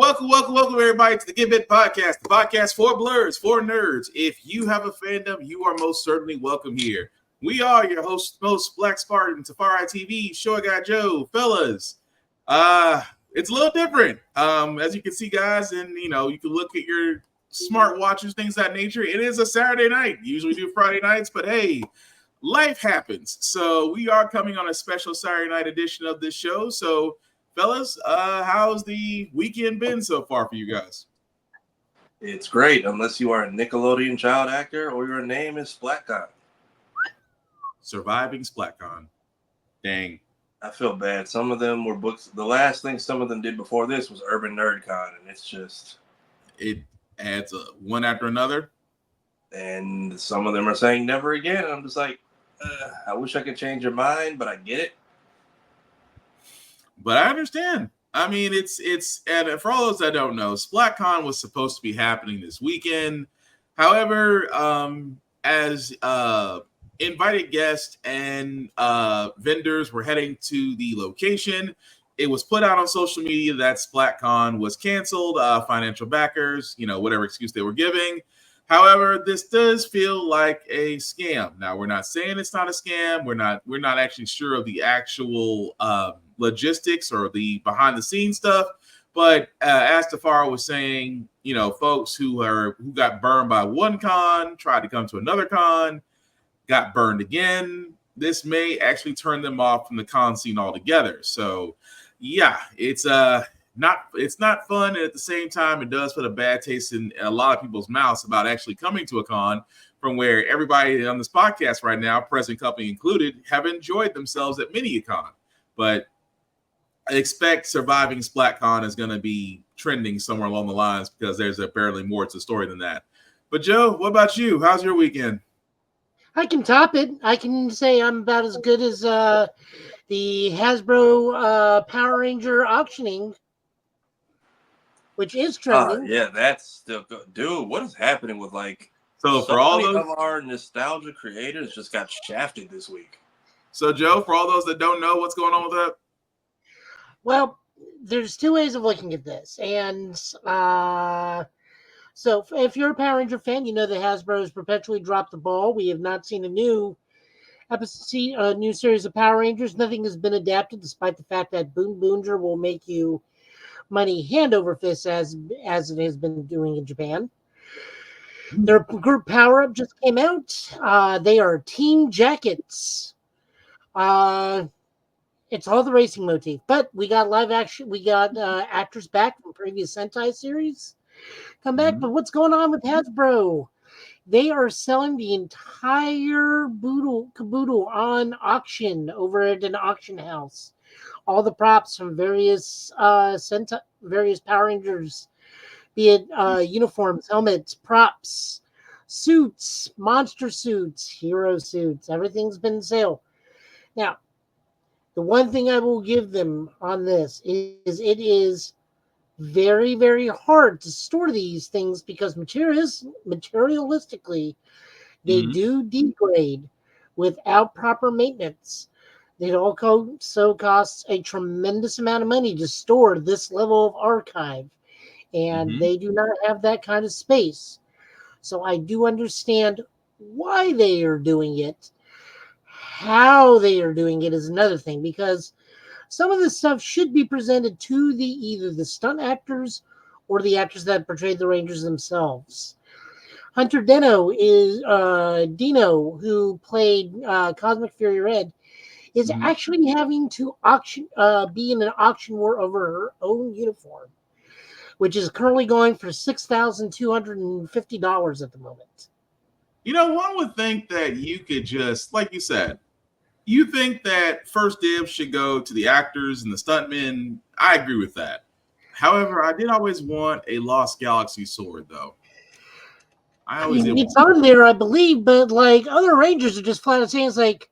Welcome, everybody, to the Get Bit Podcast, the podcast for blurs, for nerds. If you have a fandom, you are most certainly welcome here. We are your hosts, Black Spartan, Safari TV, Short Guy Joe, fellas. It's a little different. As you can see, guys, and you can look at your smart watches, things of that nature. It is a Saturday night. Usually do Friday nights, but hey, life happens. So we are coming on a special Saturday night edition of this show. So fellas, how's the weekend been so far for you guys? It's great, unless you are a Nickelodeon child actor or your name is SplatCon. Surviving SplatCon. Dang. I feel bad. Some of them were books. The last thing some of them did before this was Urban NerdCon, and it's just... It adds one after another. And some of them are saying never again, and I'm just like, I wish I could change your mind, but I get it. But I understand. I mean, it's and for all those that don't know, SplatCon was supposed to be happening this weekend. However, as invited guests and vendors were heading to the location, it was put out on social media that SplatCon was canceled. Financial backers, whatever excuse they were giving. However, this does feel like a scam. Now, we're not saying it's not a scam. We're not actually sure of the actual logistics or the behind the scenes stuff. But as Tafara was saying, folks who got burned by one con, tried to come to another con, got burned again. This may actually turn them off from the con scene altogether. So, yeah, it's not fun, and at the same time, it does put a bad taste in a lot of people's mouths about actually coming to a con, from where everybody on this podcast right now, present company included, have enjoyed themselves at many a con. But I expect surviving SplatCon is going to be trending somewhere along the lines, because there's apparently more to the story than that. But Joe, what about you? How's your weekend? I can top it. I can say I'm about as good as the Hasbro Power Ranger auctioning, which is trending. Yeah, that's still good. Dude, what is happening with so for all those of our nostalgia creators just got shafted this week. So Joe, for all those that don't know, what's going on with that? Well, there's two ways of looking at this. And so if you're a Power Ranger fan, you know that Hasbro has perpetually dropped the ball. We have not seen a new series of Power Rangers. Nothing has been adapted, despite the fact that Boon Boonger will make you money hand over fist as it has been doing in Japan. Their group Power Up just came out. They are team jackets. It's all the racing motif, but we got live action. We got actors back from previous Sentai series come back. Mm-hmm. But what's going on with Hasbro? They are selling the entire caboodle on auction over at an auction house. All the props from various various Power Rangers, be it uniforms, helmets, props, suits, monster suits, hero suits. Everything's been sale. Now, the one thing I will give them on this is it is very, very hard to store these things, because materialistically, they do degrade without proper maintenance. It also costs a tremendous amount of money to store this level of archive, and they do not have that kind of space. So I do understand why they are doing it. How they are doing it is another thing, because some of this stuff should be presented to either the stunt actors or the actors that portrayed the Rangers themselves. Hunter Deno is Dino, who played Cosmic Fury Red, is actually having to be in an auction war over her own uniform, which is currently going for $6,250 at the moment. One would think that you could just, like you said, you think that first dibs should go to the actors and the stuntmen. I agree with that. However, I did always want a Lost Galaxy sword, though. It's on there, I believe, but other Rangers are just flat out saying, it's like,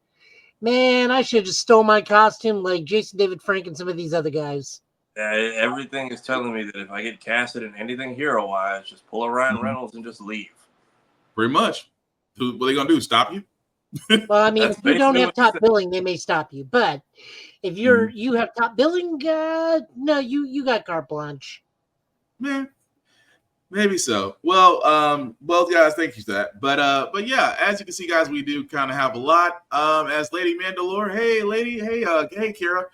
man, I should have just stole my costume like Jason David Frank and some of these other guys. Everything is telling me that if I get casted in anything hero-wise, just pull a Ryan Reynolds and just leave. Pretty much. What are they going to do, stop you? Well, I mean, if you don't have top billing, they may stop you. But if you have top billing, no, you got carte blanche. Man, maybe so. Well, both guys, thank you for that. But yeah, as you can see, guys, we do kind of have a lot. As Lady Mandalore, hey, lady, hey, Kira.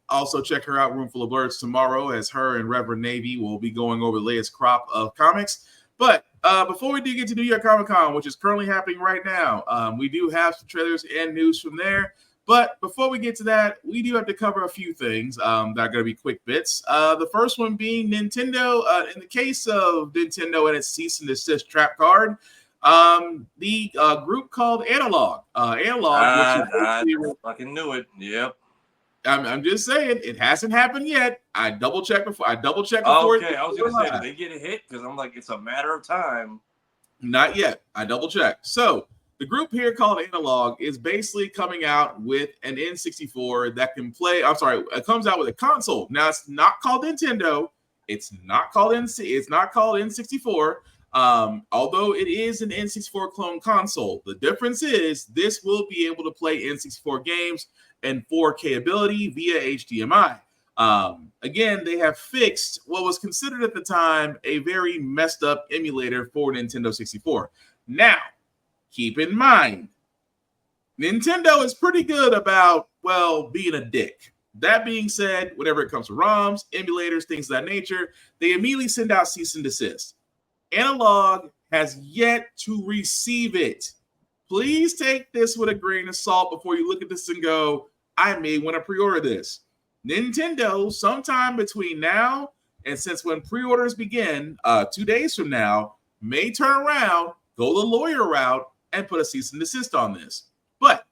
Also check her out, Roomful of Birds, tomorrow, as her and Reverend Navy will be going over the latest crop of comics. But before we do get to New York Comic Con, which is currently happening right now, we do have some trailers and news from there. But before we get to that, we do have to cover a few things that are going to be quick bits. The first one being Nintendo. In the case of Nintendo and its cease and desist trap card, the group called Analog. Which is I fucking knew it. Yep. I'm just saying it hasn't happened yet. I double checked before. Okay, I was gonna say, did they get a hit? Because I'm like, it's a matter of time. Not yet. I double checked. So the group here called Analog is basically coming out with an N64 that can play. I'm sorry, it comes out with a console. Now it's not called Nintendo. It's not called N64. Although it is an N64 clone console. The difference is this will be able to play N64 games and 4K ability via HDMI. Again, they have fixed what was considered at the time a very messed up emulator for Nintendo 64. Now, keep in mind, Nintendo is pretty good about, well, being a dick. That being said, whenever it comes to ROMs, emulators, things of that nature, they immediately send out cease and desist. Analog has yet to receive it. Please take this with a grain of salt before you look at this and go, I may want to pre-order this. Nintendo, sometime between now and since when pre-orders begin, 2 days from now, may turn around, go the lawyer route, and put a cease and desist on this. But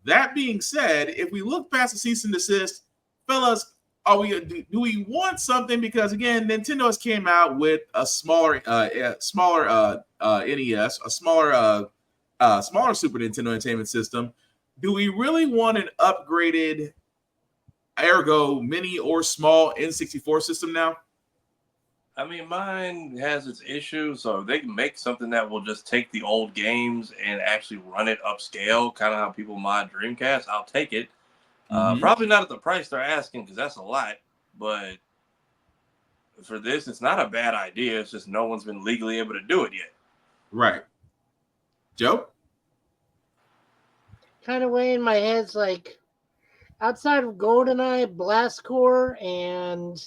that being said, if we look past the cease and desist, fellas, do we want something? Because again, Nintendo has came out with a smaller NES, a smaller Super Nintendo Entertainment System. Do we really want an upgraded, ergo mini or small N64 system now? I mean, mine has its issues, so if they can make something that will just take the old games and actually run it upscale, kind of how people mod Dreamcast, I'll take it. Probably not at the price they're asking, because that's a lot. But for this, it's not a bad idea. It's just no one's been legally able to do it yet. Right. Joe? Kind of way in my head's like, outside of GoldenEye, Blast Corps, and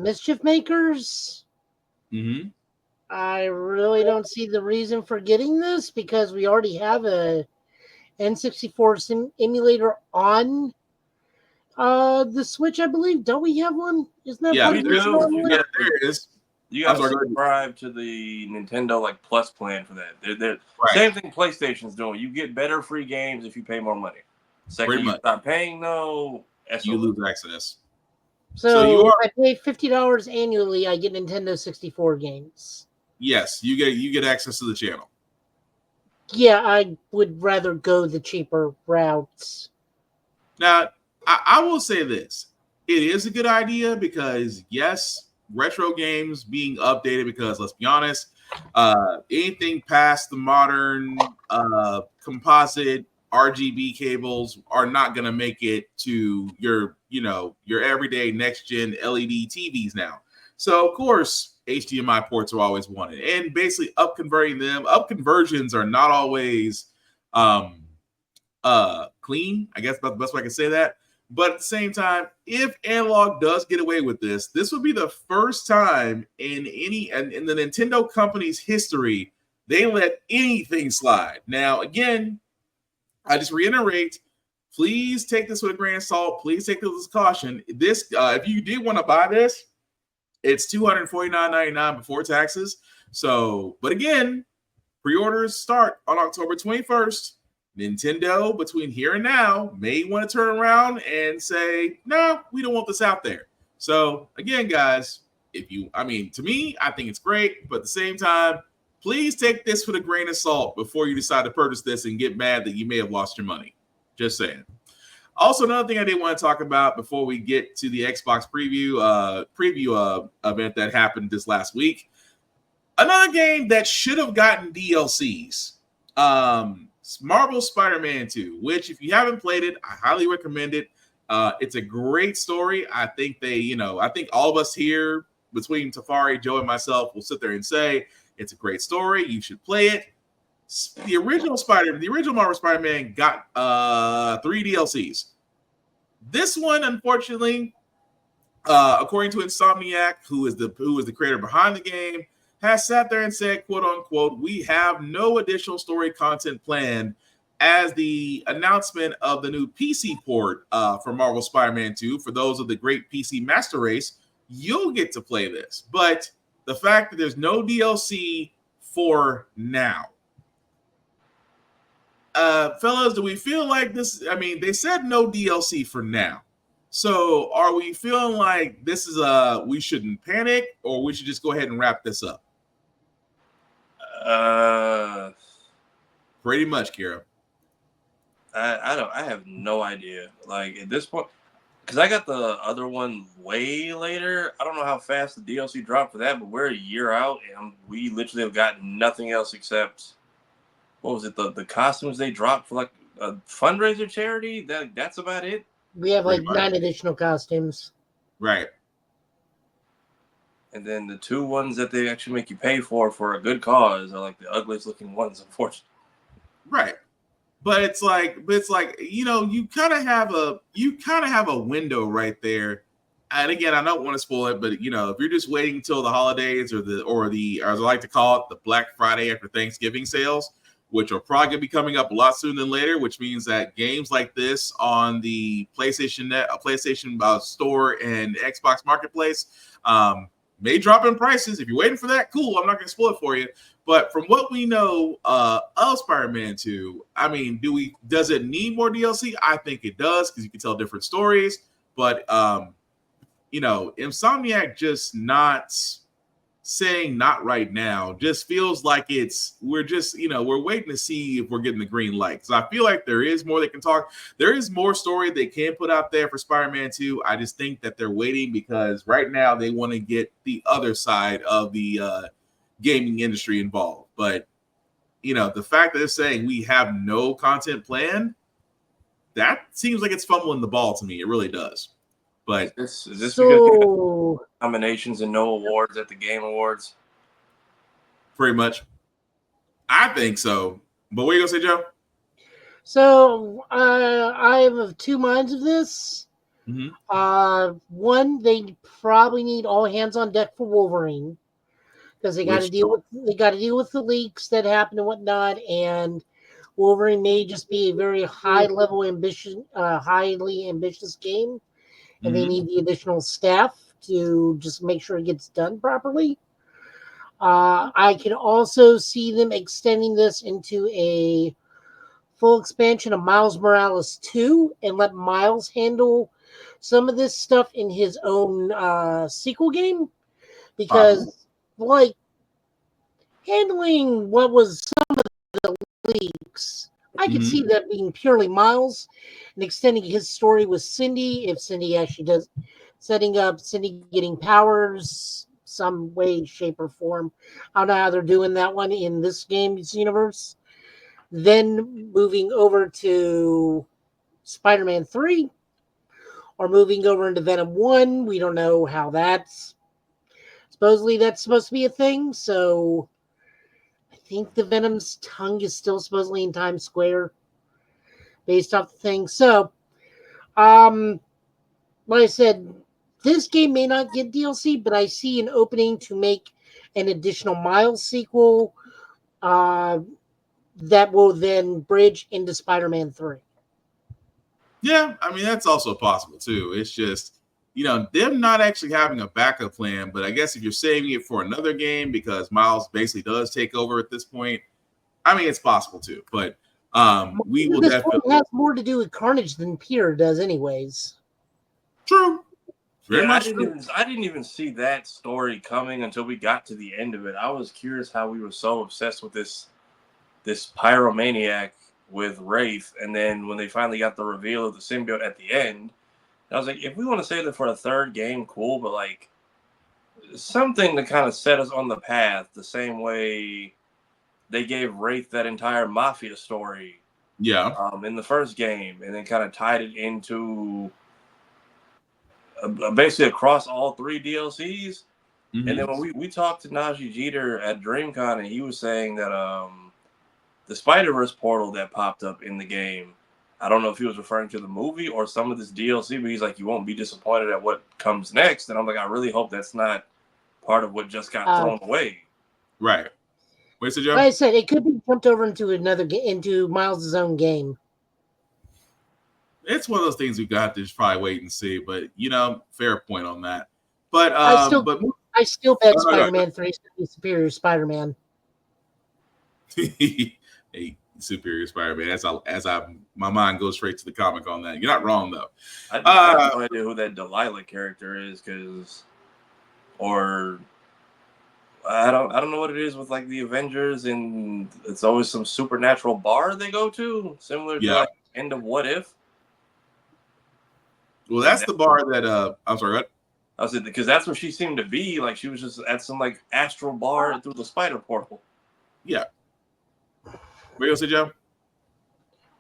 Mischief Makers, I really don't see the reason for getting this, because we already have a N64 emulator on the Switch, I believe. Don't we have one? Isn't that part of this normally? Yeah, there it is. You got to subscribe to the Nintendo Plus plan for that. They're right. Same thing PlayStation's doing. You get better free games if you pay more money. Second you stop paying, though, you lose access. So if I pay $50 annually, I get Nintendo 64 games. Yes, you get access to the channel. Yeah, I would rather go the cheaper routes. Now, I will say this. It is a good idea because, yes, retro games being updated, because let's be honest, anything past the modern composite RGB cables are not going to make it to your everyday next gen LED TVs now. So of course HDMI ports are always wanted, and basically up conversions are not always clean. I guess that's the best way I can say that. But at the same time, if Analog does get away with this, this would be the first time in the Nintendo company's history they let anything slide. Now, again, I just reiterate, please take this with a grain of salt. Please take this with caution. This, if you did want to buy this, it's $249.99 before taxes. So, but again, pre-orders start on October 21st. Nintendo, between here and now, may want to turn around and say, no, we don't want this out there. So again, guys, to me, I think it's great, but at the same time, please take this with a grain of salt before you decide to purchase this and get mad that you may have lost your money. Just saying. Also, another thing I did want to talk about before we get to the Xbox preview event that happened this last week. Another game that should have gotten DLCs. Marvel Spider-Man 2, which if you haven't played it, I highly recommend it. It's a great story. I think I think all of us here between Tafari, Joe, and myself will sit there and say it's a great story. You should play it. The original Marvel Spider-Man got 3 DLCs. This one, unfortunately, according to Insomniac, who is the creator behind the game, has sat there and said, quote unquote, we have no additional story content planned, as the announcement of the new PC port for Marvel Spider-Man 2, for those of the great PC master race, you'll get to play this. But the fact that there's no DLC for now. Fellas, do we feel like this? I mean, they said no DLC for now. So are we feeling like this is we shouldn't panic, or we should just go ahead and wrap this up? Pretty much, Kira. I have no idea. Like at this point, because I got the other one way later. I don't know how fast the DLC dropped for that, but we're a year out, and we literally have got nothing else except, what was it? The costumes they dropped for like a fundraiser charity. That's about it. We have like 9 additional costumes. Right. And then the 2 ones that they actually make you pay for a good cause are like the ugliest looking ones, unfortunately. Right. But it's like you kind of have a window right there. And again, I don't want to spoil it, but if you're just waiting until the holidays or as I like to call it, the Black Friday after Thanksgiving sales, which are probably going to be coming up a lot sooner than later, which means that games like this on the PlayStation Store and Xbox Marketplace may drop in prices. If you're waiting for that, cool. I'm not going to spoil it for you. But from what we know of Spider-Man 2, I mean, does it need more DLC? I think it does, because you can tell different stories. But Insomniac just not saying not right now just feels like we're waiting to see if we're getting the green light. So I feel like there is more they can talk. There is more story they can put out there for Spider-Man 2. I just think that they're waiting because right now they want to get the other side of the gaming industry involved. But the fact that they're saying we have no content planned, that seems like it's fumbling the ball to me. It really does. But is this because nominations and no awards at the Game Awards? Pretty much. I think so. But what are you gonna say, Joe? So I am of 2 minds of this. Mm-hmm. One, they probably need all hands on deck for Wolverine, because they got to deal with the leaks that happen and whatnot, and Wolverine may just be a very highly ambitious game, and they need the additional staff to just make sure it gets done properly. I can also see them extending this into a full expansion of Miles Morales 2 and let Miles handle some of this stuff in his own sequel game, because like handling what was some of the leaks, I could see that being purely Miles and extending his story with Cindy, if Cindy actually does, setting up Cindy getting powers some way, shape, or form. I don't know how they're doing that one in this game's universe. Then moving over to Spider-Man 3, or moving over into Venom 1. We don't know how that's... Supposedly that's supposed to be a thing, so I think the Venom's tongue is still supposedly in Times Square, based off the thing. So, like I said, this game may not get DLC, but I see an opening to make an additional Miles sequel that will then bridge into Spider-Man 3. Yeah, I mean, that's also possible too. It's just, them not actually having a backup plan, but I guess if you're saving it for another game because Miles basically does take over at this point, I mean, it's possible too. But we will definitely... This has more to do with Carnage than Peter does anyways. True. Very much I didn't even see that story coming until we got to the end of it. I was curious how we were so obsessed with this pyromaniac with Wraith, and then when they finally got the reveal of the symbiote at the end, I was like, if we want to save it for a third game, cool, but like something to kind of set us on the path, the same way they gave Wraith that entire Mafia story in the first game, and then kind of tied it into basically across all 3 DLCs. Mm-hmm. And then when we talked to Najee Jeter at DreamCon, and he was saying that the Spider-Verse portal that popped up in the game, I don't know if he was referring to the movie or some of this DLC, but he's like, you won't be disappointed at what comes next. And I'm like, I really hope that's not part of what just got thrown away. Right. Wait, so Joe? Like I said, it could be jumped over into into Miles' own game. It's one of those things we got to just probably wait and see. But fair point on that. But I still bet Spider-Man 3 is going to be superior Spider-Man. Hey, superior Spider-Man. My mind goes straight to the comic on that. You're not wrong though. I have no idea who that Delilah character is, or I don't know what it is with like the Avengers, and it's always some supernatural bar they go to, similar to like end of What If. Well, that's the bar that I'm sorry, what? I said because that's what she seemed to be. Like she was just at some like astral bar through the spider portal. Yeah. What you gonna say, Joe?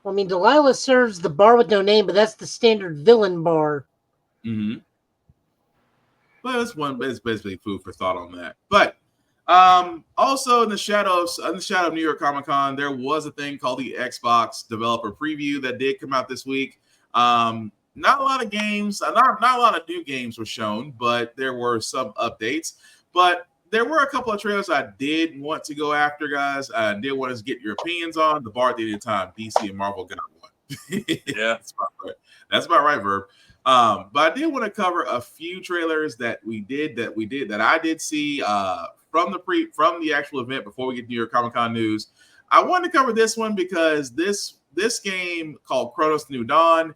I mean, Delilah serves the bar with no name, but that's the standard villain bar. Mm-hmm. Well, it's basically food for thought on that. But also in the shadow of New York Comic Con, there was a thing called the Xbox Developer Preview that did come out this week. Not a lot of games, not a lot of new games were shown, but there were some updates. But there were a couple of trailers I did want to go after, guys. I did want to get your opinions on. The bar at the end of time, DC and Marvel got one. Yeah, that's about right, Verb. But I did want to cover a few trailers that I did see from the actual event before we get to New York Comic Con news. I wanted to cover this one because this game called Chronos: The New Dawn,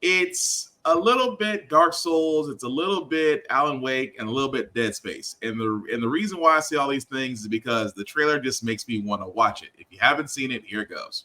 it's a little bit Dark Souls, it's a little bit Alan Wake, and a little bit Dead Space. And the reason why I say all these things is because the trailer just makes me want to watch it. If you haven't seen it, here it goes.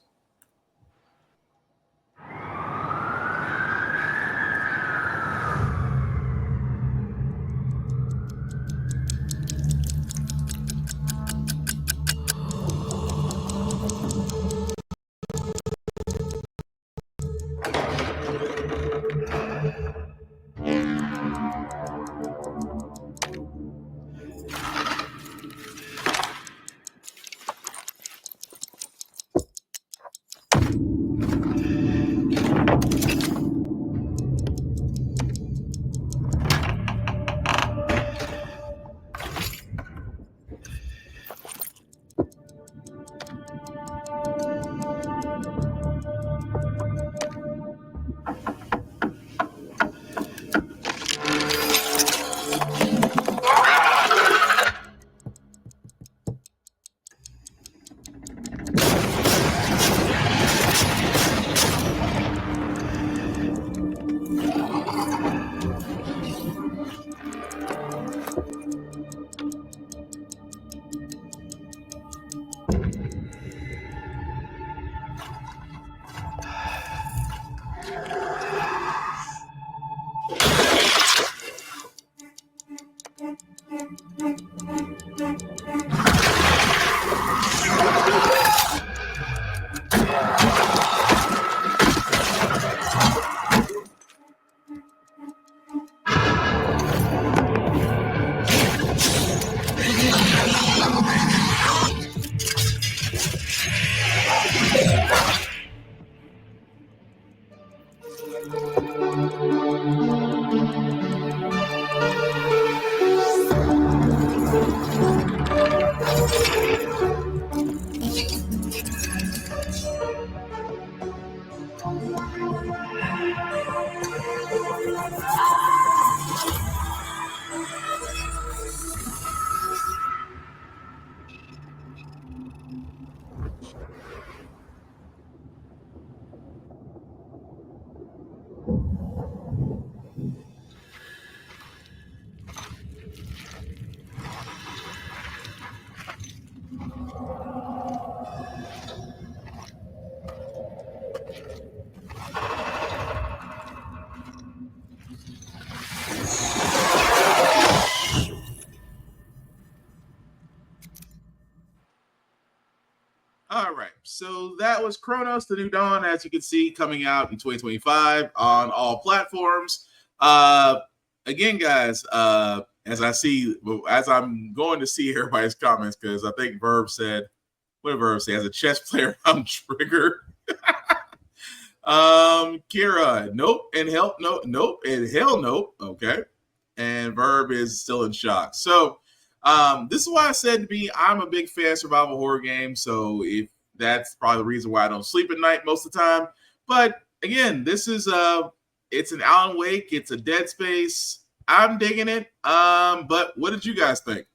All right, so that was Chronos: The New Dawn, as you can see, coming out in 2025 on all platforms. again, guys, as I'm going to see everybody's comments, because I think Verb said, what did Verb say? As a chess player, I'm triggered. Kira, nope, and hell, nope, and hell, nope. Okay, and Verb is still in shock. So, this is why I said to me, I'm a big fan of survival horror games. So, if that's probably the reason why I don't sleep at night most of the time. But again, this is it's an Alan Wake, it's a Dead Space. I'm digging it. But what did you guys think?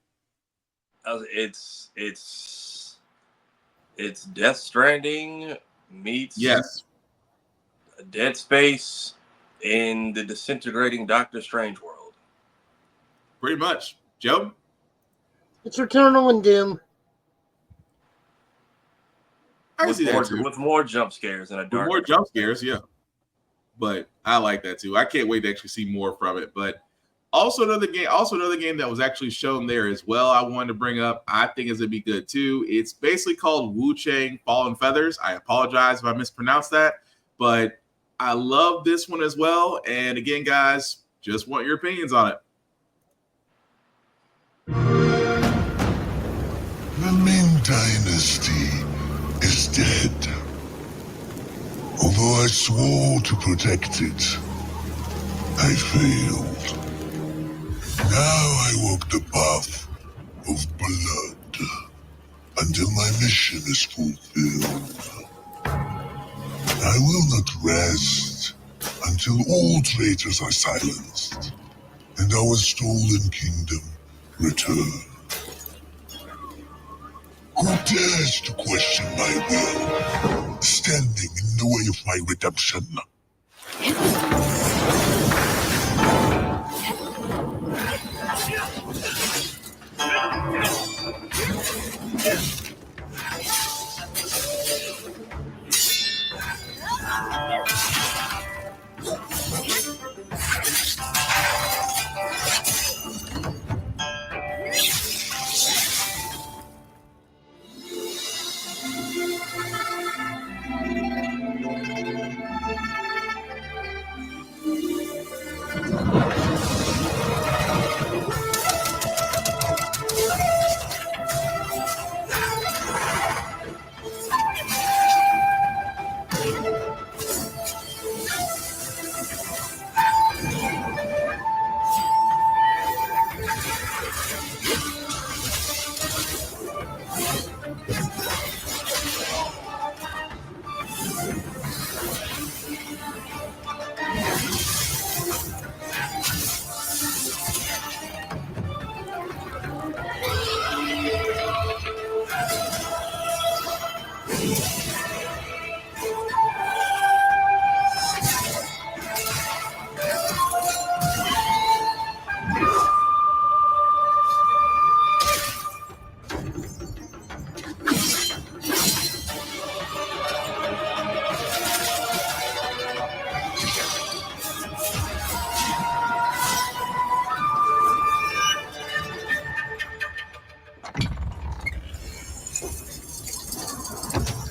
It's Death Stranding meets Yes, Dead Space in the disintegrating Doctor Strange world. pretty much. Joe? It's Returnal and Doom. I can see that too. With more jump scares and a dark. With more jump scares, yeah. But I like that too. I can't wait to actually see more from it. But also another game that was actually shown there as well. I wanted to bring up. I think is gonna be good too. It's basically called Wu Chang Fallen Feathers. I apologize if I mispronounced that, but I love this one as well. And again, guys, just want your opinions on it. The Ming Dynasty is dead. Although I swore to protect it, I failed. Now I walk the path of blood until my mission is fulfilled. I will not rest until all traitors are silenced and our stolen kingdom returned. Who dares to question my will, standing in the way of my redemption?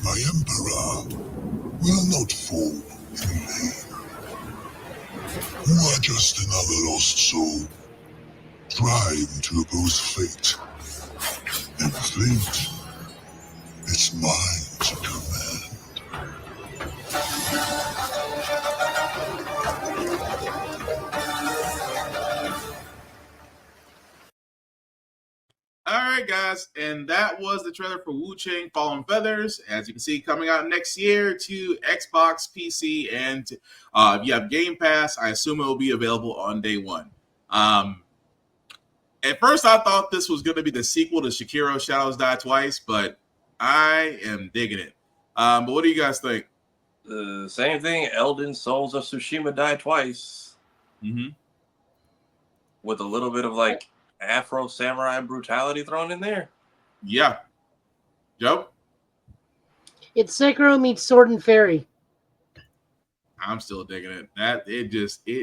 My Emperor will not fall in vain. You are just another lost soul, trying to oppose fate. And fate is mine to command. All right, guys, and that was the trailer for Wu Chang Fallen Feathers. As you can see, coming out next year to Xbox, PC, and if you have Game Pass, I assume it will be available on day one. At first, I thought this was going to be the sequel to Sekiro Shadows Die Twice, but I am digging it. But what do you guys think? Same thing. Elden Souls of Tsushima Die Twice. Mm-hmm. With a little bit of like Afro samurai brutality thrown in there. Yeah. Joe? It's Sekiro meets Sword and Fairy. I'm still digging it. It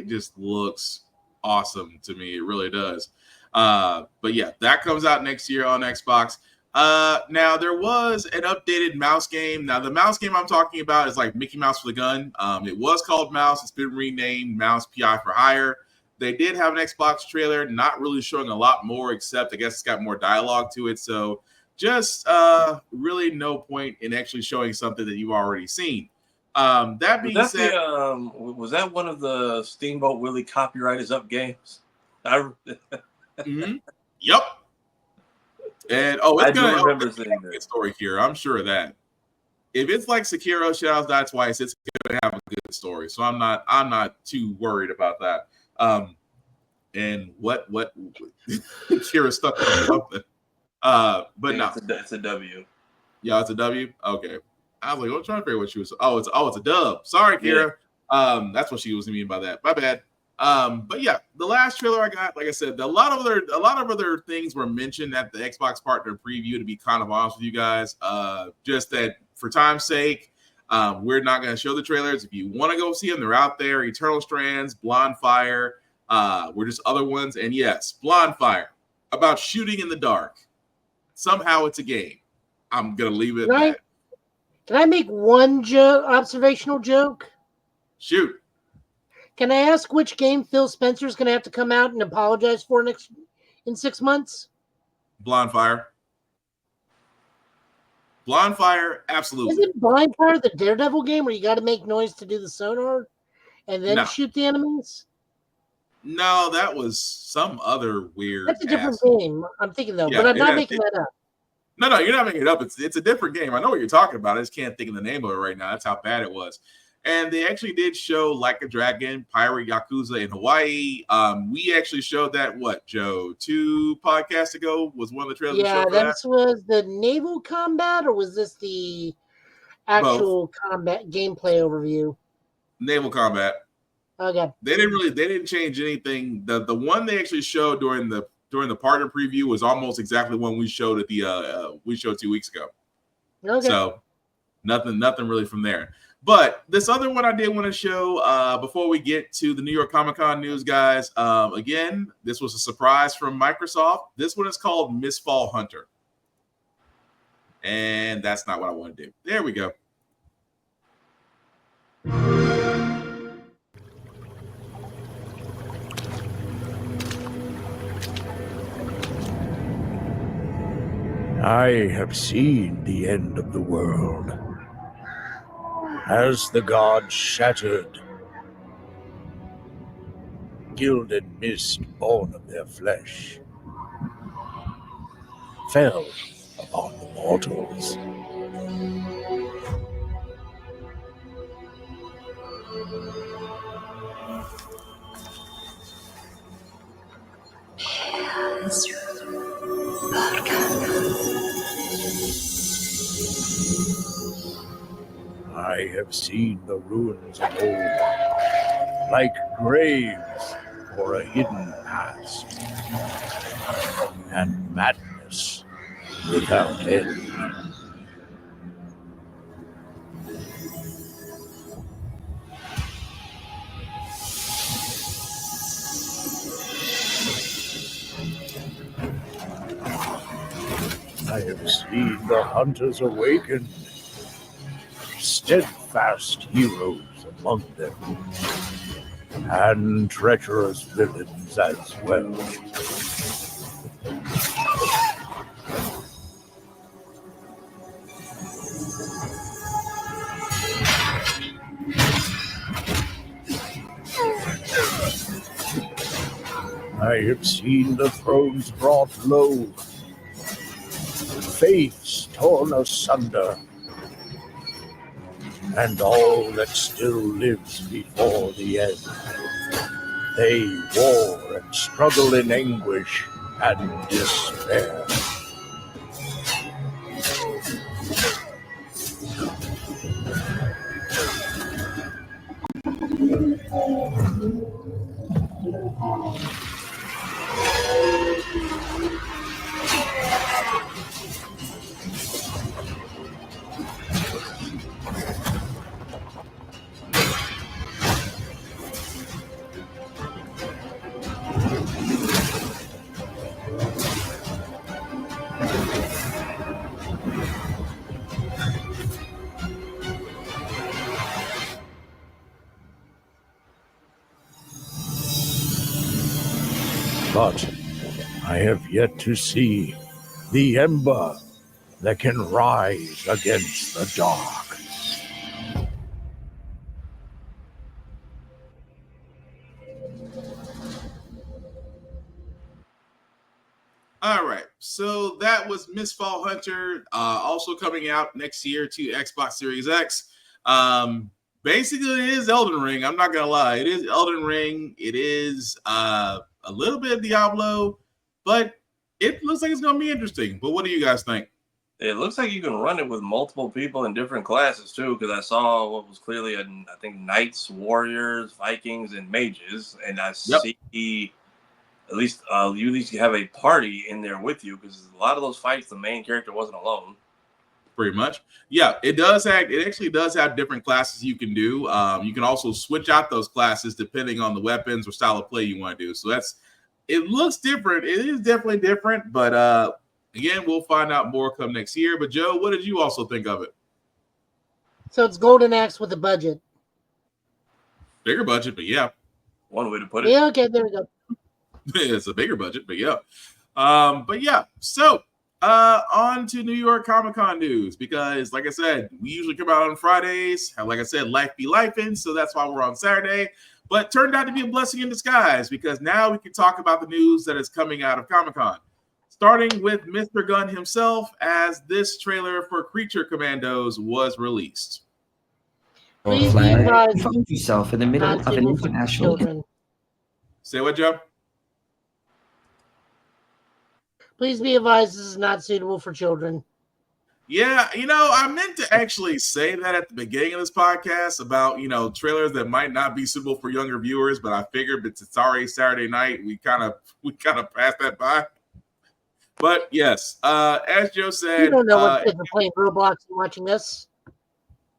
just looks awesome to me. It really does. But yeah, that comes out next year on Xbox. Now there was an updated mouse game. Now the mouse game I'm talking about is like Mickey Mouse with a gun. It was called Mouse. It's been renamed Mouse PI for Hire. They did have an Xbox trailer, not really showing a lot more, except I guess it's got more dialogue to it. So just really no point in actually showing something that you've already seen. That being said, was that one of the Steamboat Willie Copyright is Up games? Mm-hmm. Yep. And I do remember seeing that story here. I'm sure of that. If it's like Sekiro Shadows Die Twice, it's gonna have a good story. So I'm not too worried about that. And what Kira stuck on something. But no, it's a W. Yeah, it's a W. Okay, I was like, I'm trying to figure what she was. Oh, it's a dub. Sorry, Kira. Yeah. That's what she was meaning by that. My bad. But yeah, the last trailer I got, like I said, a lot of other things were mentioned at the Xbox partner preview. To be kind of honest with you guys, just that for time's sake, we're not going to show the trailers. If you want to go see them, they're out there. Eternal Strands, Blonde Fire. We're just other ones, and yes, Blonde Fire about shooting in the dark. Somehow it's a game. I'm gonna leave it at that. Can I make one observational joke? Shoot. Can I ask which game Phil Spencer's going to have to come out and apologize for in 6 months? Blonde Fire. Blonde Fire, absolutely. Isn't Blind Fire the Daredevil game where you got to make noise to do the sonar and then shoot the enemies? No, that was some other weird. That's a different game. I'm thinking though, but I'm not making that up. No, you're not making it up. It's a different game. I know what you're talking about. I just can't think of the name of it right now. That's how bad it was. And they actually did show Like a Dragon, Pirate Yakuza in Hawaii. We actually showed that, Joe, 2 podcasts ago was one of the trailers. Yeah, this was the naval combat, or was this the actual combat gameplay overview? Naval combat. Okay. They didn't change anything. The one they actually showed during the partner preview was almost exactly one we showed at the 2 weeks ago. Okay. So nothing really from there. But this other one I did want to show before we get to the New York Comic Con news, guys. Again, this was a surprise from Microsoft. This one is called Mistfall Hunter. And that's not what I want to do. There we go. I have seen the end of the world. As the gods shattered, gilded mist born of their flesh fell upon the mortals. I have seen the ruins of old, like graves for a hidden past, and madness without end. I have seen the hunters awaken, steadfast heroes among them, and treacherous villains as well. I have seen the thrones brought low, faiths torn asunder, and all that still lives before the end. They war and struggle in anguish and despair. But I have yet to see the ember that can rise against the dark. All right, so that was Miss Fall Hunter, also coming out next year to Xbox Series X. Basically, it is Elden Ring. I'm not gonna lie, it is Elden Ring. It is a little bit of Diablo, but it looks like it's gonna be interesting. But what do you guys think? It looks like you can run it with multiple people in different classes too, because I saw what was clearly, I think, knights, warriors, Vikings, and mages, and I see at least you at least have a party in there with you, because a lot of those fights, the main character wasn't alone. Pretty much, yeah. It does have. It actually does have different classes you can do. You can also switch out those classes depending on the weapons or style of play you want to do. So that's. It looks different. It is definitely different, but again, we'll find out more come next year. But Joe, what did you also think of it? So it's Golden Axe with a budget. Bigger budget, but yeah. One way to put it. Yeah, okay, there we go. It's a bigger budget, but yeah. So on to New York Comic-Con news, because like I said, we usually come out on Fridays. Like I said, life be lifing, so that's why we're on Saturday. But turned out to be a blessing in disguise, because now we can talk about the news that is coming out of Comic-Con. Starting with Mr. Gunn himself, as this trailer for Creature Commandos was released. Please be advised, Find yourself in the middle not of an suitable for international. children. Say what, Joe? Please be advised, this is not suitable for children. Yeah, I meant to actually say that at the beginning of this podcast about, trailers that might not be suitable for younger viewers, but I figured it's already Saturday night. We kind of passed that by. But yes, as Joe said, You don't know what kids are playing Roblox and watching this.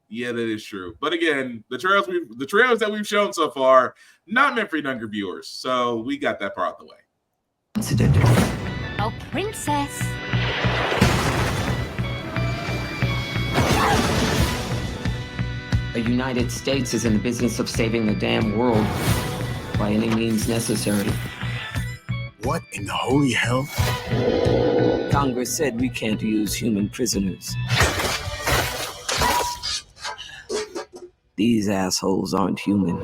Yeah, that is true. But again, the trailers that we've shown so far, not meant for younger viewers. So we got that part out of the way. Incidental. Oh, princess. The United States is in the business of saving the damn world by any means necessary. What in the holy hell? Congress said we can't use human prisoners. These assholes aren't human.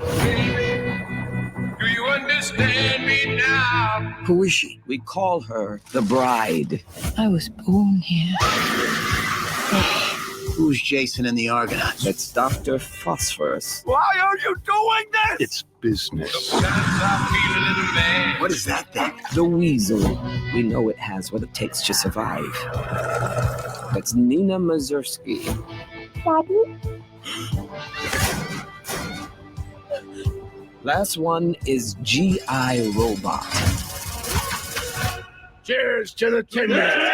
Do you understand me now? Who is she? We call her the Bride. I was born here. Who's Jason and the Argonauts? That's Dr. Phosphorus. Why are you doing this? It's business. What is that thing? The Weasel. We know it has what it takes to survive. That's Nina Mazursky. Daddy? Last one is G.I. Robot. Cheers to the timber.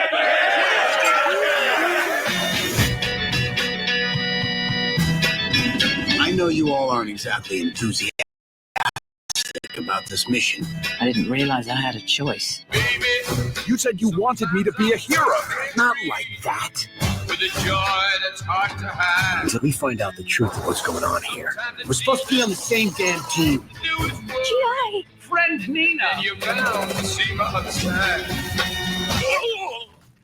I know you all aren't exactly enthusiastic about this mission. I didn't realize I had a choice. You said you wanted me to be a hero. Not like that. With a joy that's hard to hide. Until we find out the truth of what's going on here. We're supposed to be on the same damn team. G.I. Friend Nina. And you're bound to see my other side.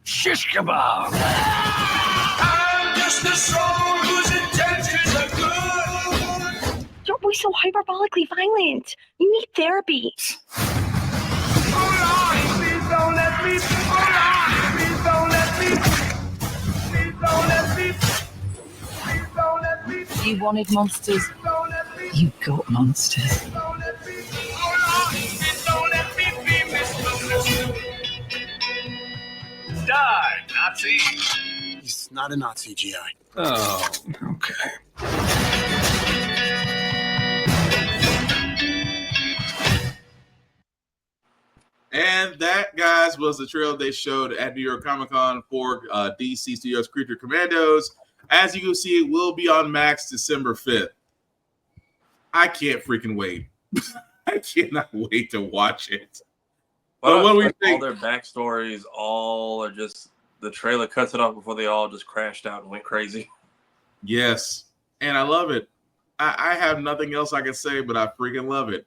Shish kebab. I'm just a soul whose intentions are good. You're always so hyperbolically violent. You need therapy. Hold on, please don't let me. Hold on, please don't let me. Please don't let me. Please don't let me. You wanted monsters. Don't let me. You got monsters. Don't let me. Hold on, please don't let me be misunderstood. Die, Nazi. He's not a Nazi, G.I. Oh, okay. And that, guys, was the trailer they showed at New York Comic-Con for DC Studios' Creature Commandos. As you can see, it will be on Max December 5th. I can't freaking wait. I cannot wait to watch it. But what do we think? All their backstories all are just, the trailer cuts it off before they all just crashed out and went crazy. Yes, and I love it. I have nothing else I can say, but I freaking love it.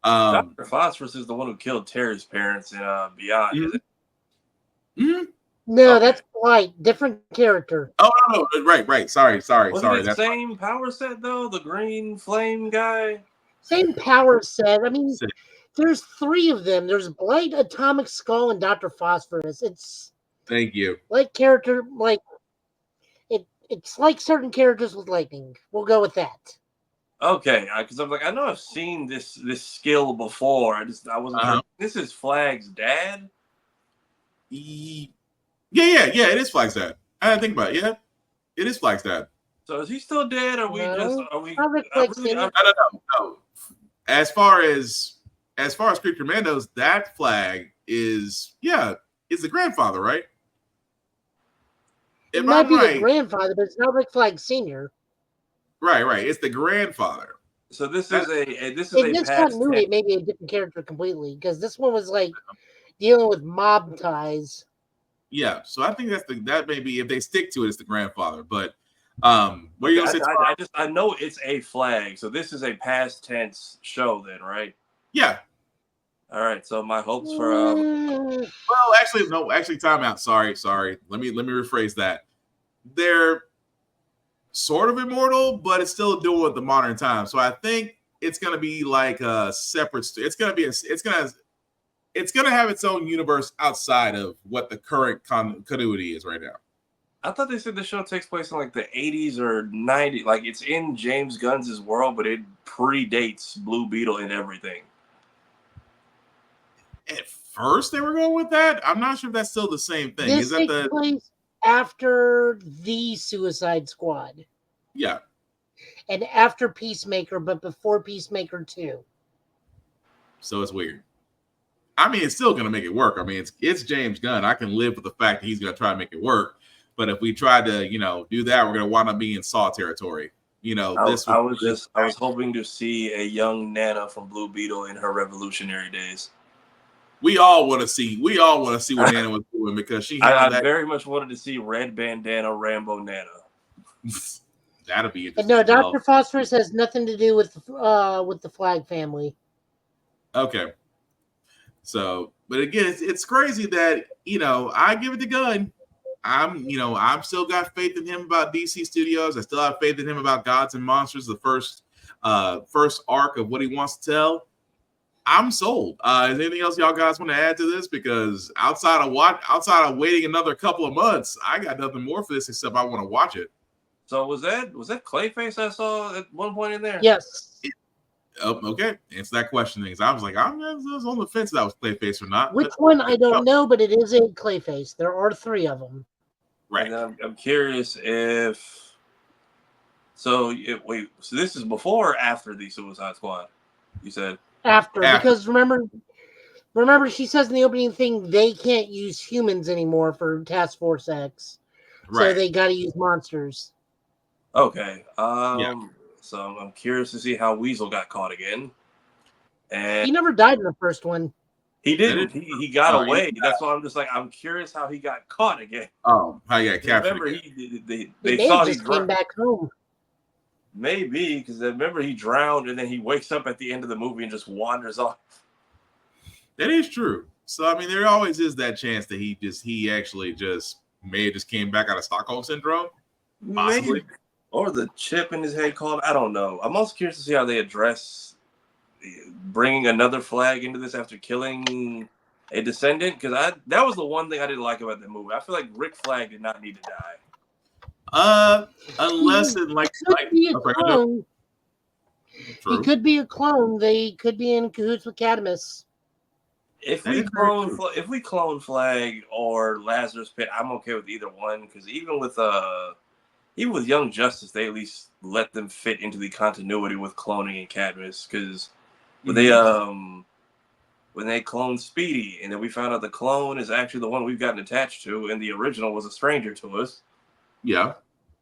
Dr. Phosphorus is the one who killed Terry's parents in Beyond, is it? Mm-hmm. No, Okay. that's Blight. Different character. Oh no, right. Sorry. Was it the That's same power set though? The green flame guy? Same power set. I mean, Sick. there's 3 of them. There's Blight, Atomic Skull, and Dr. Phosphorus. It's Thank you. like character, like it's like certain characters with lightning. We'll go with that. Okay, because I'm like, I know I've seen this skill before. I wasn't sure. This is Flag's dad. Yeah. It is Flag's dad. I didn't think about it. Yeah, it is Flag's dad. So is he still dead? Or are we? No. As far as Creep Commandos, that Flag is the grandfather, right? It might be the grandfather, but it's not Rick Flag Senior. Right. It's the grandfather. So this is a this continuity, maybe a different character completely, because this one was like dealing with mob ties. Yeah, so I think that may be, if they stick to it, it's the grandfather. But what are you gonna say? I know it's a Flag, so this is a past tense show, then, right? Yeah. All right. So my hopes for well, actually, time out. Sorry. Let me rephrase that. They're sort of immortal, but it's still doing with the modern time. So I think it's gonna be like a separate. It's gonna have its own universe outside of what the current continuity is right now. I thought they said the show takes place in like the 80s or 90s. Like it's in James Gunn's world, but it predates Blue Beetle and everything. At first, they were going with that. I'm not sure if that's still the same thing. This takes place after the Suicide Squad. Yeah. And after Peacemaker, but before Peacemaker 2. So it's weird. I mean, it's still going to make it work. I mean, it's James Gunn. I can live with the fact that he's going to try to make it work. But if we try to, do that, we're going to wind up being in Saw territory. I was hoping to see a young Nana from Blue Beetle in her revolutionary days. We all want to see what Nana was doing, because she I very much wanted to see red bandana Rambo Nana. That'll be interesting. No, Dr. Phosphorus has nothing to do with the Flag family. Okay. So, but again, it's crazy that, I give it to Gunn. I'm still got faith in him about DC Studios. I still have faith in him about Gods and Monsters, the first arc of what he wants to tell. I'm sold. Is there anything else y'all guys want to add to this? Because outside of waiting another couple of months, I got nothing more for this except I want to watch it. So was that Clayface I saw at one point in there? Yes. Okay. Answer that question. Because I was like, I was on the fence if that was Clayface or not. Which one I don't know, but it is a Clayface. There are 3 of them. Right. And I'm curious if. So this is before or after the Suicide Squad? You said after. Because remember, she says in the opening thing they can't use humans anymore for Task Force X, so they got to use monsters. Okay. So I'm curious to see how Weasel got caught again. And he never died in the first one. He didn't. He got away. That's why I'm just like, I'm curious how he got caught again. Oh, how you got captured? Remember, they thought he came back home. Maybe, because remember he drowned and then he wakes up at the end of the movie and just wanders off. That is true. So I mean, there always is that chance that he actually may have just came back out of Stockholm syndrome, possibly, maybe. Or the chip in his head called. I don't know. I'm also curious to see how they address bringing another Flag into this after killing a descendant, because that was the one thing I didn't like about the movie. I feel like Rick Flag did not need to die. Unless it could be a clone. He could be a clone. They could be in cahoots with Cadmus. If we clone Flag or Lazarus Pit, I'm okay with either one, because even with Young Justice, they at least let them fit into the continuity with cloning and Cadmus, because when they cloned Speedy, and then we found out the clone is actually the one we've gotten attached to, and the original was a stranger to us. Yeah.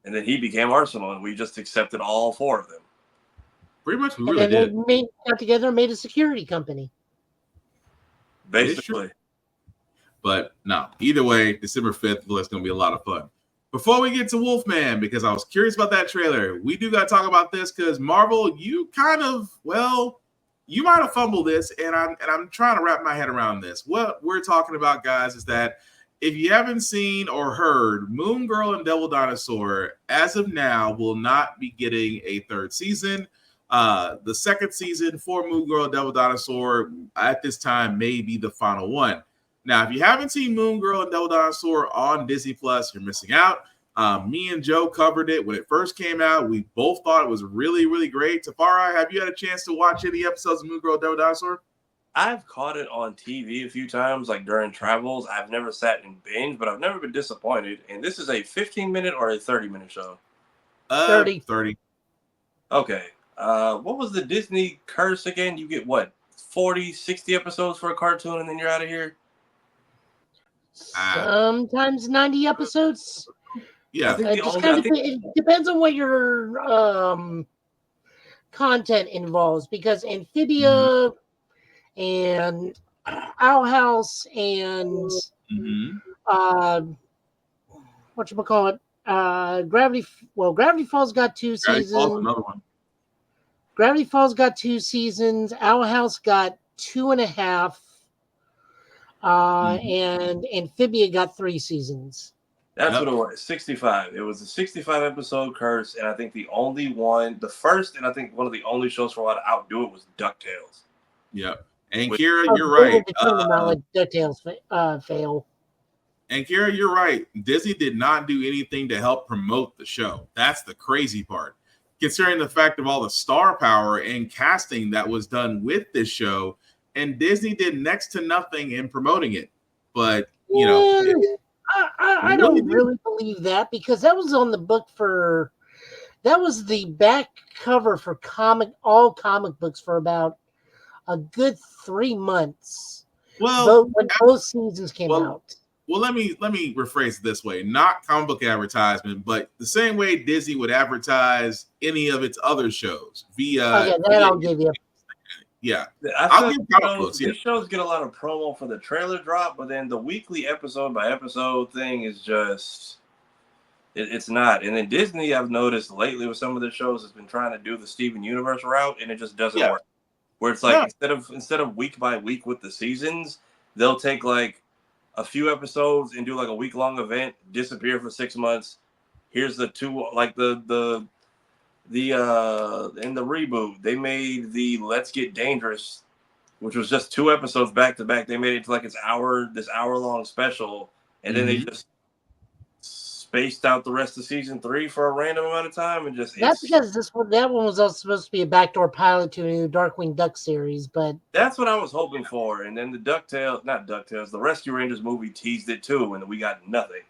And then he became Arsenal, and we just accepted all 4 of them. Pretty much, we really did. They got together and made a security company. Basically. But no, either way, December 5th, it's going to be a lot of fun. Before we get to Wolfman, because I was curious about that trailer, we do got to talk about this, because Marvel, you you might have fumbled this, and I'm trying to wrap my head around this. What we're talking about, guys, is that if you haven't seen or heard, Moon Girl and Devil Dinosaur, as of now, will not be getting a third season. The second season for Moon Girl and Devil Dinosaur at this time may be the final one. Now, if you haven't seen Moon Girl and Devil Dinosaur on Disney Plus, you're missing out. Me and Joe covered it when it first came out. We both thought it was really, really great. Tafara, have you had a chance to watch any episodes of Moon Girl and Devil Dinosaur? I've caught it on TV a few times, like during travels. I've never sat and binge, but I've never been disappointed. And this is a 15-minute or a 30-minute show? 30. Okay. What was the Disney curse again? You get what, 40, 60 episodes for a cartoon, and then you're out of here? Sometimes 90 episodes. Yeah. It depends on what your content involves, because Amphibia and Owl House and whatchamacallit, Gravity Falls got 2 seasons. Another one. Gravity Falls got 2 seasons. Owl House got 2.5. And Amphibia got 3 seasons. That's what it was. 65. It was a 65 episode curse, and I think the first, and I think one of the only shows for a while to outdo it was DuckTales. Yep. And Kira, you're right. DuckTales fail. And Kira, you're right. Disney did not do anything to help promote the show. That's the crazy part. Considering the fact of all the star power and casting that was done with this show, and Disney did next to nothing in promoting it. But, you know. I don't really believe that, because that was on the book for, that was the back cover for all comic books for about a good 3 months. Well, when both seasons came out. Well, let me rephrase it this way: not comic book advertisement, but the same way Disney would advertise any of its other shows via. I'll give you. Yeah, I'll give comic books. These shows get a lot of promo for the trailer drop, but then the weekly episode by episode thing is just it's not. And then Disney, I've noticed lately with some of the shows, has been trying to do the Steven Universe route, and it just doesn't work. Where it's like instead of week by week with the seasons, they'll take like a few episodes and do like a week-long event, disappear for 6 months. Here's the two, like in the reboot, they made the Let's Get Dangerous, which was just 2 episodes back to back. They made it to like this hour-long special, and then they just spaced out the rest of season 3 for a random amount of time, and just that's because that one was also supposed to be a backdoor pilot to a new Darkwing Duck series, but that's what I was hoping for. And then the the Rescue Rangers movie teased it too, and we got nothing.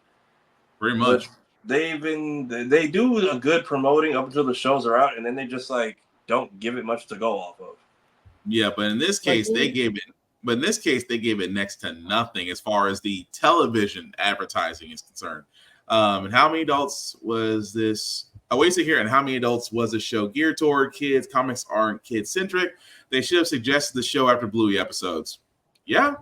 Pretty much. But they do a good promoting up until the shows are out, and then they just like don't give it much to go off of. Yeah, but in this case, they gave it next to nothing as far as the television advertising is concerned. And how many adults was this? And how many adults was the show geared toward? Kids. Comics aren't kid-centric. They should have suggested the show after Bluey episodes. Yeah,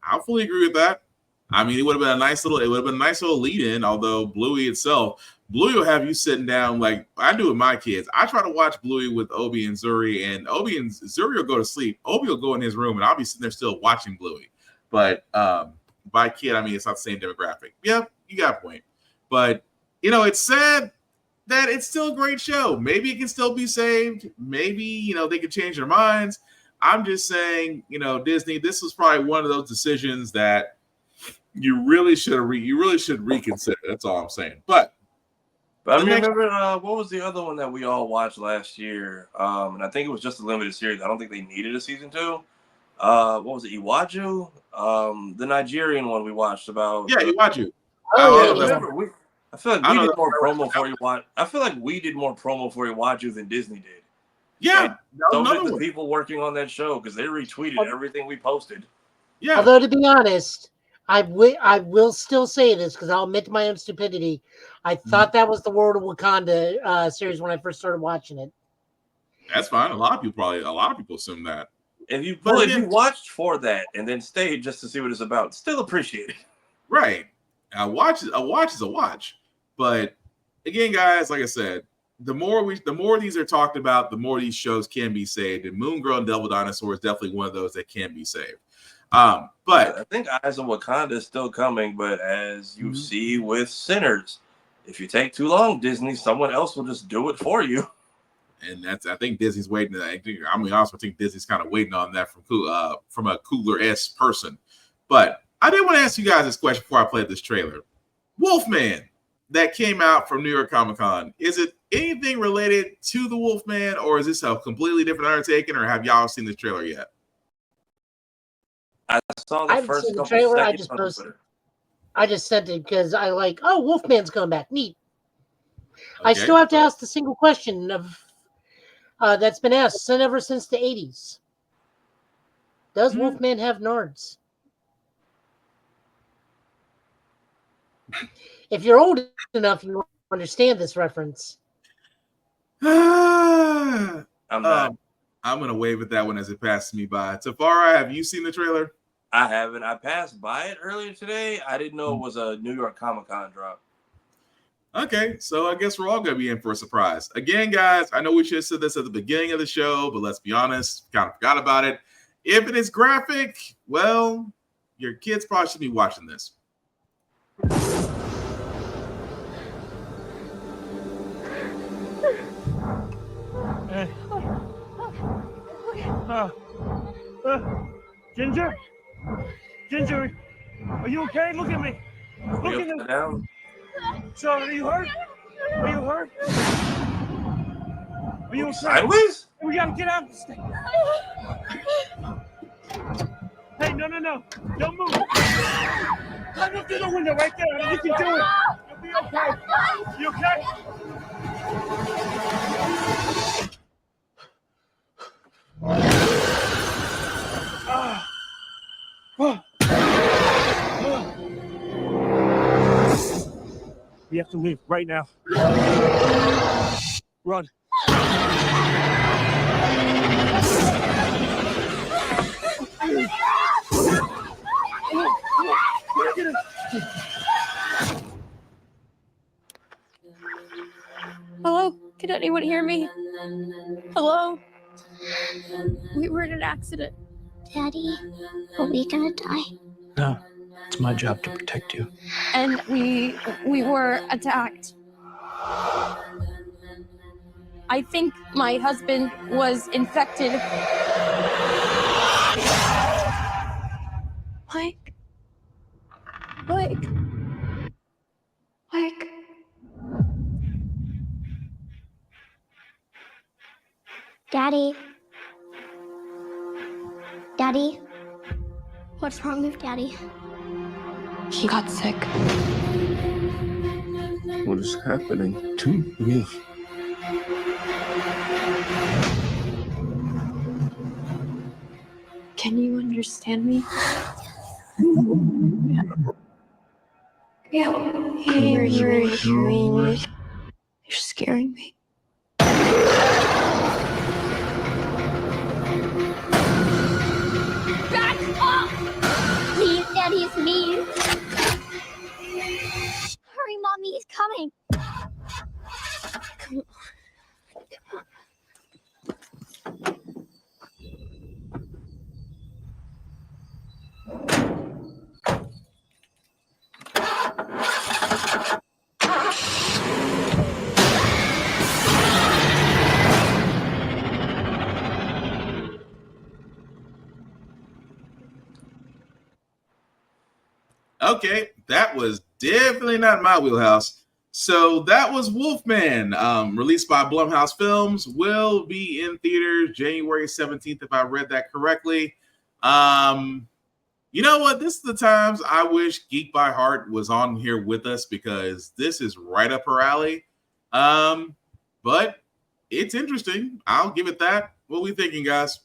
I fully agree with that. I mean, it would have been a nice little lead-in, although Bluey will have you sitting down like I do with my kids. I try to watch Bluey with Obi and Zuri, and Obi and Zuri will go to sleep. Obi will go in his room, and I'll be sitting there still watching Bluey. But by kid, I mean, it's not the same demographic. Yeah, you got a point. But, you know, it's sad that it's still a great show. Maybe it can still be saved. Maybe, you know, they could change their minds. I'm just saying, you know, Disney, this was probably one of those decisions that you really should reconsider. That's all I'm saying. But I remember what was the other one that we all watched last year? And I think it was just a limited series. I don't think they needed a season 2. What was it? Iwaju? The Nigerian one we watched about. Yeah, Iwaju. I feel like we did more promo for Iwaju. I feel like we did more promo for Iwaju than Disney did. Yeah, so did the people working on that show, because they retweeted everything we posted. Yeah. Although, to be honest, I will still say this, because I'll admit to my own stupidity. I thought that was the World of Wakanda series when I first started watching it. That's fine. A lot of people assume that. If you watched for that and then stayed just to see what it's about, still appreciate it. Right. A watch is a watch. But again, guys, like I said, the more these are talked about, the more these shows can be saved. And Moon Girl and Devil Dinosaur is definitely one of those that can be saved. But I think Eyes of Wakanda is still coming, but as you see with Sinners, if you take too long, Disney, someone else will just do it for you. And I think Disney's waiting. I also think Disney's kind of waiting on that from a cooler-esque person. But I did want to ask you guys this question before I played this trailer. Wolfman that came out from New York Comic Con, is it anything related to the Wolfman, or is this a completely different undertaking, or have y'all seen the trailer yet? I saw the first seen the couple trailer. seconds on Twitter. I just sent it because I like, oh, Wolfman's coming back. Neat. Okay. I still have to ask the single question of that's been asked ever since the 80s. Does Wolfman have nards? If you're old enough, you understand this reference. I'm not. I'm going to wave at that one as it passes me by. Tafara, have you seen the trailer? I haven't. I passed by it earlier today. I didn't know it was a New York Comic Con drop. Okay, so I guess we're all going to be in for a surprise. Again, guys, I know we should have said this at the beginning of the show, but let's be honest, kind of forgot about it. If it is graphic, well, your kids probably should be watching this. Ginger? Ginger, are you okay? Look at me. Look at me. Down. So, are you hurt? Are you hurt? Are you okay? Sideways? We gotta get out of this thing. Hey, no. Don't move. Climb up through the window right there. You can do it. You'll be okay. You okay? We have to leave right now. Run. Hello? Can anyone hear me? Hello? We were in an accident. Daddy, are we gonna die? No, it's my job to protect you. And we were attacked. I think my husband was infected. Mike. Daddy? What's wrong with Daddy? He got sick. What is happening to me? Can you understand me? Yeah. You're scaring me. Back off! Please, Daddy, it's me. Hurry, Mommy, he's coming. Okay, that was definitely not my wheelhouse. So that was Wolfman, released by Blumhouse Films, will be in theaters January 17th, if I read that correctly. You know what? This is the times I wish Geek by Heart was on here with us, because this is right up her alley. But it's interesting. I'll give it that. What are we thinking, guys?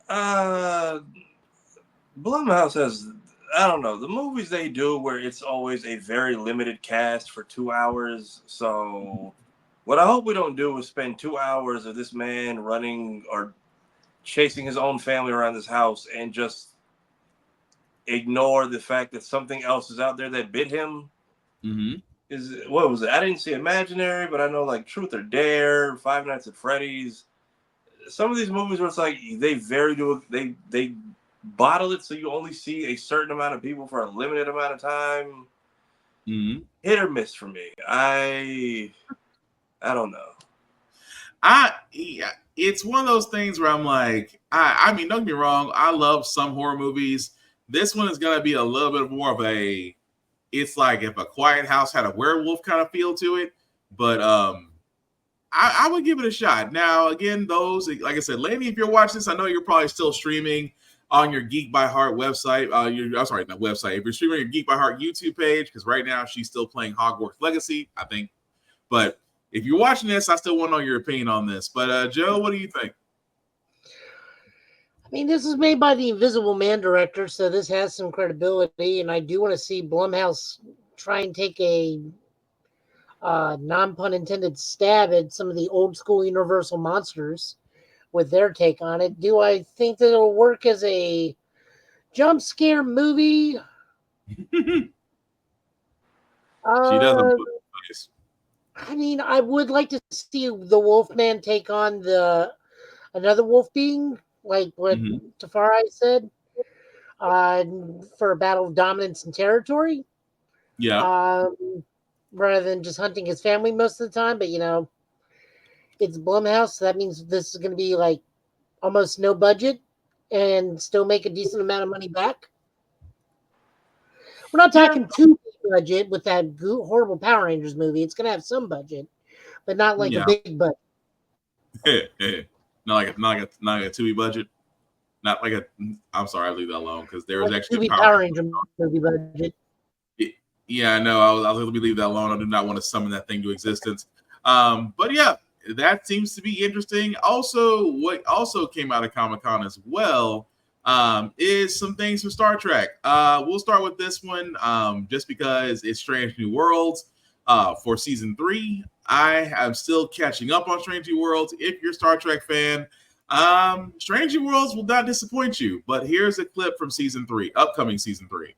Blumhouse has, I don't know, the movies they do where it's always a very limited cast for 2 hours. So what I hope we don't do is spend 2 hours of this man running or chasing his own family around this house and just ignore the fact that something else is out there that bit him. Mm-hmm. what was it? I didn't see Imaginary, but I know like Truth or Dare, Five Nights at Freddy's. Some of these movies where it's like they bottle it so you only see a certain amount of people for a limited amount of time. Mm-hmm. Hit or miss for me. I don't know. It's one of those things where I'm like, I mean, don't get me wrong, I love some horror movies. This one is gonna be a little bit more of a, it's like if A Quiet House had a werewolf kind of feel to it, but I would give it a shot. Now, again, those, like I said, Lady, if you're watching this, I know you're probably still streaming on your Geek by Heart website. I'm sorry, not website. If you're streaming your Geek by Heart YouTube page, because right now she's still playing Hogwarts Legacy, I think. But if you're watching this, I still want to know your opinion on this. But Joe, what do you think? I mean, this is made by the Invisible Man director, so this has some credibility, and I do want to see Blumhouse try and take a non-pun intended stab at some of the old school Universal monsters with their take on it. Do I think that it'll work as a jump scare movie? She doesn't. I mean, I would like to see the Wolfman take on another wolf being, like what Tafari said, for a battle of dominance and territory. Yeah. Rather than just hunting his family most of the time. But, it's Blumhouse, so that means this is going to be like almost no budget and still make a decent amount of money back. We're not talking too big budget with that horrible Power Rangers movie. It's going to have some budget, but not like a big budget. Not like a Tubi budget. Not like a. I'm sorry, I'll leave that alone because there was actually a Power Ranger movie budget. Yeah, I know. I was let me leave that alone. I do not want to summon that thing to existence. But yeah, that seems to be interesting. Also, what also came out of Comic-Con as well is some things from Star Trek. We'll start with this one just because it's Strange New Worlds for season 3. I am still catching up on Strange New Worlds. If you're a Star Trek fan, Strange New Worlds will not disappoint you. But here's a clip from season 3, upcoming season 3.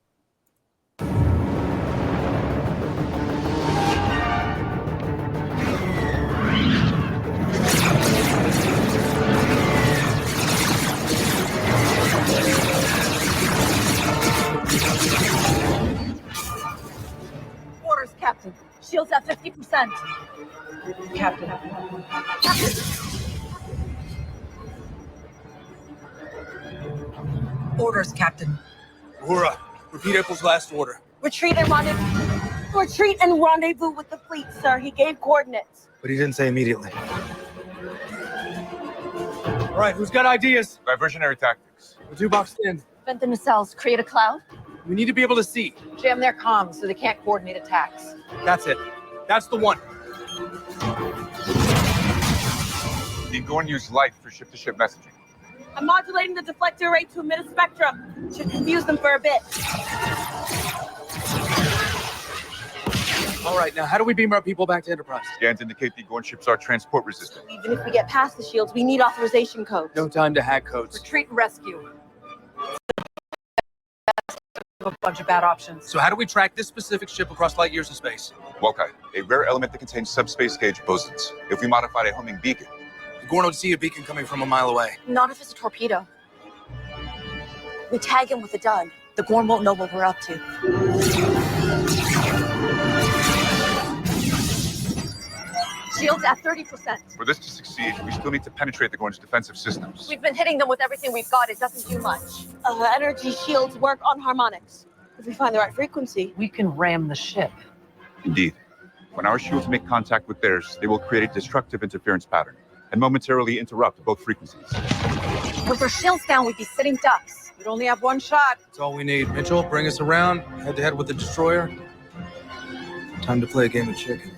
Orders, Captain. Shields at 50%. Captain. Orders, Captain. Uhura, repeat April's last order. Retreat and rendezvous with the fleet, sir. He gave coordinates. But he didn't say immediately. All right, who's got ideas? Diversionary tactics. The 2 boxed in. Vent the nacelles. Create a cloud. We need to be able to see. Jam their comms so they can't coordinate attacks. That's it. That's the one. You go and use light for ship-to-ship messaging. I'm modulating the deflector rate to emit a spectrum. Should confuse them for a bit. All right, now how do we beam our people back to Enterprise? Scans indicate the Gorn ships are transport resistant. Even if we get past the shields, we need authorization codes. No time to hack codes. Retreat and rescue. A bunch of bad options. So how do we track this specific ship across light years of space? Wokai, a rare element that contains subspace gauge bosons. If we modified a homing beacon, the Gorn would see a beacon coming from a mile away. Not if it's a torpedo. We tag him with a dud. The Gorn won't know what we're up to. Shields at 30%. For this to succeed, we still need to penetrate the Gorn's defensive systems. We've been hitting them with everything we've got. It doesn't do much. Energy shields work on harmonics. If we find the right frequency, we can ram the ship. Indeed. When our shields make contact with theirs, they will create a destructive interference pattern and momentarily interrupt both frequencies. With our shields down, we'd be sitting ducks. We'd only have one shot. That's all we need. Mitchell, bring us around, head-to-head with the destroyer. Time to play a game of chicken.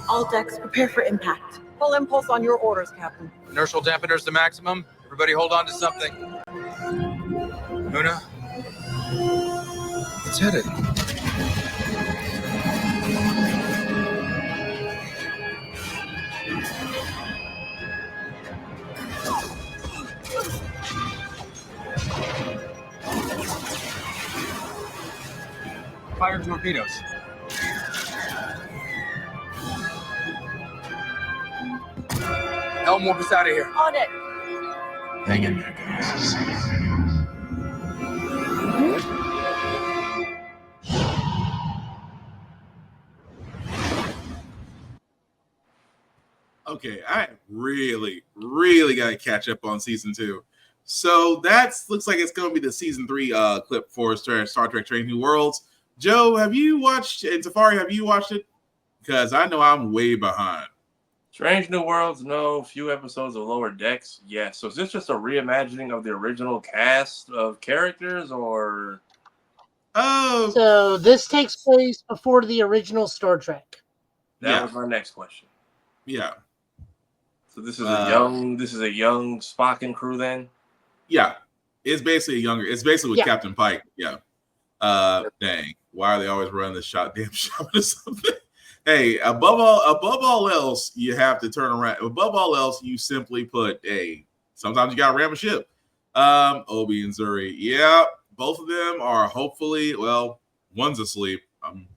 All decks, prepare for impact. Full impulse on your orders, Captain. Inertial dampeners to maximum. Everybody hold on to something. Una, it's headed. Fire torpedoes. Helm, move us out of here. On it. Hang in there, guys. Okay, I really, really got to catch up on season 2. So looks like it's going to be the season 3 clip for Star Trek: Strange New Worlds. Joe, have you watched, and Safari, have you watched it? Because I know I'm way behind. Strange New Worlds, no. Few episodes of Lower Decks, yes. So is this just a reimagining of the original cast of characters, or? Oh. So this takes place before the original Star Trek. That was my next question. Yeah. So this is a young Spock and crew then? Yeah. It's basically with Captain Pike. Yeah. Dang. Why are they always running this damn shot or something? Hey, above all else, you have to turn around. Above all else, you simply put, sometimes you gotta ram a ship. Obi and Zuri. Yeah, both of them are hopefully, well, one's asleep. I'm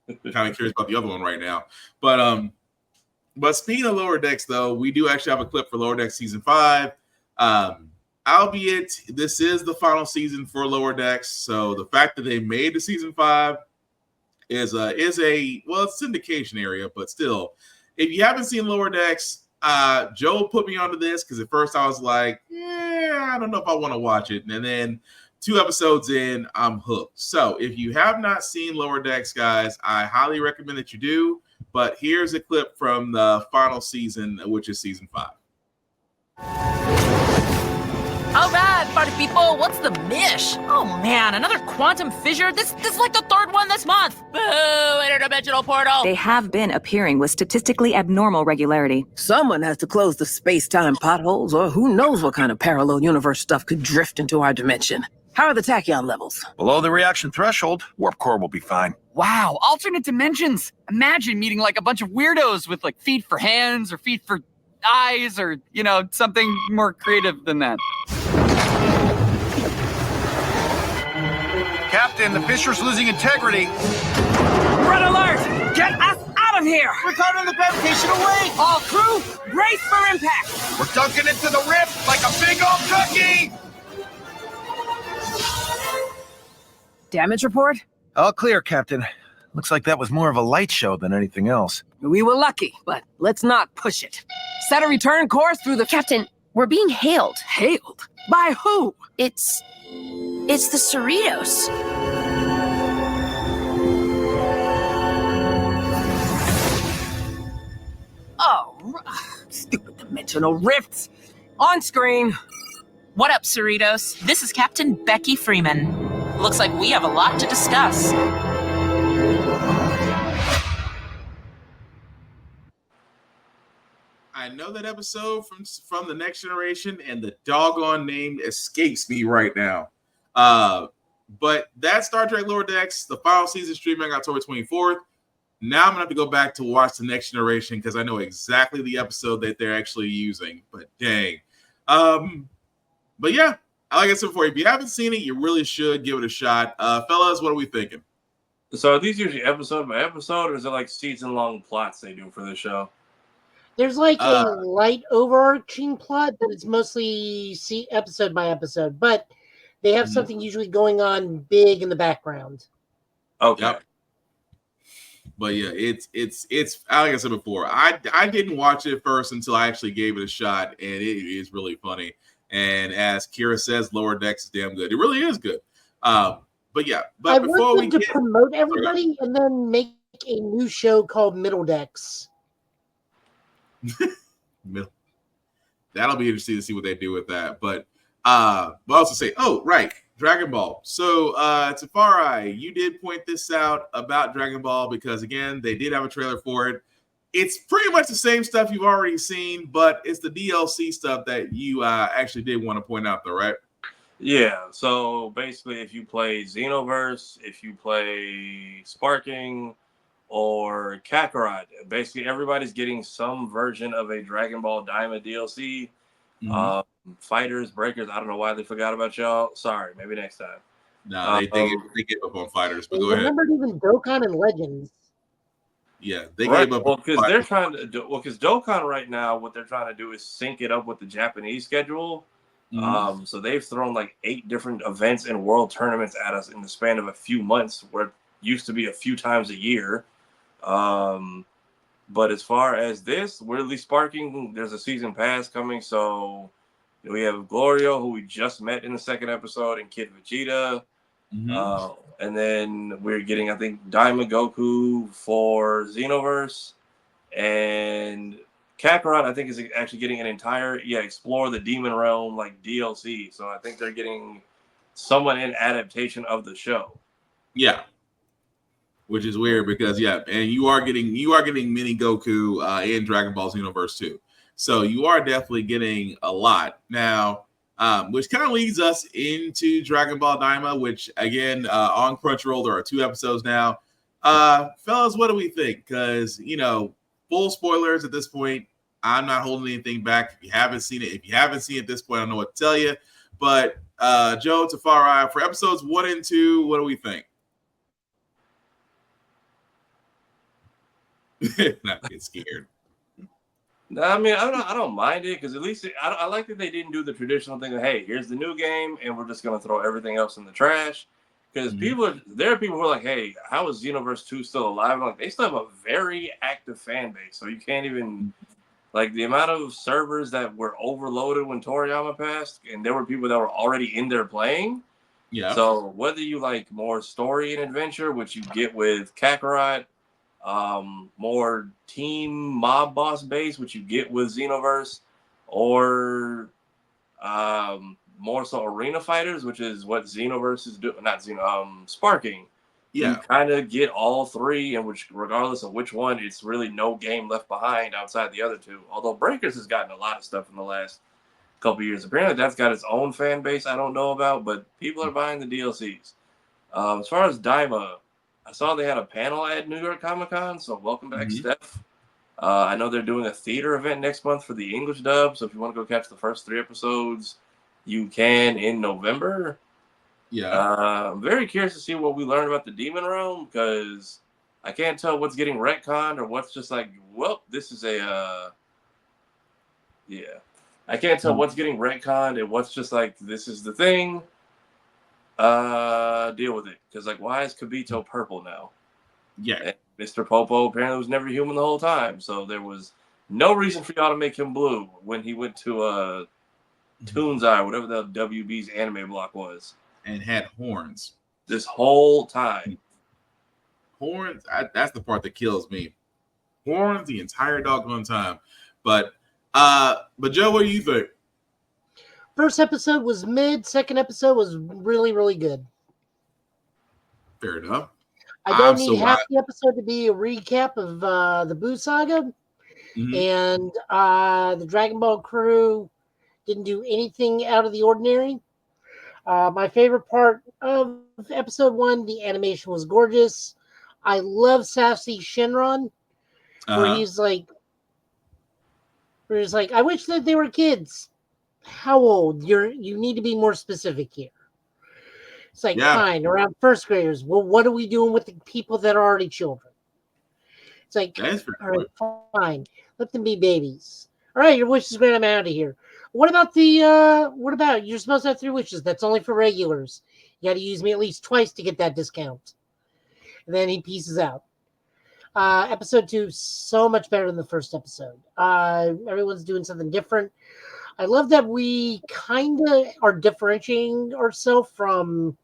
kind of curious about the other one right now. But speaking of Lower Decks, though, we do actually have a clip for Lower Decks season 5. Albeit this is the final season for Lower Decks, so the fact that they made the season 5 is a well, it's syndication area, but still, if you haven't seen Lower Decks, Joe put me onto this because at first I was like, I don't know if I want to watch it, and then 2 episodes in, I'm hooked. So if you have not seen Lower Decks, guys, I highly recommend that you do. But here's a clip from the final season, which is season 5. All right, party people, what's the mish? Oh man, another quantum fissure? This is like the 3rd one this month. Boo, interdimensional portal. They have been appearing with statistically abnormal regularity. Someone has to close the space-time potholes, or who knows what kind of parallel universe stuff could drift into our dimension. How are the tachyon levels? Below the reaction threshold, warp core will be fine. Wow, alternate dimensions. Imagine meeting like a bunch of weirdos with like feet for hands or feet for eyes or, something more creative than that. Captain, the fissure's losing integrity. Red alert! Get us out of here! We're turning the gravitation away! All crew, brace for impact! We're dunking into the rift like a big old cookie! Damage report? All clear, Captain. Looks like that was more of a light show than anything else. We were lucky, but let's not push it. Set a return course through the... Captain, we're being hailed. Hailed? By who? It's the Cerritos. Oh, stupid dimensional rifts. On screen. What up, Cerritos? This is Captain Becky Freeman. Looks like we have a lot to discuss. I know that episode from The Next Generation, and the doggone name escapes me right now. But that Star Trek Lower Decks, the final season streaming October 24th. Now I'm going to have to go back to watch The Next Generation because I know exactly the episode that they're actually using. But dang. But yeah, like I said before, if you haven't seen it, you really should give it a shot. Fellas, what are we thinking? So are these usually episode by episode, or is it like season-long plots they do for the show? There's like a light overarching plot, but it's mostly episode by episode. But they have something usually going on big in the background. Okay. Yep. But yeah, it's like I said before, I didn't watch it first until I actually gave it a shot, and it is really funny. And as Kira says, Lower Decks is damn good. It really is good. But yeah, but before we to promote everybody and then make a new show called Middle Decks. That'll be interesting to see what they do with that. But also say, oh right, Dragon Ball. So Tafari, you did point this out about Dragon Ball because again, they did have a trailer for it. It's pretty much the same stuff you've already seen, but it's the DLC stuff that you actually did want to point out, though, right? Yeah. So basically, if you play Xenoverse, if you play Sparking, or Kakarot, basically everybody's getting some version of a Dragon Ball Diamond DLC. Fighters, Breakers, I don't know why they forgot about y'all. Sorry, maybe next time. No, they gave up on fighters. But They go ahead. remembered even Dokkan and Legends. Yeah, they Right. gave up. Well, because they're trying to do. Well, because Dokkan right now, what they're trying to do is sync it up with the Japanese schedule. So they've thrown like 8 different events and world tournaments at us in the span of a few months, where it used to be a few times a year. But as far as this, weirdly sparking, there's a season pass coming. So we have Glorio, who we just met in the 2nd episode, and Kid Vegeta. And then we're getting, I think, Daima Goku for Xenoverse. And Kakarot, I think, is actually getting an entire, Explore the Demon Realm, like, DLC. So I think they're getting somewhat an adaptation of the show. Yeah. Which is weird because and you are getting mini Goku in Dragon Ball Xenoverse 2. So you are definitely getting a lot. Now, which kind of leads us into Dragon Ball Daima, which again on Crunchyroll there are 2 episodes now. Fellas, what do we think? Because full spoilers at this point. I'm not holding anything back. If you haven't seen it at this point, I don't know what to tell you. But Joe, Tafari, for episodes 1 and 2, what do we think? Not get scared. No, I mean, I don't mind it because at least I like that they didn't do the traditional thing of, hey, here's the new game and we're just gonna throw everything else in the trash. Because there are people who are like, hey, how is Xenoverse 2 still alive? I'm like, they still have a very active fan base, so you can't even like the amount of servers that were overloaded when Toriyama passed, and there were people that were already in there playing. Yeah. So whether you like more story and adventure, which you get with Kakarot, more team mob boss base, which you get with Xenoverse, or more so arena fighters, which is what Xenoverse is doing, not Sparking. Yeah. You kind of get all 3, and which, regardless of which one, it's really no game left behind outside the other 2. Although Breakers has gotten a lot of stuff in the last couple years. Apparently, that's got its own fan base I don't know about, but people are buying the DLCs. As far as Daima, I saw they had a panel at New York Comic Con, so welcome back, Steph. I know they're doing a theater event next month for the English dub, so if you want to go catch the first 3 episodes, you can in November. Yeah. I'm very curious to see what we learn about the Demon Realm, because I can't tell what's getting retconned or what's just like, well, this is a, I can't tell what's getting retconned and what's just like, this is the thing. Deal with it. Because, like, why is Kibito purple now? Yeah. And Mr. Popo apparently was never human the whole time, so there was no reason for y'all to make him blue when he went to Toon's Eye, whatever the WB's anime block was. And had horns. This whole time. Horns, that's the part that kills me. Horns the entire doggone time. But Joe, what do you think? First episode was mid. Second episode was really, really good. Fair enough. I don't need half the episode to be a recap of the Buu Saga. And the Dragon Ball crew didn't do anything out of the ordinary. My favorite part of episode 1, the animation was gorgeous. I love Sassy Shenron, where he's like, I wish that they were kids. How old? You need to be more specific here. It's like, fine, around first graders. Well, what are we doing with the people that are already children? It's like, all right, fine. Let them be babies. All right, your wish is granted. I'm out of here. What about you're supposed to have 3 wishes? That's only for regulars. You got to use me at least twice to get that discount. And then he pieces out. Episode 2, so much better than the first episode. Everyone's doing something different. I love that we kind of are differentiating ourselves from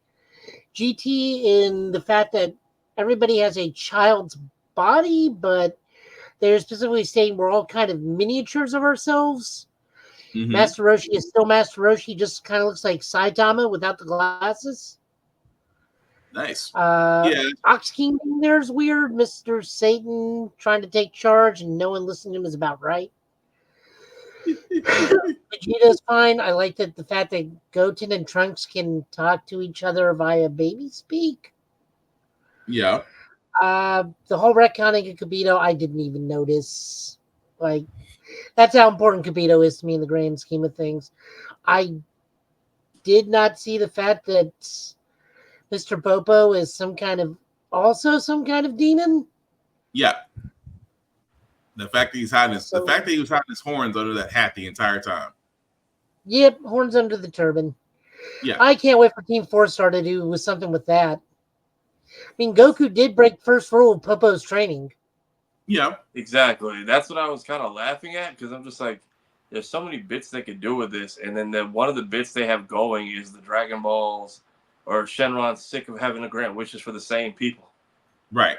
GT in the fact that everybody has a child's body, but they're specifically saying we're all kind of miniatures of ourselves. Master Roshi is still Master Roshi, just kind of looks like Saitama without the glasses. Nice. Ox King in there is weird. Mr. Satan trying to take charge and no one listening to him is about right. Vegeta's fine. I like that the fact that Goten and Trunks can talk to each other via baby speak. Yeah. The whole retconning of Kibito, I didn't even notice. Like, that's how important Kibito is to me in the grand scheme of things. I did not see the fact that Mr. Popo is some kind of demon. Yeah. The fact that he was hiding his horns under that hat the entire time. Yep, horns under the turban. Yeah. I can't wait for Team 4-Star to do with something with that. I mean, Goku did break first rule of Popo's training. Yeah. Exactly. That's what I was kind of laughing at, because I'm just like, there's so many bits they could do with this, and then one of the bits they have going is the Dragon Balls or Shenron's sick of having to grant wishes for the same people. Right.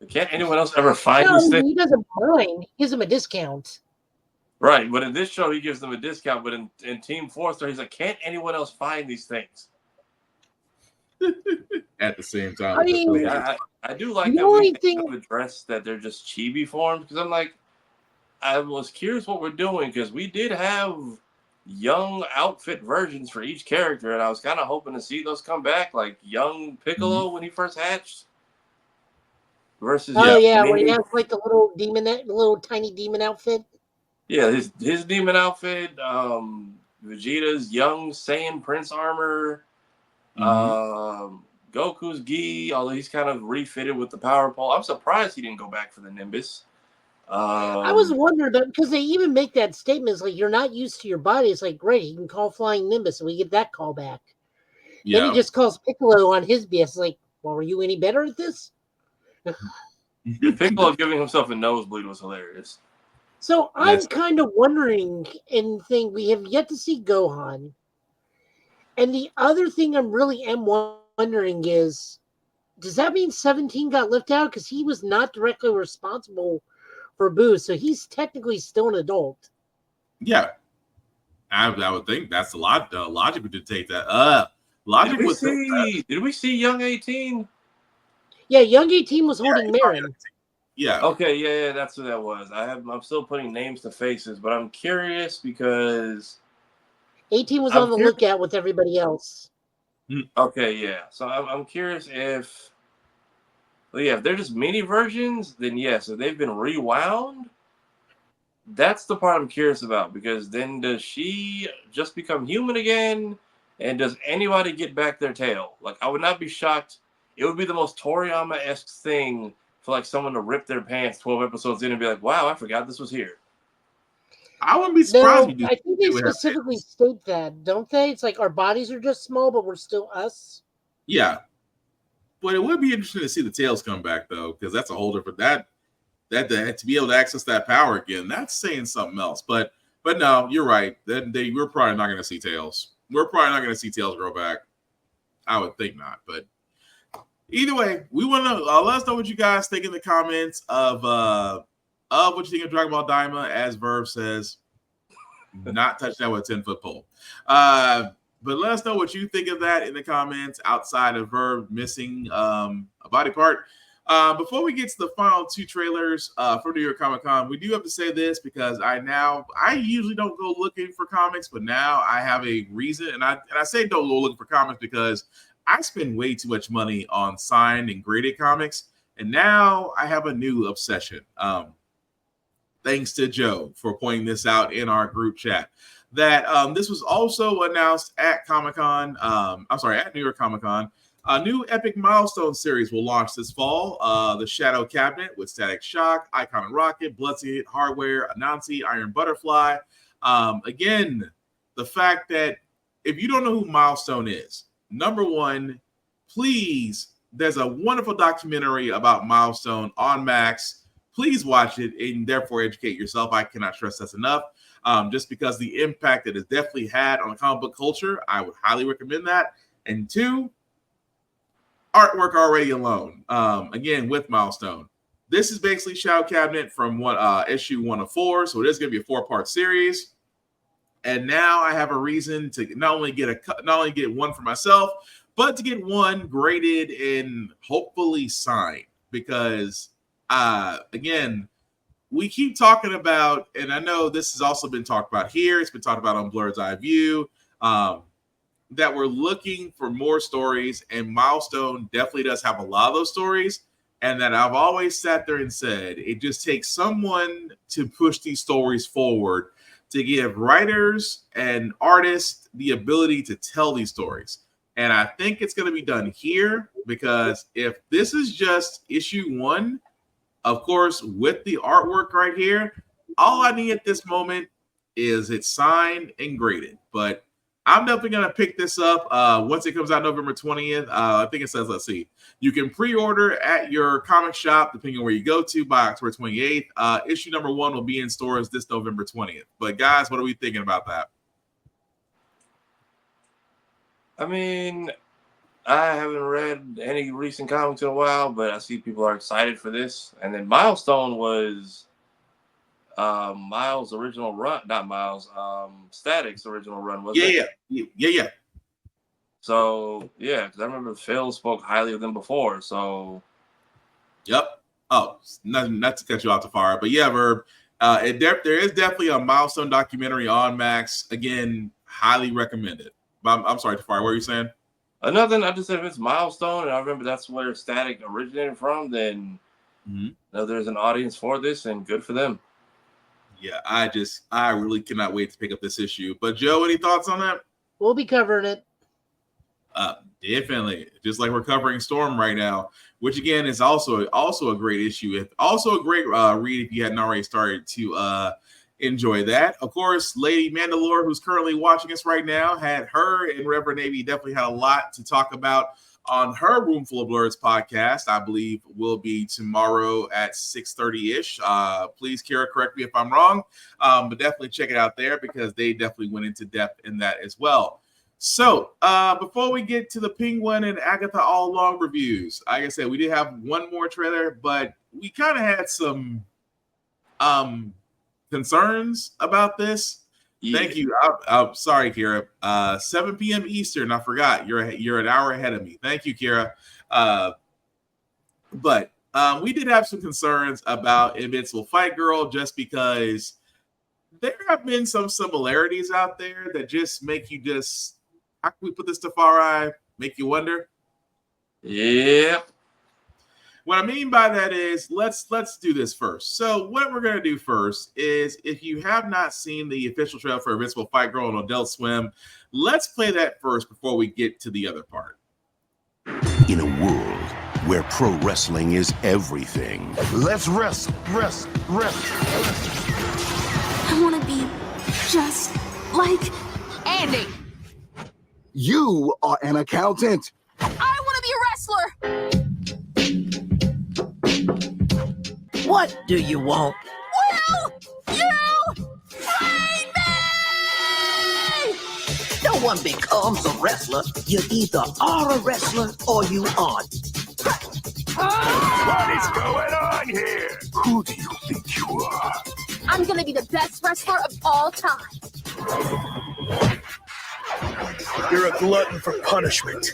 Can't anyone else ever find these things? He doesn't mind. He gives him a discount. Right, but in this show, he gives them a discount. But in Team 4-Star, he's like, can't anyone else find these things? At the same time. I mean, I do like that we address that they're just chibi forms, because I'm like, I was curious what we're doing, because we did have young outfit versions for each character, and I was kind of hoping to see those come back, like young Piccolo when he first hatched. Versus when he has like the little demon, little tiny demon outfit. Yeah, his demon outfit, Vegeta's young Saiyan Prince armor, Goku's gi, although he's kind of refitted with the power pole. I'm surprised he didn't go back for the Nimbus. I was wondering, because they even make that statement, it's like, you're not used to your body. It's like, great, you can call Flying Nimbus, and we get that call back. Yeah. Then he just calls Piccolo on his BS. Like, well, were you any better at this? Piccolo giving himself a nosebleed was hilarious. So I'm kind of wondering, and think we have yet to see Gohan. And the other thing I'm really wondering is, does that mean 17 got left out? Because he was not directly responsible for Boo, so he's technically still an adult. Yeah. I would think that's the logic would dictate that. Logic would think that. Did we see Young 18? Yeah, Young 18 was holding Marin. Yeah. Okay, yeah, that's what that was. I'm still putting names to faces, but I'm curious because 18 was on the lookout with everybody else. Okay, yeah. So I'm curious if they're just mini versions, then yes. If they've been rewound, that's the part I'm curious about, because then does she just become human again? And does anybody get back their tail? Like, I would not be shocked. It would be the most Toriyama-esque thing for like someone to rip their pants 12 episodes in and be like, wow, I forgot this was here. I wouldn't be surprised. No, I think they specifically state that, don't they? It's like our bodies are just small, but we're still us. Yeah. But it would be interesting to see the tails come back, though, because that's a whole different that to be able to access that power again, that's saying something else. But no, you're right. We're probably not going to see tails. We're probably not going to see tails grow back. I would think not, but either way, we want to let us know what you guys think in the comments of what you think of Dragon Ball Daima, as Verve says, not touch that with a 10-foot pole. But let us know what you think of that in the comments outside of Verve missing a body part. Before we get to the final two trailers for New York Comic Con, we do have to say this, because I usually don't go looking for comics, but now I have a reason, and I say don't go looking for comics because I spend way too much money on signed and graded comics, and now I have a new obsession. Thanks to Joe for pointing this out in our group chat. That this was also announced at Comic-Con. At New York Comic-Con. A new Epic Milestone series will launch this fall. The Shadow Cabinet with Static Shock, Icon and Rocket, Bloodseed, Hardware, Anansi, Iron Butterfly. Again, the fact that if you don't know who Milestone is, number one, please, there's a wonderful documentary about Milestone on Max. Please watch it and therefore educate yourself. I cannot stress this enough. Just because the impact that it's definitely had on the comic book culture, I would highly recommend that. And two, artwork already alone. Again, with Milestone. This is basically Shadow Cabinet from issue 1 of 4. So it is going to be a 4-part series. And now I have a reason to not only get one for myself, but to get one graded and hopefully signed. Because again, we keep talking about, and I know this has also been talked about here, it's been talked about on Blurred's Eye View, that we're looking for more stories, and Milestone definitely does have a lot of those stories, and that I've always sat there and said, it just takes someone to push these stories forward to give writers and artists the ability to tell these stories. And I think it's going to be done here because if this is just issue 1, of course, with the artwork right here, all I need at this moment is it signed and graded. But I'm definitely going to pick this up once it comes out November 20th. I think it says, let's see, you can pre-order at your comic shop, depending on where you go to, by October 28th. Issue number 1 will be in stores this November 20th. But guys, what are we thinking about that? I mean, I haven't read any recent comics in a while, but I see people are excited for this. And then Milestone was Miles' original run, not Miles, Static's original run, wasn't it? Yeah. So, yeah, because I remember Phil spoke highly of them before, so. Yep. Oh, not to cut you off, Tafara, but yeah, Verb, there is definitely a Milestone documentary on Max. Again, highly recommended. I'm sorry, Tafara, what were you saying? Nothing. I just said if it's Milestone, and I remember that's where Static originated from, then there's an audience for this, and good for them. Yeah, I really cannot wait to pick up this issue. But Joe, any thoughts on that? We'll be covering it. Definitely, just like we're covering Storm right now, which again is also a great issue. Also a great read if you hadn't already started to enjoy that. Of course, Lady Mandalore, who's currently watching us right now, had her and Reverend Navy definitely had a lot to talk about on her Roomful of Blurs podcast. I believe will be tomorrow at 6:30-ish. Please, Kira, correct me if I'm wrong, but definitely check it out there because they definitely went into depth in that as well. So before we get to the Penguin and Agatha All Along reviews, like I said, we did have one more trailer, but we kind of had some concerns about this. Yeah. Thank you. I'm sorry, Kira. 7 p.m. Eastern. I forgot. You're an hour ahead of me. Thank you, Kira. But we did have some concerns about Invincible Fight Girl just because there have been some similarities out there that just make you just, how can we put this to far eye? Make you wonder? Yep. What I mean by that is let's do this first. So what we're going to do first is if you have not seen the official trailer for Invincible Fight Girl on Adult Swim, let's play that first before we get to the other part. In a world where pro wrestling is everything. Let's wrestle. I want to be just like Andy. You are an accountant. I want to be a wrestler. What do you want? Will you free me? No one becomes a wrestler. You either are a wrestler or you aren't. What is going on here? Who do you think you are? I'm gonna be the best wrestler of all time. You're a glutton for punishment.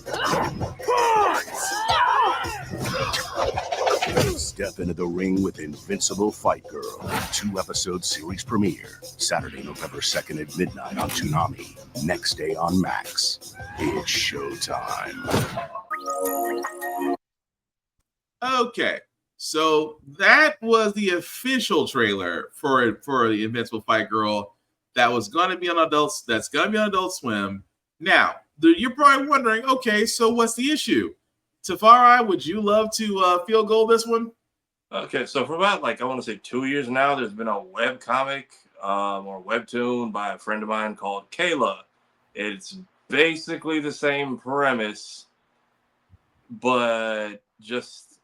Step into the ring with Invincible Fight Girl. 2-episode series premiere. Saturday, November 2nd at midnight on Toonami. Next day on Max. It's showtime. Okay, so that was the official trailer for the Invincible Fight Girl that was going to be on Adults. That's going to be on Adult Swim. Now, you're probably wondering, okay, so what's the issue? Tafari, would you love to field goal this one? Okay, so for about I want to say 2 years now, there's been a web comic or webtoon by a friend of mine called Kayla. It's basically the same premise, but just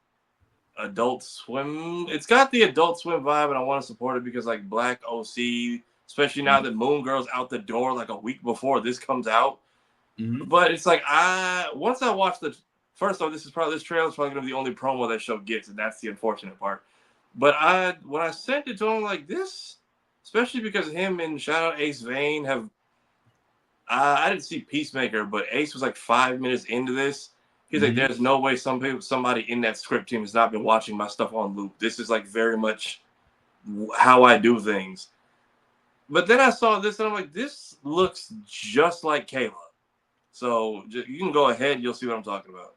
Adult Swim. It's got the Adult Swim vibe, and I want to support it because Black OC, especially now that Moon Girl's out the door a week before this comes out. Mm-hmm. But it's once I watch the first off, this trailer is probably going to be the only promo that show gets, and that's the unfortunate part. But when I sent it to him this, especially because him and shout out Ace Vane have, I didn't see Peacemaker, but Ace was 5 minutes into this. He's there's no way somebody in that script team has not been watching my stuff on loop. This is very much how I do things. But then I saw this and I'm this looks just like Kayla. So you can go ahead. You'll see what I'm talking about.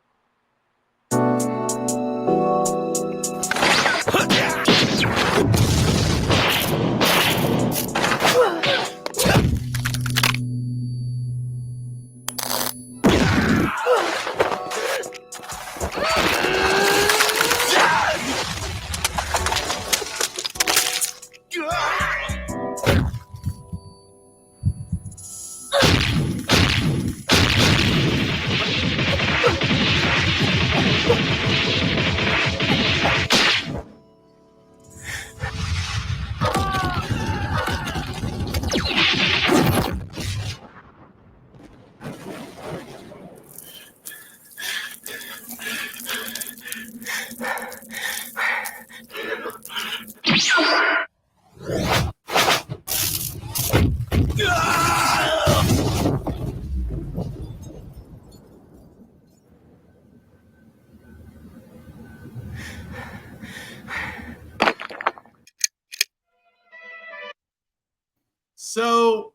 So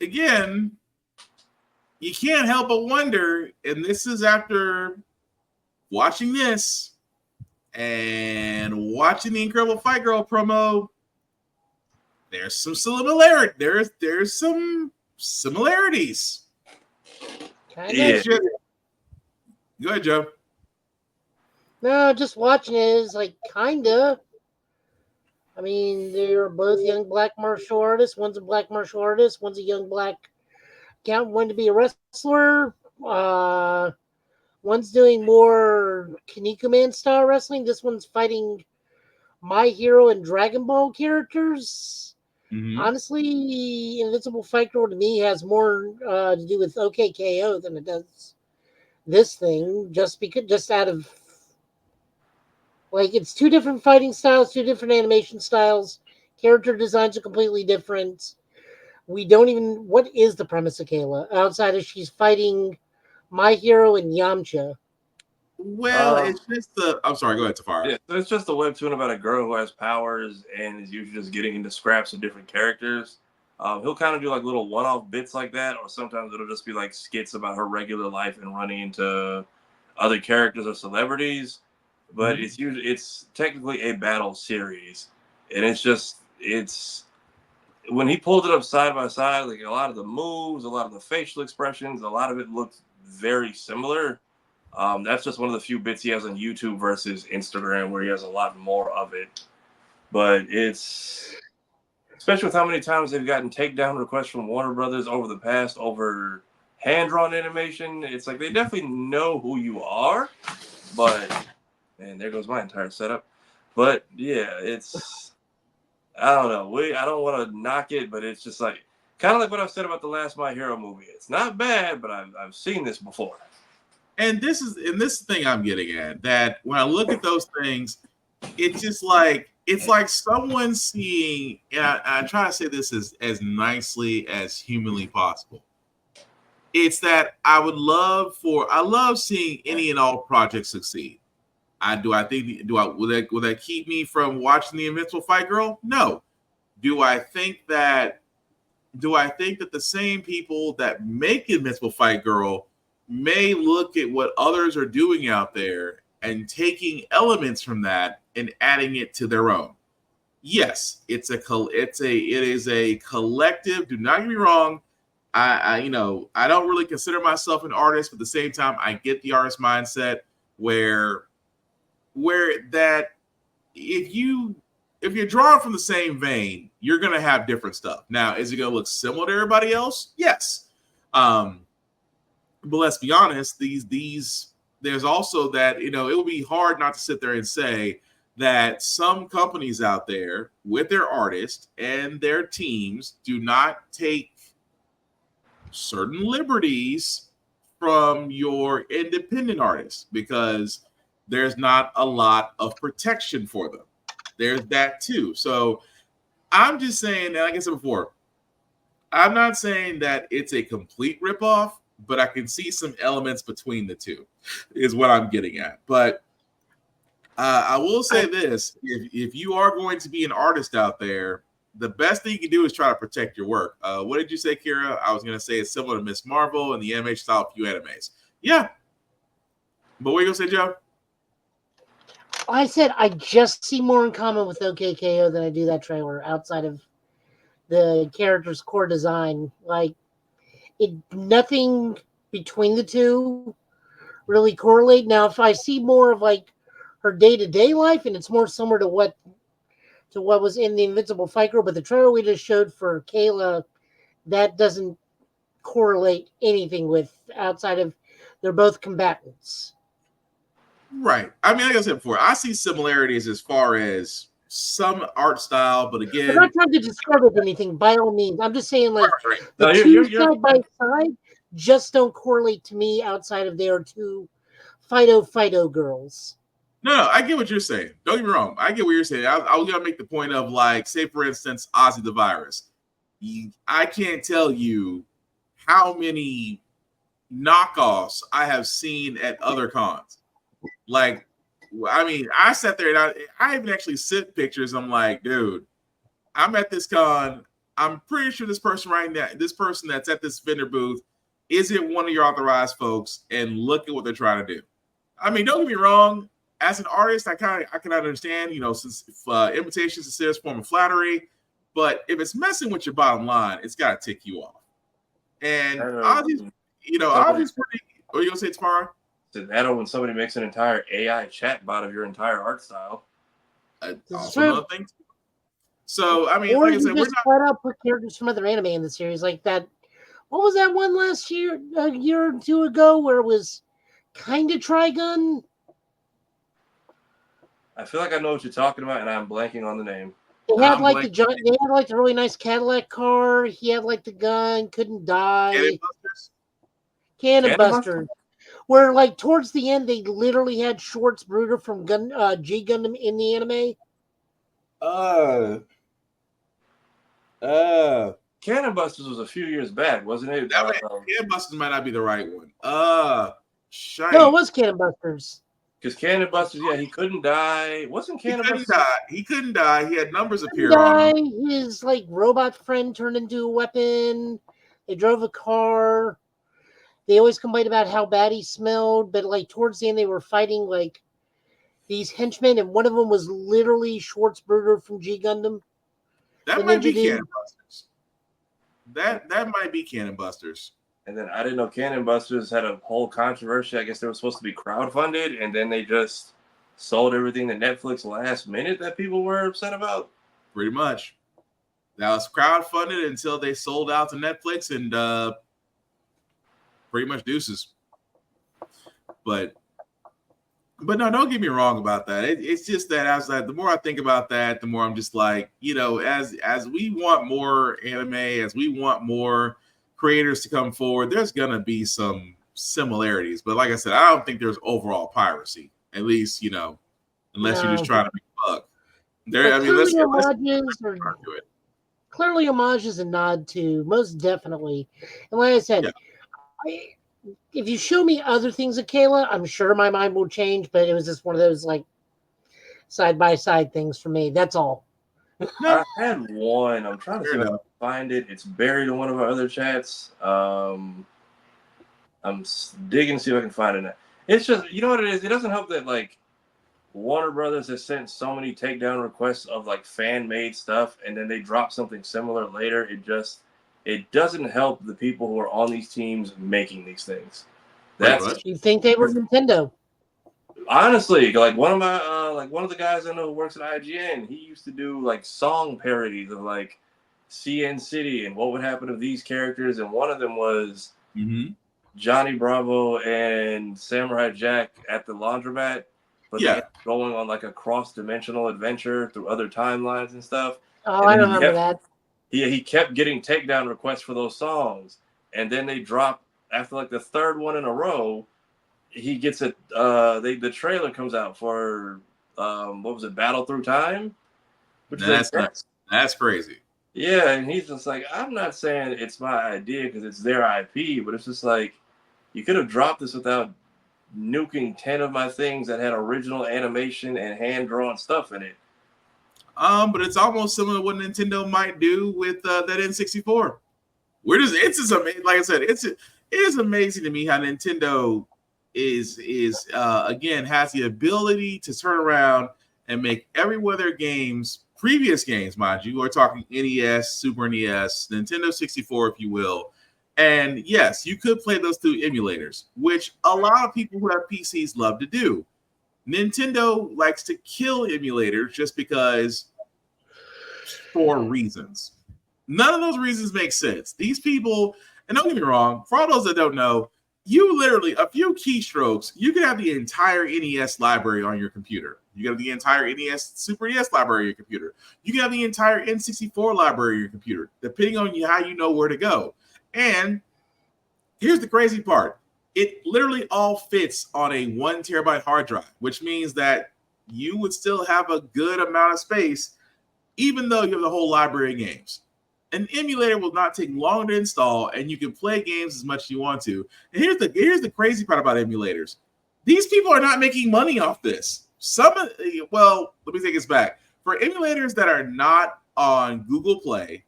again, you can't help but wonder, and this is after watching this and watching the Incredible Fight Girl promo. There's some similarity. There's some similarities. Kind of. Go ahead, Joe. No, just watching it is like kinda. I mean, they're both young black martial artists. One's a black martial artist. One's a young black accountant wanting to be a wrestler. One's doing more Kaneko Man style wrestling. This one's fighting My Hero and Dragon Ball characters. Mm-hmm. Honestly, Invincible Fight Girl to me has more to do with OKKO than it does this thing. Just out of like, it's two different fighting styles, two different animation styles. Character designs are completely different. We don't even. What is the premise of Kayla outside of she's fighting My Hero and Yamcha? Well, it's just the. I'm sorry. Go ahead, Tafara. Yeah, so it's just a webtoon about a girl who has powers and is usually just getting into scraps of different characters. He'll kind of do like little one-off bits like that, or sometimes it'll just be like skits about her regular life and running into other characters or celebrities. But it's technically a battle series, and it's when he pulled it up side by side, like a lot of the moves, a lot of the facial expressions, a lot of it looked very similar. That's just one of the few bits he has on YouTube versus Instagram, where he has a lot more of it. But it's, especially with how many times they've gotten takedown requests from Warner Brothers over the past over hand-drawn animation, it's like they definitely know who you are. But, man, there goes my entire setup. But, yeah, it's, I don't know. I don't want to knock it, but it's just like, kind of like what I've said about the last My Hero movie. It's not bad, but I've seen this before. And this is the thing I'm getting at, that when I look at those things, it's just like someone seeing, and I try to say this as nicely as humanly possible. It's that I love seeing any and all projects succeed. Will that keep me from watching the Invincible Fight Girl? No. Do I think that the same people that make Invincible Fight Girl may look at what others are doing out there and taking elements from that and adding it to their own? Yes, it is a collective. Do not get me wrong. I don't really consider myself an artist, but at the same time, I get the artist mindset where that if you're drawing from the same vein, you're gonna have different stuff. Now, is it gonna look similar to everybody else? Yes. But let's be honest, there's also that, it will be hard not to sit there and say that some companies out there with their artists and their teams do not take certain liberties from your independent artists because there's not a lot of protection for them. There's that too. So I'm just saying, and like I said before, I'm not saying that it's a complete ripoff, but I can see some elements between the two, is what I'm getting at. But I will say this: if you are going to be an artist out there, the best thing you can do is try to protect your work. What did you say, Kira? I was going to say it's similar to Miss Marvel and the animation style of few animes. Yeah. But what are you going to say, Joe? I said I just see more in common with OKKO than I do that trailer outside of the character's core design. Like, nothing between the two really correlate. Now, if I see more of like her day-to-day life, and it's more similar to what was in the Invincible Fight Girl, but the trailer we just showed for Kayla, that doesn't correlate anything with outside of they're both combatants. Right. I mean, like I said before, I see similarities as far as some art style, but again, I'm not trying to discredit anything by all means. I'm just saying, like, the No, two you're side by side just don't correlate to me outside of they are two Fido girls. No, I get what you're saying. Don't get me wrong. I get what you're saying. I was gonna make the point of, like, say for instance, Ozzy the Virus. I can't tell you how many knockoffs I have seen at other cons. Like, I mean, I sat there and I even actually sent pictures. I'm like, dude, I'm at this con. I'm pretty sure this person right now, this person that's at this vendor booth, isn't one of your authorized folks. And look at what they're trying to do. I mean, don't get me wrong. As an artist, I can understand, since imitations is a serious form of flattery, but if it's messing with your bottom line, it's got to tick you off. And Ozzy's pretty. What are you gonna say, Tamara? That when somebody makes an entire AI chatbot of your entire art style. Also another thing. So I mean, or like I you said, we're just not. flat out put characters from other anime in the series, like that. What was that one last year, a year or two ago, where it was kind of Trigun? I feel like I know what you're talking about, and I'm blanking on the name. They had like the really nice Cadillac car. He had like the gun, couldn't die. Cannon Busters. Where like towards the end they literally had Schwartz Bruder from G Gundam in the anime. Cannon Busters was a few years back, wasn't it? Cannon Busters might not be the right one. Shite. No, it was Cannon Busters. Because Cannon Busters, yeah, he couldn't die. Wasn't Cannon Busters? He couldn't die. He had numbers appear on him. His like robot friend turned into a weapon. They drove a car. They always complained about how bad he smelled, but like towards the end they were fighting like these henchmen, and one of them was literally Schwartz Bruder from G Gundam. That might be Cannon Busters. That might be Cannon Busters. And then I didn't know Cannon Busters had a whole controversy. I guess they were supposed to be crowdfunded, and then they just sold everything to Netflix last minute that people were upset about. Pretty much. That was crowdfunded until they sold out to Netflix, and pretty much deuces. But no, don't get me wrong about that. It's just that the more I think about that, the more I'm just like, as we want more anime, as we want more creators to come forward, there's gonna be some similarities. But like I said, I don't think there's overall piracy. At least, unless you're just trying to be a bug. Clearly homages and nod to, most definitely. And like I said, if you show me other things of Kayla, I'm sure my mind will change, but it was just one of those like side-by-side things for me. That's all. I had one. I'm trying to see if I can find it. It's buried in one of our other chats. I'm digging to see if I can find it. It's just, you know what it is? It doesn't help that like Warner Brothers has sent so many takedown requests of like fan-made stuff, and then they drop something similar later. It doesn't help the people who are on these teams making these things. You think they were Nintendo? Honestly, like one of the guys I know who works at IGN, he used to do like song parodies of like CN City and what would happen if these characters, and one of them was Johnny Bravo and Samurai Jack at the laundromat, but they going on like a cross-dimensional adventure through other timelines and stuff. Oh, I remember that. He kept getting takedown requests for those songs, and then they drop after like the third one in a row. He gets it. The trailer comes out for what was it? Battle Through Time. That's crazy. Yeah, and he's just like, I'm not saying it's my idea because it's their IP, but it's just like you could have dropped this without nuking 10 of my things that had original animation and hand drawn stuff in it. But it's almost similar to what Nintendo might do with that N64. It's just amazing. Like I said, it is amazing to me how Nintendo is again has the ability to turn around and make every one of their games, previous games, mind you, we're talking NES, Super NES, Nintendo 64, if you will, And yes, you could play those through emulators, which a lot of people who have PCs love to do. Nintendo likes to kill emulators just because, for reasons. None of those reasons make sense. These people, and don't get me wrong, for all those that don't know, you literally, a few keystrokes, you can have the entire NES library on your computer. You can have the entire NES, Super NES library on your computer. You can have the entire N64 library on your computer, depending on how you know where to go. And here's the crazy part. It literally all fits on a 1 terabyte hard drive, which means that you would still have a good amount of space, even though you have the whole library of games. An emulator will not take long to install, and you can play games as much as you want to. And here's the crazy part about emulators. These people are not making money off this. Let me take this back. For emulators that are not on Google Play,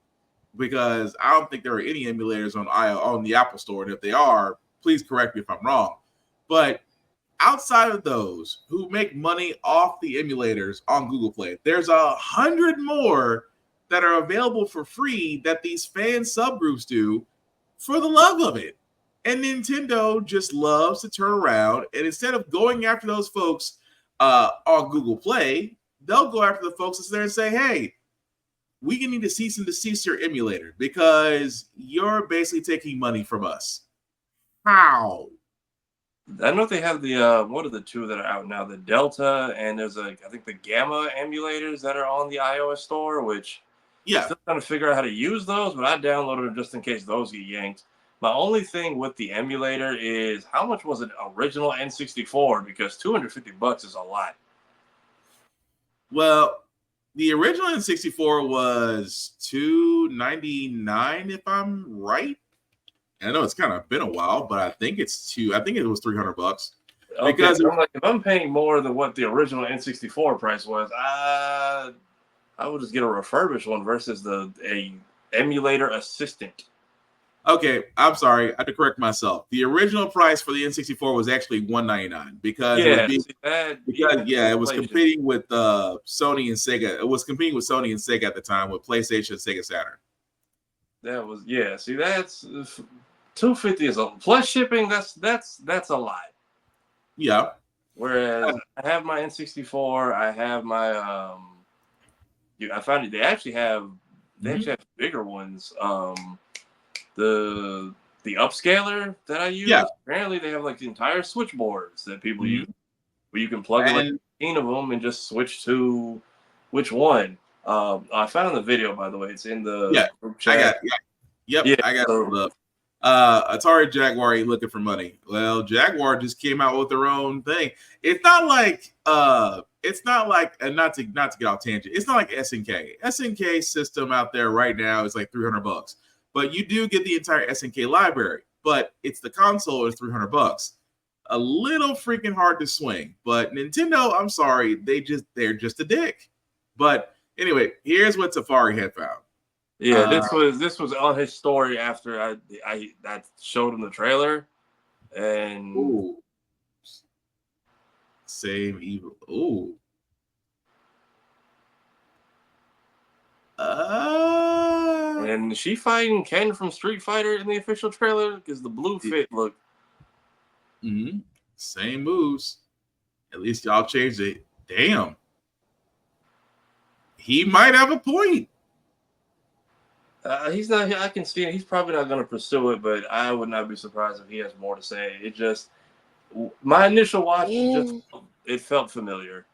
because I don't think there are any emulators on the Apple Store, and if they are, please correct me if I'm wrong. But outside of those who make money off the emulators on Google Play, there's 100 more that are available for free that these fan subgroups do for the love of it. And Nintendo just loves to turn around, and instead of going after those folks on Google Play, they'll go after the folks that's there and say, hey, we can need to cease and desist your emulator because you're basically taking money from us. How? I know they have the what are the two that are out now? The Delta, and there's I think the Gamma emulators that are on the iOS store, which I'm still trying to figure out how to use those, but I downloaded them just in case those get yanked. My only thing with the emulator is how much was an original N64? Because $250 is a lot. Well, the original N64 was $299, if I'm right. I know it's kind of been a while, but I think it was $300. Okay, Because so I'm like, if I'm paying more than what the original N64 price was, I would just get a refurbished one versus a emulator assistant. Okay, I'm sorry. I had to correct myself. The original price for the N64 was actually $199 because it was competing with Sony and Sega. It was competing with Sony and Sega at the time with PlayStation and Sega Saturn. That was See, that's $250 is plus shipping. That's a lot. Yeah. Whereas I have my N64, I have my I found they actually have bigger ones. The upscaler that I use, apparently they have like the entire switchboards that people use, where you can plug in like 15 of them and just switch to which one. I found the video, by the way. It's in the group chat. I got it up. Atari Jaguar ain't looking for money. Well, Jaguar just came out with their own thing. It's not like and not to get off tangent. It's not like SNK. SNK system out there right now is like $300, but you do get the entire SNK library. But it's the console is $300. A little freaking hard to swing. But Nintendo, I'm sorry, they're just a dick. But anyway, here's what Safari had found. Yeah, this was on his story after I showed him the trailer, and same evil. Ooh. And she fighting Ken from Street Fighter in the official trailer because the blue fit look. Same moves. At least y'all changed it. Damn. He might have a point. He's not. I can see it. He's probably not going to pursue it, but I would not be surprised if he has more to say. It just my initial watch, it felt familiar.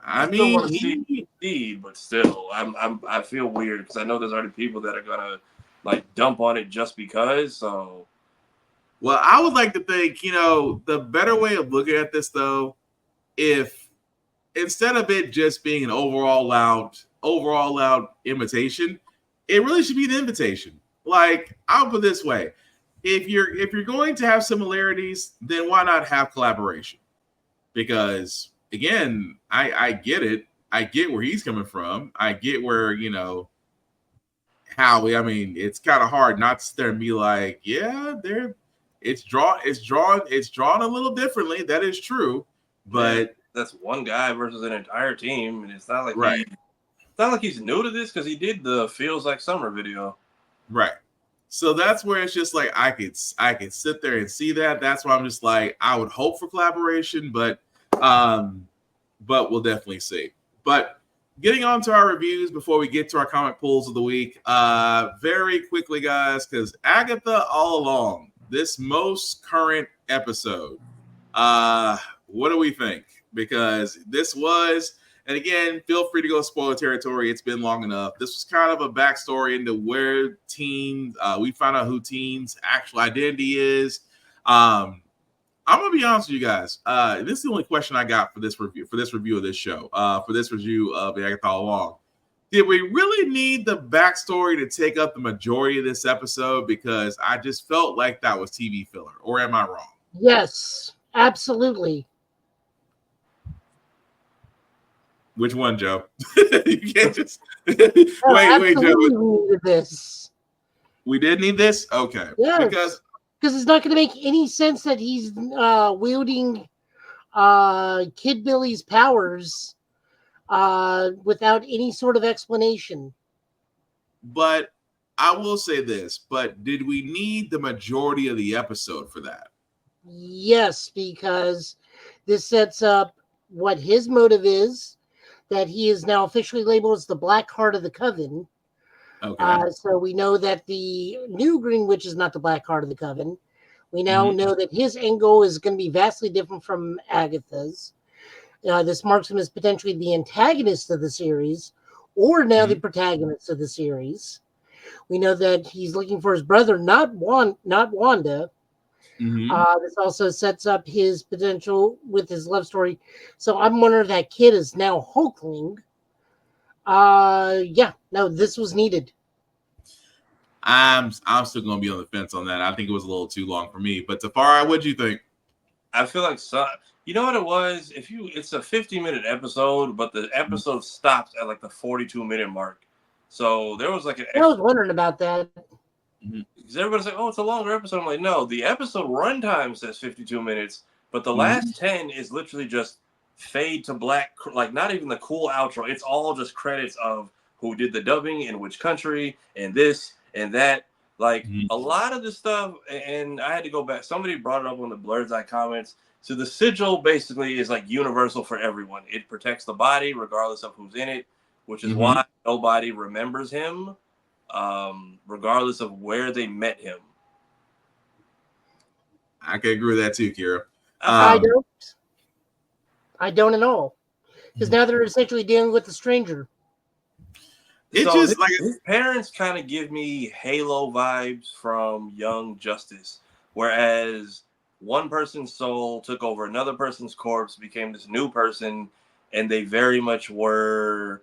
I still want to see, but still, I feel weird because I know there's already people that are gonna like dump on it just because. So, well, I would like to think the better way of looking at this though, if instead of it just being an overall loud imitation, it really should be an invitation. Like, I'll put it this way. If you're going to have similarities, then why not have collaboration? Because again, I get it. I get where he's coming from. I get where, Howie, I mean, it's kind of hard not to sit there and be like, yeah, it's drawn a little differently. That is true. But that's one guy versus an entire team, and it's not like it's not like he's new to this because he did the Feels Like Summer video. Right. So that's where it's just like I could sit there and see that. That's why I'm just like I would hope for collaboration, but we'll definitely see. But getting on to our reviews before we get to our comic pools of the week, very quickly, guys, because Agatha All Along, this most current episode, what do we think? Because this was, and again, feel free to go spoiler territory. It's been long enough. This was kind of a backstory into where we found out who Teen's actual identity is. I'm gonna be honest with you guys. This is the only question I got for this review of this show. For this review of the Agatha All Along. Did we really need the backstory to take up the majority of this episode? Because I just felt like that was TV filler. Or am I wrong? Yes, absolutely. Which one, Joe? You can't just wait, Joe. We needed this. We did need this? Okay. Yes. Because it's not going to make any sense that he's wielding Kid Billy's powers without any sort of explanation. But I will say this, but did we need the majority of the episode for that? Yes, because this sets up what his motive is, that he is now officially labeled as the Black Heart of the Coven. Okay. So we know that the new Green Witch is not the Black Heart of the Coven. We now know that his angle is going to be vastly different from Agatha's. This marks him as potentially the antagonist of the series, or now the protagonist of the series. We know that he's looking for his brother, not Wanda. This also sets up his potential with his love story. So I'm wondering if that kid is now Hulkling. This was needed. I'm still going to be on the fence on that. I think it was a little too long for me. But Tafari, what do you think? I feel like you know what it was? It's a 50-minute episode, but the episode stops at like the 42-minute mark. So there was like an extra. I was wondering about that. Because everybody's like, oh, it's a longer episode. I'm like, no, the episode runtime says 52 minutes, but the last 10 is literally just fade to black, like not even the cool outro. It's all just credits of who did the dubbing in which country and this and that. Like a lot of the stuff, and I had to go back. Somebody brought it up on the Blurred's Eye comments. So the sigil basically is like universal for everyone. It protects the body regardless of who's in it, which is why nobody remembers him. Regardless of where they met him. I can agree with that too, Kira. I don't at all. Because now they're essentially dealing with a stranger. His parents kind of give me Halo vibes from Young Justice, whereas one person's soul took over another person's corpse, became this new person, and they very much were.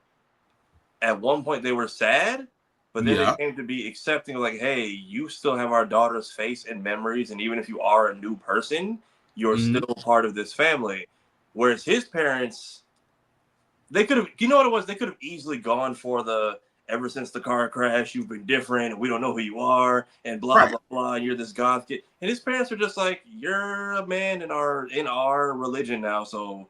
At one point, they were sad. But then they came to be accepting, like, hey, you still have our daughter's face and memories, and even if you are a new person, you're still part of this family. Whereas his parents, they could have, you know what it was? They could have easily gone for the, ever since the car crash, you've been different, and we don't know who you are, and blah, blah, blah, and you're this goth kid. And his parents are just like, you're a man in our religion now, so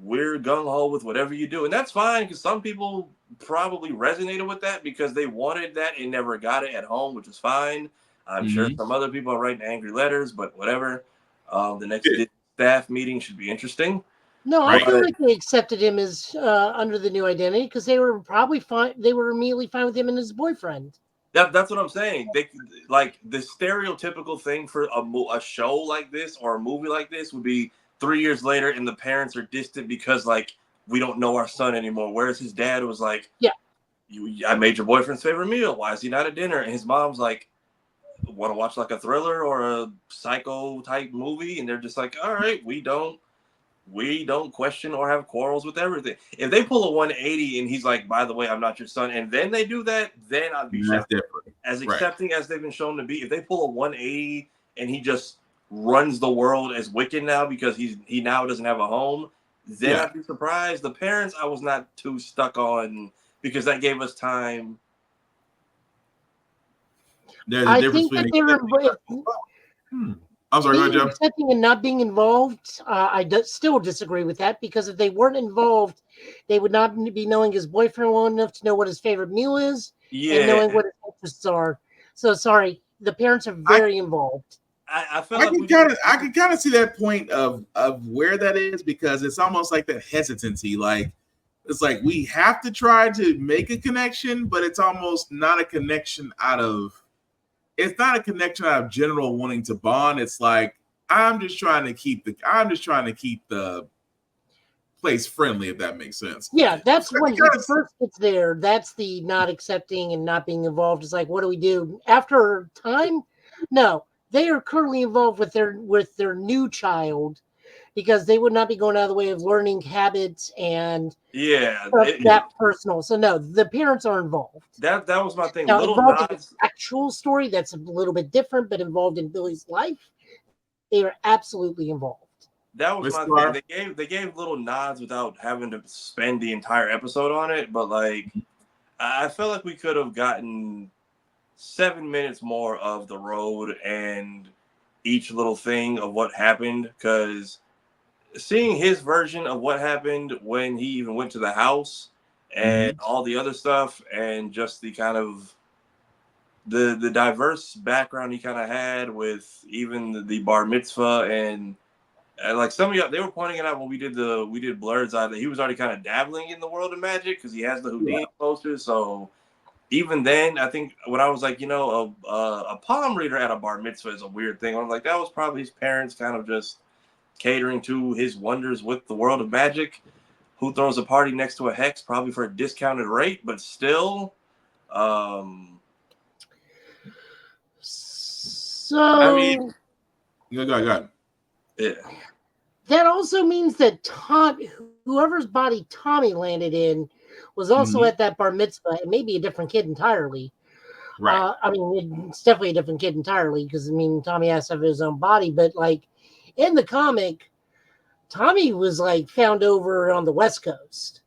we're gung-ho with whatever you do. And that's fine, because some people probably resonated with that because they wanted that and never got it at home, which is fine. I'm sure some other people are writing angry letters, but whatever. The next staff meeting should be interesting. No, I feel like they accepted him as under the new identity because they were probably fine. They were immediately fine with him and his boyfriend. That's what I'm saying. They like the stereotypical thing for a show like this or a movie like this would be 3 years later and the parents are distant because like we don't know our son anymore. Whereas his dad was like, I made your boyfriend's favorite meal. Why is he not at dinner? And his mom's like, want to watch like a thriller or a psycho type movie? And they're just like, all right, we don't question or have quarrels with everything. If they pull a 180 and he's like, by the way, I'm not your son, and then they do that, then I'd be shocked. As accepting as they've been shown to be. If they pull a 180 and he just runs the world as Wiccan now because he now doesn't have a home, then I'd be surprised. The parents, I was not too stuck on because that gave us time. There's a difference between. I'm sorry, go ahead, Joe. Accepting and not being involved, still disagree with that because if they weren't involved, they would not be knowing his boyfriend well enough to know what his favorite meal is and knowing what his interests are. So sorry, the parents are very involved. I feel I like can kind of see that point of where that is, because it's almost like that hesitancy. Like it's like we have to try to make a connection, but it's almost not a connection out of general wanting to bond. It's like I'm just trying to keep the place friendly, if that makes sense. Yeah, that's when he first gets there. That's the not accepting and not being involved. It's like, what do we do after time? No, they are currently involved with their new child, because they would not be going out of the way of learning habits and that personal. So no, the parents are involved. That was my thing. Now, Little involved in nods. the actual story, that's a little bit different, but involved in Billy's life, they are absolutely involved. That was my thing. They gave little nods without having to spend the entire episode on it. But like, I felt like we could have gotten 7 minutes more of the road and each little thing of what happened, because seeing his version of what happened when he even went to the house and all the other stuff, and just the kind of the diverse background he kind of had with even the bar mitzvah, and like some of you, they were pointing it out when we did Blurred's Eye, that he was already kind of dabbling in the world of magic because he has the Houdini posters. So even then, I think when I was like, a palm reader at a bar mitzvah is a weird thing. I'm like, that was probably his parents kind of just catering to his wonders with the world of magic. Who throws a party next to a hex, probably for a discounted rate, but still. So I mean, go ahead. Yeah. That also means that whoever's body Tommy landed in was also at that bar mitzvah, and maybe a different kid entirely. Right. I mean, it's definitely a different kid entirely, because Tommy has to have his own body, but like in the comic, Tommy was like found over on the West Coast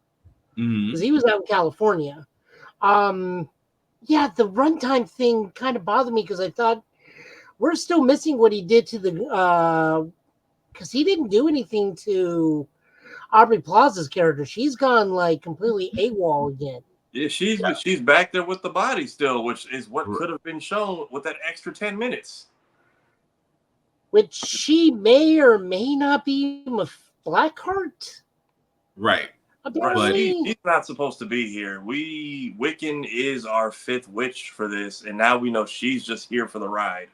because he was out in California. Yeah, the runtime thing kind of bothered me, because I thought we're still missing what he did to the because he didn't do anything to Aubrey Plaza's character. She's gone like completely AWOL again. Yeah, she's back there with the body still, which is what could have been shown with that extra 10 minutes. Which she may or may not be with Blackheart. Right. But he's not supposed to be here. Wiccan is our fifth witch for this, and now we know she's just here for the ride.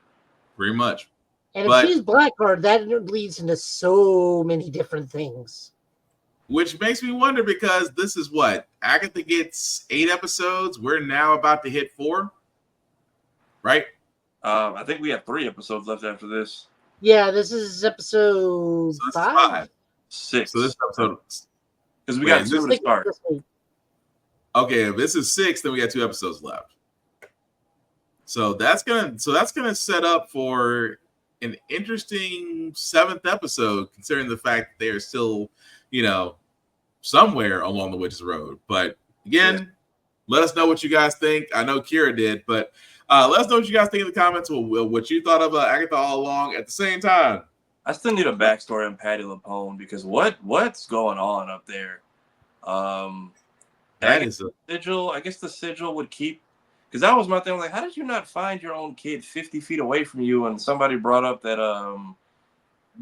Pretty much. And if she's Blackheart, that leads into so many different things. Which makes me wonder, because this is what Agatha gets 8 episodes. We're now about to hit 4, right? I think we have 3 episodes left after this. Yeah, this is episode 5. 6. So this episode, because we got 2 to start. Okay, if this is 6, then we got 2 episodes left. So that's gonna set up for an interesting 7th episode, considering the fact that they are still, somewhere along the Witch's Road. But again, let us know what you guys think. I know Kira did, but let us know what you guys think in the comments. What you thought of Agatha all along. At the same time, I still need a backstory on Patty LaPone, because what's going on up there? Sigil. I guess the sigil would keep, because that was my thing. Like, how did you not find your own kid 50 feet away from you? And somebody brought up that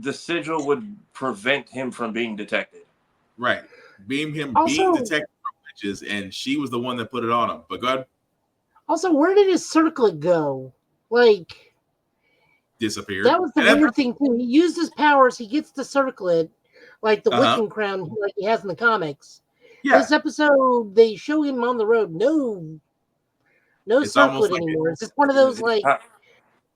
the sigil would prevent him from being detected. Right. Being detected from witches, and she was the one that put it on him. But go ahead. Also, where did his circlet go? Like, disappeared. That was the weird thing too. He used his powers. He gets the circlet, like the Wiccan crown, like he has in the comics. Yeah. This episode, they show him on the road. No circlet anymore. It's just one of those like.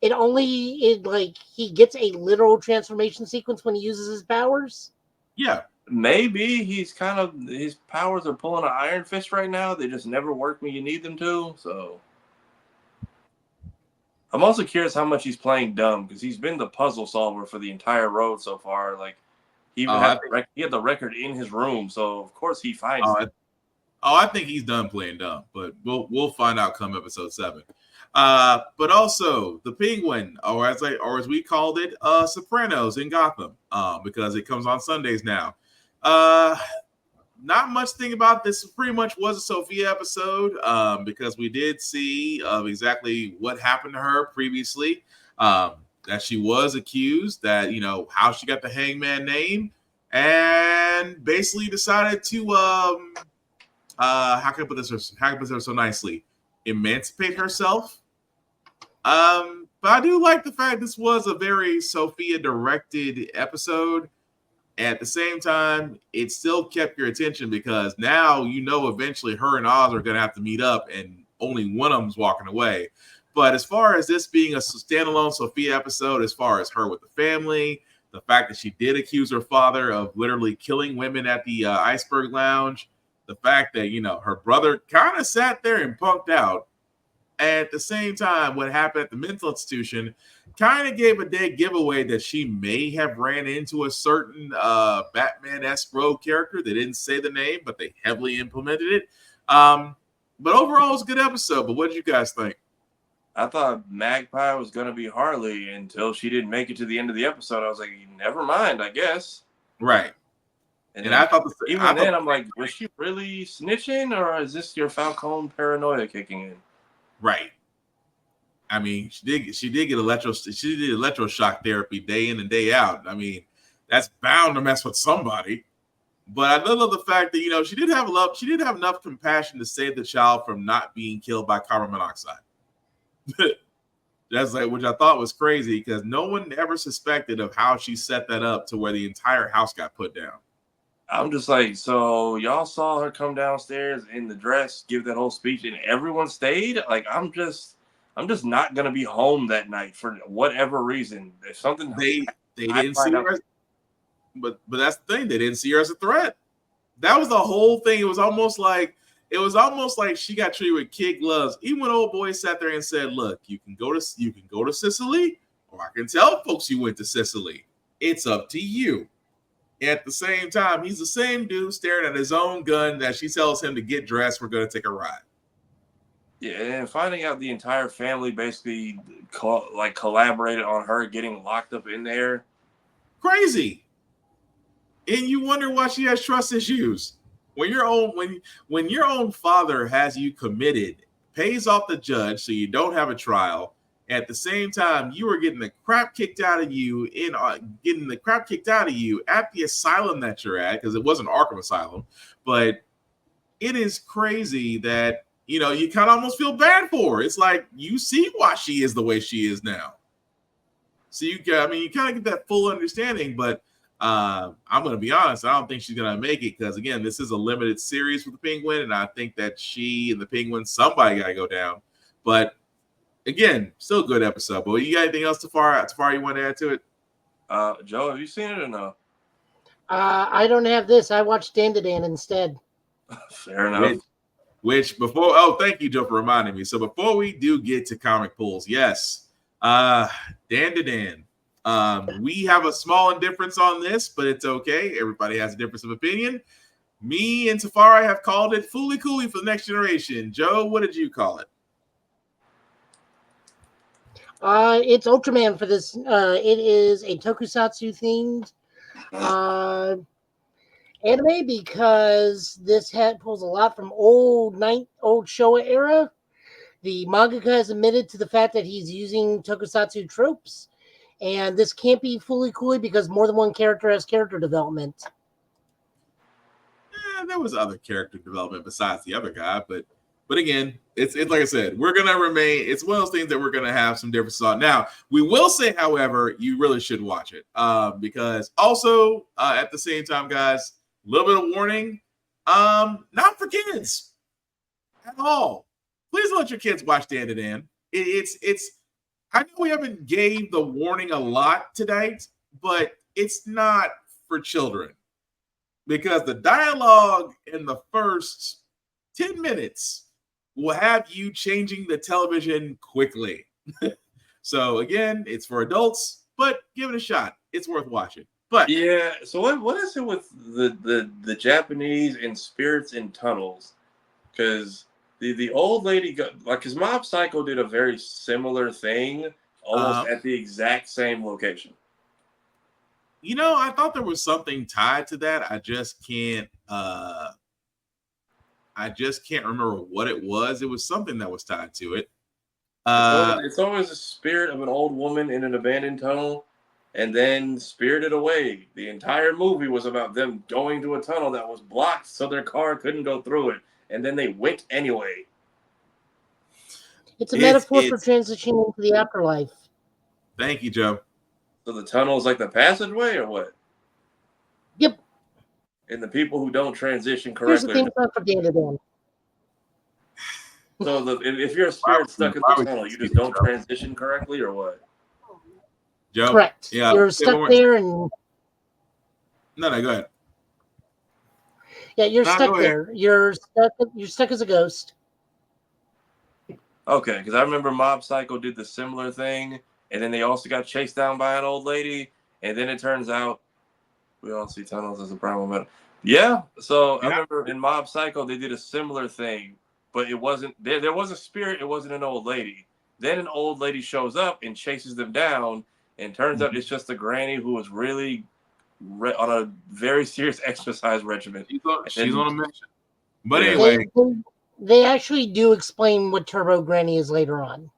He gets a literal transformation sequence when he uses his powers. Yeah. Maybe his powers are pulling an Iron Fist right now. They just never work when you need them to. So I'm also curious how much he's playing dumb, because he's been the puzzle solver for the entire road so far. Like he even he had the record in his room, so of course he finds it. I think he's done playing dumb, but we'll find out come episode 7. But also the Penguin, or as we called it, Sopranos in Gotham, because it comes on Sundays now. not much thing about this. Pretty much was a Sophia episode because we did see exactly what happened to her previously. That she was accused, that how she got the Hangman name, and basically decided to how can I put this so nicely? Emancipate herself. But I do like the fact this was a very Sophia directed episode. At the same time, it still kept your attention because now eventually her and Oz are going to have to meet up, and only one of them's walking away. But as far as this being a standalone Sophia episode, as far as her with the family, the fact that she did accuse her father of literally killing women at the Iceberg Lounge, the fact that her brother kind of sat there and punked out. At the same time, what happened at the mental institution kind of gave a dead giveaway that she may have ran into a certain Batman-esque rogue character. They didn't say the name, but they heavily implemented it. But overall, it was a good episode. But what did you guys think? I thought Magpie was going to be Harley until she didn't make it to the end of the episode. I was like, never mind, I guess. Right. And I thought I'm like, was she really snitching, or is this your Falcone paranoia kicking in? Right. I mean, she did get electroshock therapy day in and day out. I mean, that's bound to mess with somebody. But I love the fact that she did have enough compassion to save the child from not being killed by carbon monoxide. That's which I thought was crazy because no one ever suspected of how she set that up to where the entire house got put down. I'm just like, so y'all saw her come downstairs in the dress, give that whole speech, and everyone stayed. Like, I'm just not gonna be home that night for whatever reason. If something they didn't see her, but that's the thing, they didn't see her as a threat. That was the whole thing. It was almost like she got treated with kid gloves. Even when old boy sat there and said, "Look, you can go to Sicily, or I can tell folks you went to Sicily. It's up to you." At the same time, he's the same dude staring at his own gun that she tells him to get dressed. We're going to take a ride. Yeah, and finding out the entire family basically collaborated on her getting locked up in there. Crazy. And you wonder why she has trust issues. When your own father has you committed, pays off the judge so you don't have a trial. At the same time, you were getting the crap kicked out of you at the asylum that you're at, because it wasn't Arkham Asylum. But it is crazy that you kind of almost feel bad for her. It's like you see why she is the way she is now. So you kind of get that full understanding. But I'm going to be honest, I don't think she's going to make it because again, this is a limited series with the Penguin, and I think that she and the Penguin, somebody got to go down. But again, still a good episode. But you got anything else too far you want to add to it? Joe, have you seen it or no? I don't have this. I watched Dan to Dan instead. Fair enough. Thank you, Joe, for reminding me. So before we do get to comic pools, yes, Dan to Dan. We have a small indifference on this, but it's okay. Everybody has a difference of opinion. Me and Tafari have called it Fooly Cooly for the Next Generation. Joe, what did you call it? It's Ultraman for this. It is a tokusatsu themed anime because this pulls a lot from old Showa era. The mangaka has admitted to the fact that he's using tokusatsu tropes, and this can't be fully cool because more than one character has character development. There was other character development besides the other guy, but again, it's like I said, we're gonna remain. It's one of those things that we're gonna have some differences on. Now, we will say, however, you really should watch it because also at the same time, guys, a little bit of warning, not for kids at all. Please don't let your kids watch Dan to Dan. It's. I know we haven't gave the warning a lot tonight, but it's not for children because the dialogue in the first 10 minutes will have you changing the television quickly. So again, it's for adults, but give it a shot. It's worth watching. But yeah, so what is it with the Japanese and spirits in tunnels? Because the old lady because Mob Psycho did a very similar thing, almost at the exact same location. I thought there was something tied to that. I just can't remember what it was. It was something that was tied to it. It's always the spirit of an old woman in an abandoned tunnel and then spirited away. The entire movie was about them going to a tunnel that was blocked so their car couldn't go through it. And then they went anyway. It's a metaphor for transitioning into the afterlife. Thank you, Joe. So the tunnel is like the passageway or what? Yep. And the people who don't transition Here's the correctly. thing for Dan. So if you're a spirit stuck in the tunnel, you just don't transition correctly or what? Joe? Correct. Yeah. You're stuck there and... No, go ahead. Yeah, you're stuck there. You're stuck as a ghost. Okay, because I remember Mob Psycho did the similar thing, and then they also got chased down by an old lady, and then it turns out we all see tunnels as a problem. Yeah, so I remember in Mob Psycho they did a similar thing, but it wasn't there was a spirit, it wasn't an old lady. Then an old lady shows up and chases them down, and turns out it's just a granny who was really on a very serious exercise regimen. She's on a mission. But anyway, they actually do explain what Turbo Granny is later on.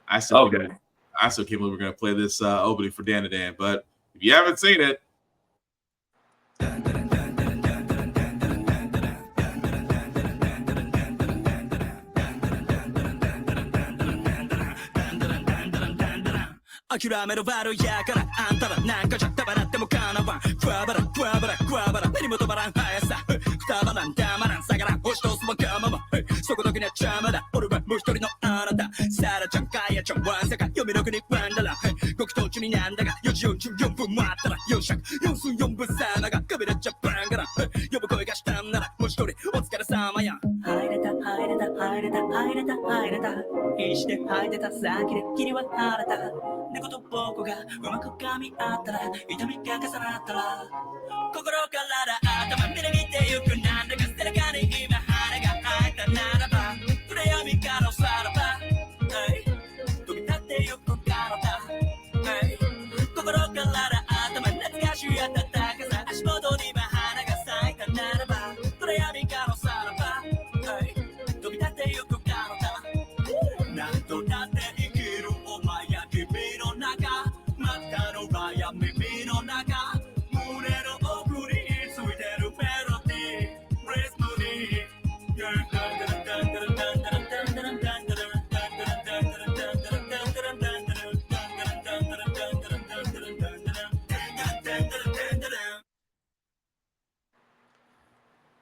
I still can't believe we're going to play this opening for Dan to Dan, but if you haven't seen it,諦めろバルやからあんたらなんかじゃたばらってもかなわんクワバラクワバラクワバラ目にも止まらん速さくたばらんたまらん下がらん押し通すわがままそこだけには邪魔だ俺はもう一人のあなたサラちゃんカヤちゃんワンサカ嫁の国ワンダラごく途中になんだが4時44分待ったら4尺4寸4分さながカメラジャパンから呼ぶ声がしたんならもう一人お疲れ様や入れた入れた入れた入れた入れた必死で入ってた先で霧は晴れた猫と僕がうまく噛み合ったら痛みが重なったら心から頭見てゆくなんだか背中に今羽が生えたならば暗闇からさらば飛び立ってゆく体心から頭懐かしい暖かさ足元に今花が咲いたならば暗闇からさらば飛び立ってゆく体なんとだって生きるお前や君の中またの場や耳の中胸の奥についてるメロディーリズムに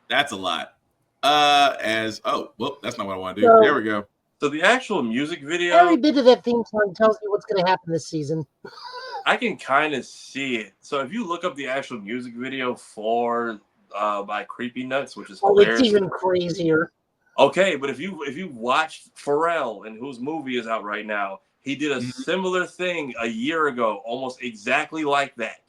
That's a lot. That's not what I want to do. There we go. So the actual music video, every bit of that theme song tells you what's going to happen this season. I can kind of see it. So if you look up the actual music video for by Creepy Nuts, which is hilarious. It's even crazier. Okay, but if you watched Pharrell and whose movie is out right now, he did a similar thing a year ago, almost exactly like that.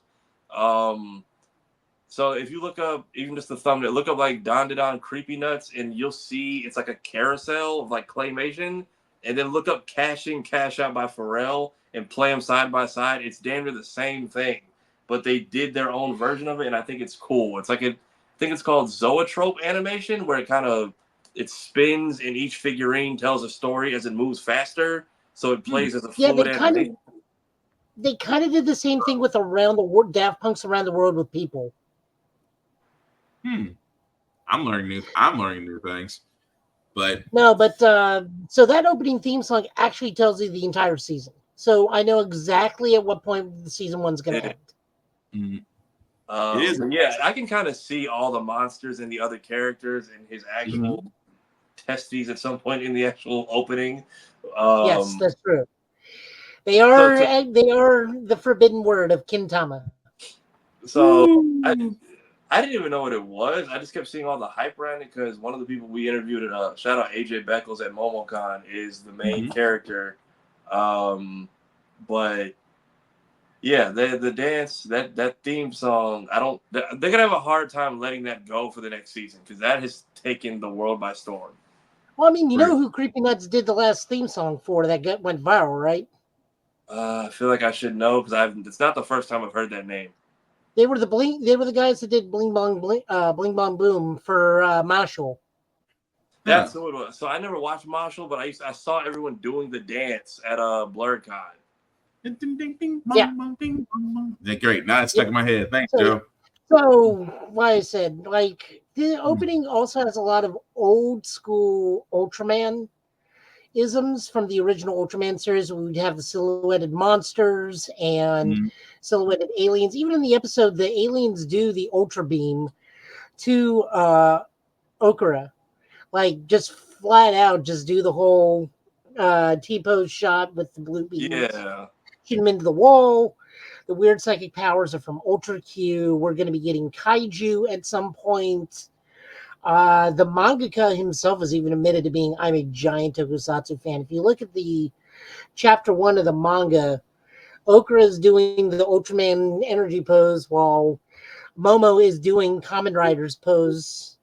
So if you look up even just the thumbnail, look up like Don Don Creepy Nuts, and you'll see it's like a carousel of like claymation, and then look up Cash In, Cash Out by Pharrell and play them side by side. It's damn near the same thing, but they did their own version of it, and I think it's cool. It's like I think it's called zoetrope animation, where it spins and each figurine tells a story as it moves faster, so it plays as a fluid animation. They kind of did the same thing with Daft Punk's Around the World with People. I'm learning new things. But so that opening theme song actually tells you the entire season. So I know exactly at what point the season one's going to end. It is. Yeah, I can kind of see all the monsters and the other characters and his actual testes at some point in the actual opening. Yes, that's true. They are the forbidden word of Kintama. So I didn't even know what it was. I just kept seeing all the hype around it because one of the people we interviewed at shout out AJ Beckles at MomoCon is the main character. But yeah, the dance, that theme song, they're gonna have a hard time letting that go for the next season because that has taken the world by storm. Well, I mean, you know who Creepy Nuts did the last theme song for that went viral, right? I feel like I should know because it's not the first time I've heard that name. They were the guys that did Bling Bong Boom for Marshall. That's who it was. So I never watched Marshall, but I saw everyone doing the dance at BlurredCon. Yeah, great. Now it's stuck in my head. Thanks, Joe. So, like I said, like the opening also has a lot of old school Ultraman isms from the original Ultraman series. We'd have the silhouetted monsters and silhouetted aliens. Even in the episode, the aliens do the Ultra Beam to Okura. Like, just flat out, just do the whole T-pose shot with the blue beams. Yeah. Shoot him into the wall. The weird psychic powers are from Ultra Q. We're going to be getting Kaiju at some point. The mangaka himself has even admitted to being, I'm a giant Tokusatsu fan. If you look at the chapter 1 of the manga, Okura is doing the Ultraman energy pose while Momo is doing Kamen Rider's pose.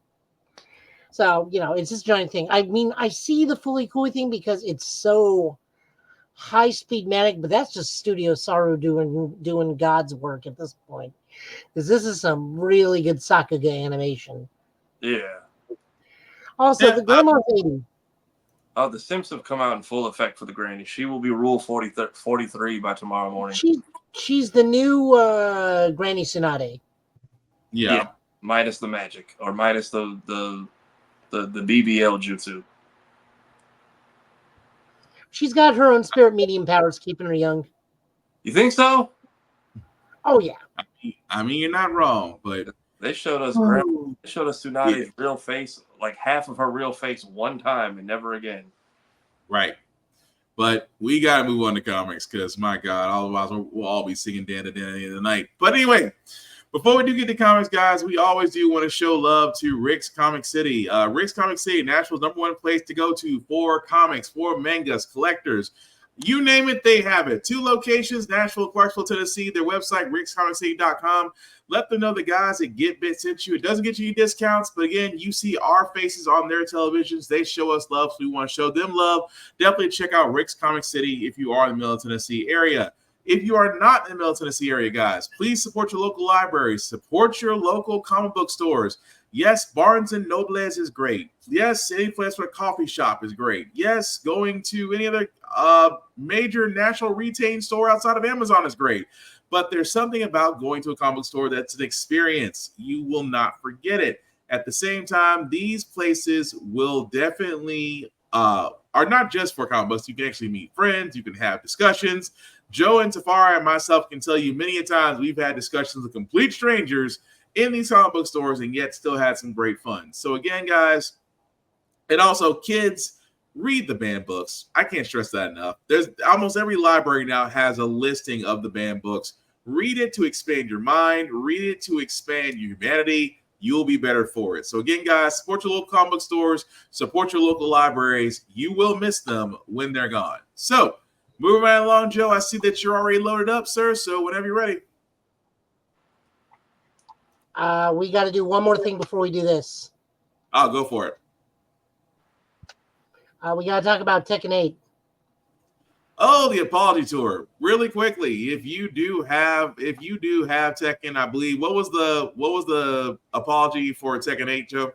So, it's this giant thing. I mean, I see the Fully Cool thing because it's so high-speed manic, but that's just Studio Saru doing God's work at this point. Because this is some really good Sakuga animation. Yeah. Also, the Grandma's 80. Oh, the Sims have come out in full effect for the granny. She will be Rule 43 by tomorrow morning. She's the new Granny Tsunade. Yeah. Minus the magic, or minus the BBL jutsu. She's got her own spirit medium powers keeping her young. You think so? Oh, yeah. I mean, you're not wrong, but they showed us Tsunade's real face, like half of her real face one time and never again. Right. But we got to move on to comics because, my God, otherwise we'll all be singing Dan at the end of the night. But anyway, before we do get to comics, guys, we always do want to show love to Rick's Comic City. Rick's Comic City, Nashville's #1 place to go to for comics, for mangas, collectors. You name it, they have it. 2 locations, Nashville, Clarksville, Tennessee. Their website, rickscomiccity.com. Let them know the guys at GetBit sent you. It doesn't get you any discounts, but again, you see our faces on their televisions. They show us love, so we want to show them love. Definitely check out Rick's Comic City if you are in the Middle Tennessee area. If you are not in the Middle Tennessee area, guys, please support your local libraries. Support your local comic book stores. Yes, Barnes and Nobles is great. Yes, any place where a coffee shop is great. Yes, going to any other major national retail store outside of Amazon is great. But there's something about going to a comic book store that's an experience. You will not forget it. At the same time, these places will definitely are not just for comic books. You can actually meet friends. You can have discussions. Joe and Tafara and myself can tell you many a times we've had discussions with complete strangers in these comic book stores and yet still had some great fun. So again, guys, and also kids, read the banned books. I can't stress that enough. There's almost every library now has a listing of the banned books. Read it to expand your mind. Read it to expand your humanity. You'll be better for it. So again, guys, support your local comic book stores. Support your local libraries. You will miss them when they're gone. So moving right along, Joe, I see that you're already loaded up, sir. So whenever you're ready. We got to do one more thing before we do this. I'll go for it. We got to talk about Tekken 8. Oh, the apology tour. Really quickly, if you do have Tekken, I believe what was the apology for Tekken 8, Joe?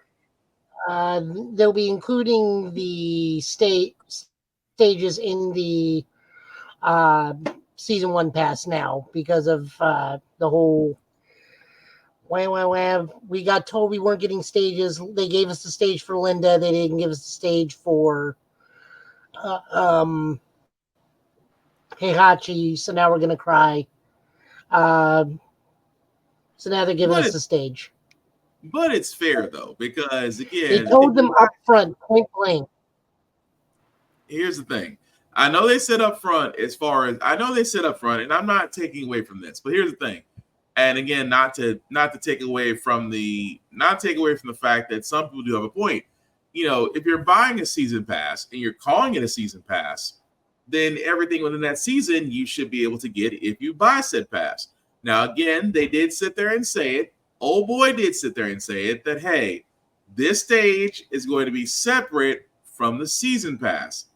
They'll be including the stages in the season 1 pass now because of the whole we got told we weren't getting stages. They gave us the stage for Linda. They didn't give us the stage for Heihachi, so now we're gonna cry. So now they're giving us the stage. But it's fair though, because again, they told them up front, point blank. Here's the thing. I know they said up front, and I'm not taking away from this, but here's the thing. And again, not to take away from the fact that some people do have a point. You know, if you're buying a season pass and you're calling it a season pass, then everything within that season you should be able to get if you buy said pass. Now, again, they did sit there and say it. Old boy did sit there and say it that, hey, this stage is going to be separate from the season pass.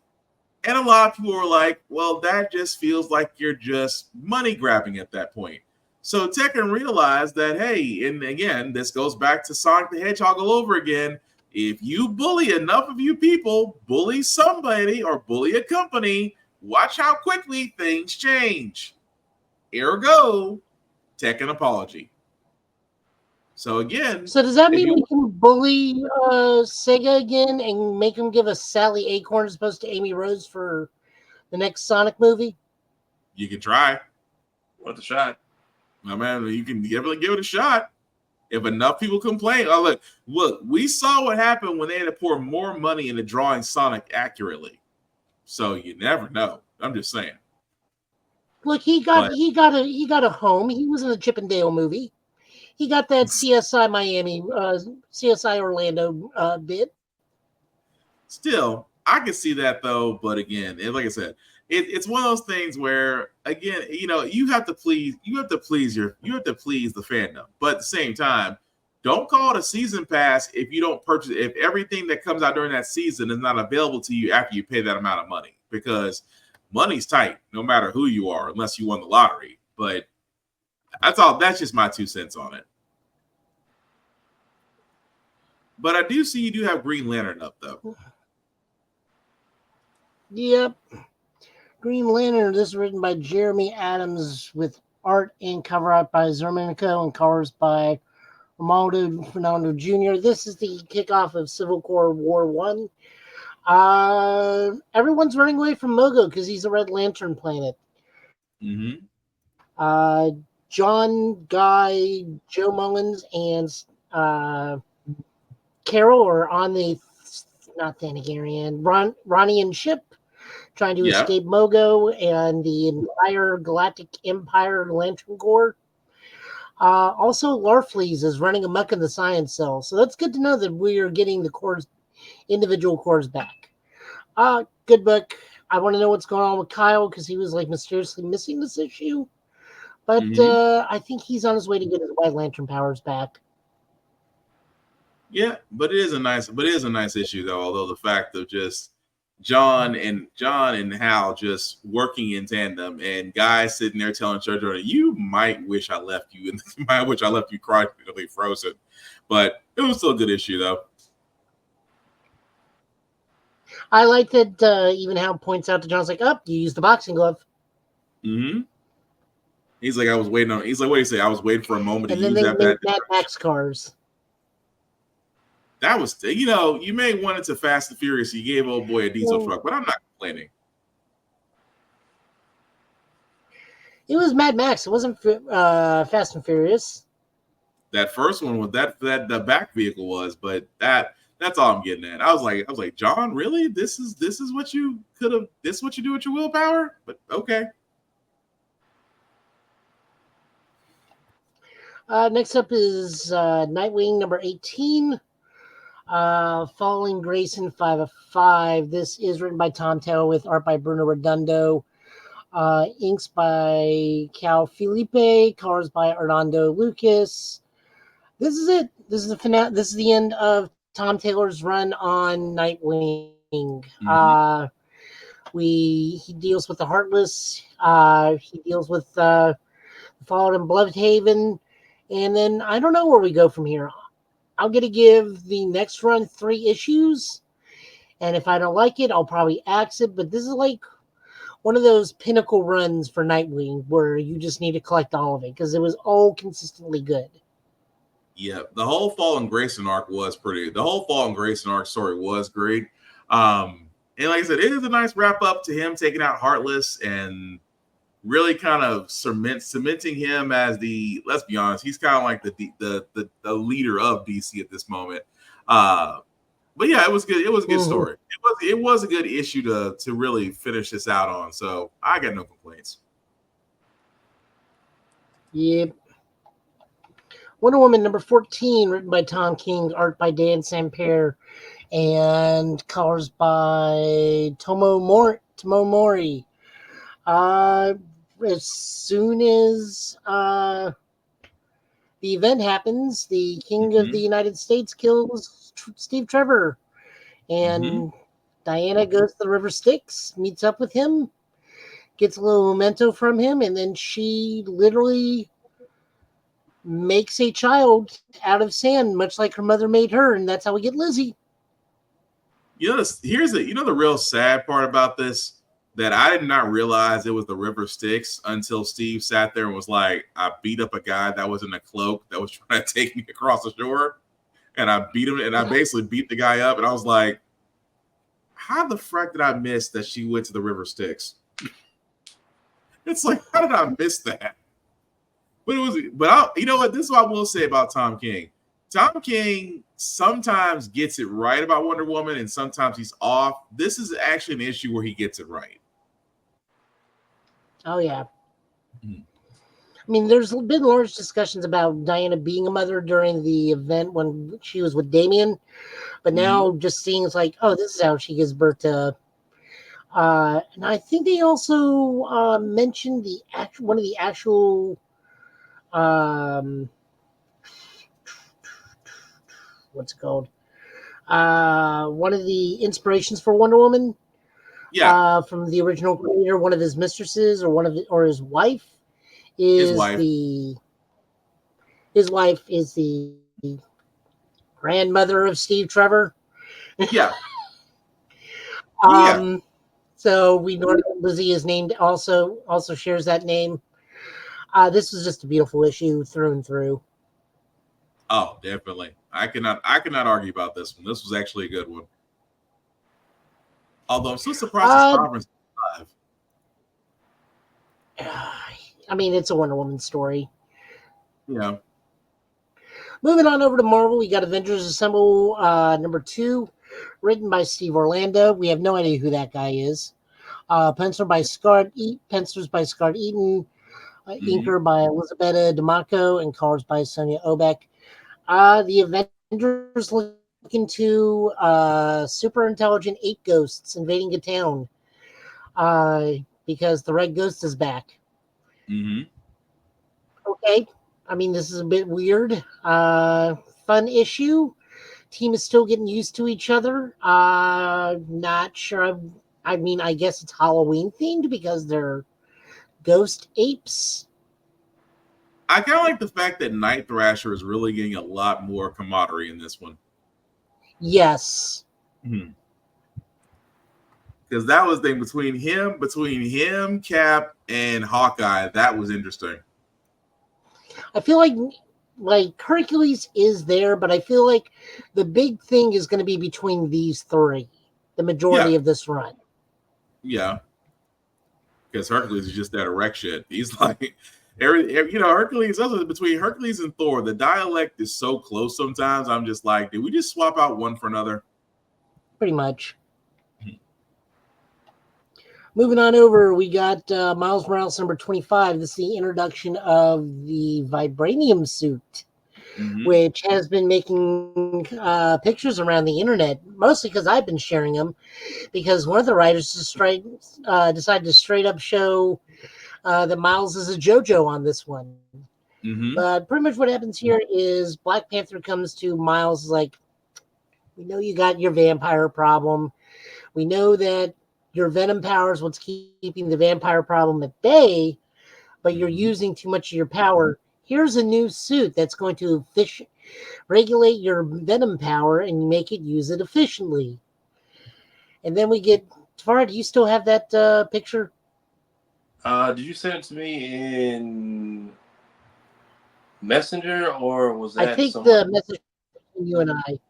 And a lot of people were like, well, that just feels like you're just money grabbing at that point. So Tekken realized that, hey, and again, this goes back to Sonic the Hedgehog all over again. If you bully enough of you people, bully somebody or bully a company, watch how quickly things change. Ergo, Tekken apology. So again, So does that mean we can bully Sega again and make them give us Sally Acorn as opposed to Amy Rose for the next Sonic movie? You can try. Worth a shot. My man, you can definitely give it a shot. If enough people complain, look, we saw what happened when they had to pour more money into drawing Sonic accurately. So you never know. I'm just saying. Look, he got a home. He was in the Chip and Dale movie. He got that CSI Miami, CSI Orlando bit. Still, I can see that though. But again, like I said, it's one of those things where, again, you have to please the fandom. But at the same time, don't call it a season pass if you don't purchase. If everything that comes out during that season is not available to you after you pay that amount of money, because money's tight no matter who you are, unless you won the lottery. But that's all. That's just my 2 cents on it. But I do see you do have Green Lantern up though. Yep. Green Lantern. This is written by Jeremy Adams with art and cover art by Zermanico and colors by Romualdo Fernando Jr. This is the kickoff of Civil War 1. Everyone's running away from Mogo because he's a Red Lantern planet. Mm-hmm. John, Guy, Joe Mullins, and Carol are on the not Thanagarian, Ronian ship trying to escape Mogo and the entire Galactic Empire Lantern Corps. Also, Larfleeze is running amok in the science cell, so that's good to know that we are getting the cores, individual cores back. Good book. I want to know what's going on with Kyle because he was like mysteriously missing this issue, but I think he's on his way to get his White Lantern powers back. Yeah, but it is a nice issue though. Although the fact of just John and Hal just working in tandem, and guys sitting there telling Jojo, "You might wish I left you, and you might wish I left you chronically frozen." But it was still a good issue though. I like that even Hal points out to John's like, "Up, you used the boxing glove." Mm-hmm. He's like, I was waiting on. He's like, what do you say? I was waiting for a moment and to use that. Mad Max cars. That was, you may want it to Fast and Furious. You gave old boy a diesel truck, but I'm not complaining. It was Mad Max. It wasn't Fast and Furious. That first one was that the back vehicle was, but that's all I'm getting at. I was like, John, really? This is what you could have. This is what you do with your willpower? But okay. Next up is Nightwing number 18. Following Grayson 5 of 5. This is written by Tom Taylor with art by Bruno Redondo. Inks by Cal Felipe. Colors by Armando Lucas. This is it. This is the finale. This is the end of Tom Taylor's run on Nightwing. Mm-hmm. He deals with the Heartless. He deals with the Fallen and Bloodhaven. And then I don't know where we go from here. I'm going to give the next run 3 issues. And if I don't like it, I'll probably axe it. But this is like one of those pinnacle runs for Nightwing where you just need to collect all of it because it was all consistently good. Yeah, the whole Fallen Grayson arc was pretty. The whole Fallen Grayson arc story was great. And like I said, it is a nice wrap up to him taking out Heartless and really kind of cementing him as the, let's be honest, he's kind of like the leader of DC at this moment. But yeah, it was good. It was a good story. It was a good issue to really finish this out on. So I got no complaints. Yep. Wonder Woman number 14, written by Tom King, art by Dan Sampere, and colors by Tomo Mori. As soon as the event happens, the King of the United States kills Steve Trevor, and Diana goes to the River Styx, meets up with him, gets a little memento from him, and then she literally makes a child out of sand, much like her mother made her, and that's how we get Lizzie. The real sad part about this, that I did not realize it was the River Styx until Steve sat there and was like, I beat up a guy that was in a cloak that was trying to take me across the shore, and I beat him, and I basically beat the guy up, and I was like, how the frick did I miss that she went to the River Styx? It's like, how did I miss that? You know what? This is what I will say about Tom King. Tom King sometimes gets it right about Wonder Woman, and sometimes he's off. This is actually an issue where he gets it right. Oh, yeah. I mean, there's been large discussions about Diana being a mother during the event when she was with Damien, but now just seeing it's like, oh, this is how she gives birth to. And I think they also mentioned one of the actual. What's it called? One of the inspirations for Wonder Woman. Yeah. From the original creator, one of his mistresses or his wife is his wife is the grandmother of Steve Trevor. Yeah. So we know that Lizzie is named also shares that name. This was just a beautiful issue through and through. Oh, definitely. I cannot argue about this one. This was actually a good one. Although I'm so surprised the Sovereign's alive. I mean, it's a Wonder Woman story. Yeah. Moving on over to Marvel, we got Avengers Assemble #2, written by Steve Orlando. We have no idea who that guy is. Penciled by Scott Eaton, inker by Elisabetta D'Amaco, and colors by Sonia Obeck. The Avengers look into super intelligent ape ghosts invading a town because the Red Ghost is back. Okay. I mean, this is a bit weird. Fun issue. Team is still getting used to each other. Not sure. I mean, I guess it's Halloween themed because they're ghost apes. I kind of like the fact that Night Thrasher is really getting a lot more camaraderie in this one. Yes. Because that was the thing between him, Cap, and Hawkeye. That was interesting. I feel like Hercules is there, but I feel like the big thing is going to be between these three, the majority of this run. Yeah. Because Hercules is just that erect shit. He's like, Hercules, between Hercules and Thor, the dialect is so close sometimes. I'm just like, did we just swap out one for another? Pretty much. Moving on over, we got Miles Morales #25. This is the introduction of the vibranium suit, which has been making pictures around the internet, mostly because I've been sharing them, because one of the writers decided to straight up show that Miles is a JoJo on this one. But pretty much what happens here is Black Panther comes to Miles like, we know you got your vampire problem. We know that your venom power is what's keeping the vampire problem at bay, but you're using too much of your power. Here's a new suit that's going to regulate your venom power and make it use it efficiently. And then we get, Tafara, do you still have that picture? Did you send it to me in Messenger, or was that? I think the message between you and I.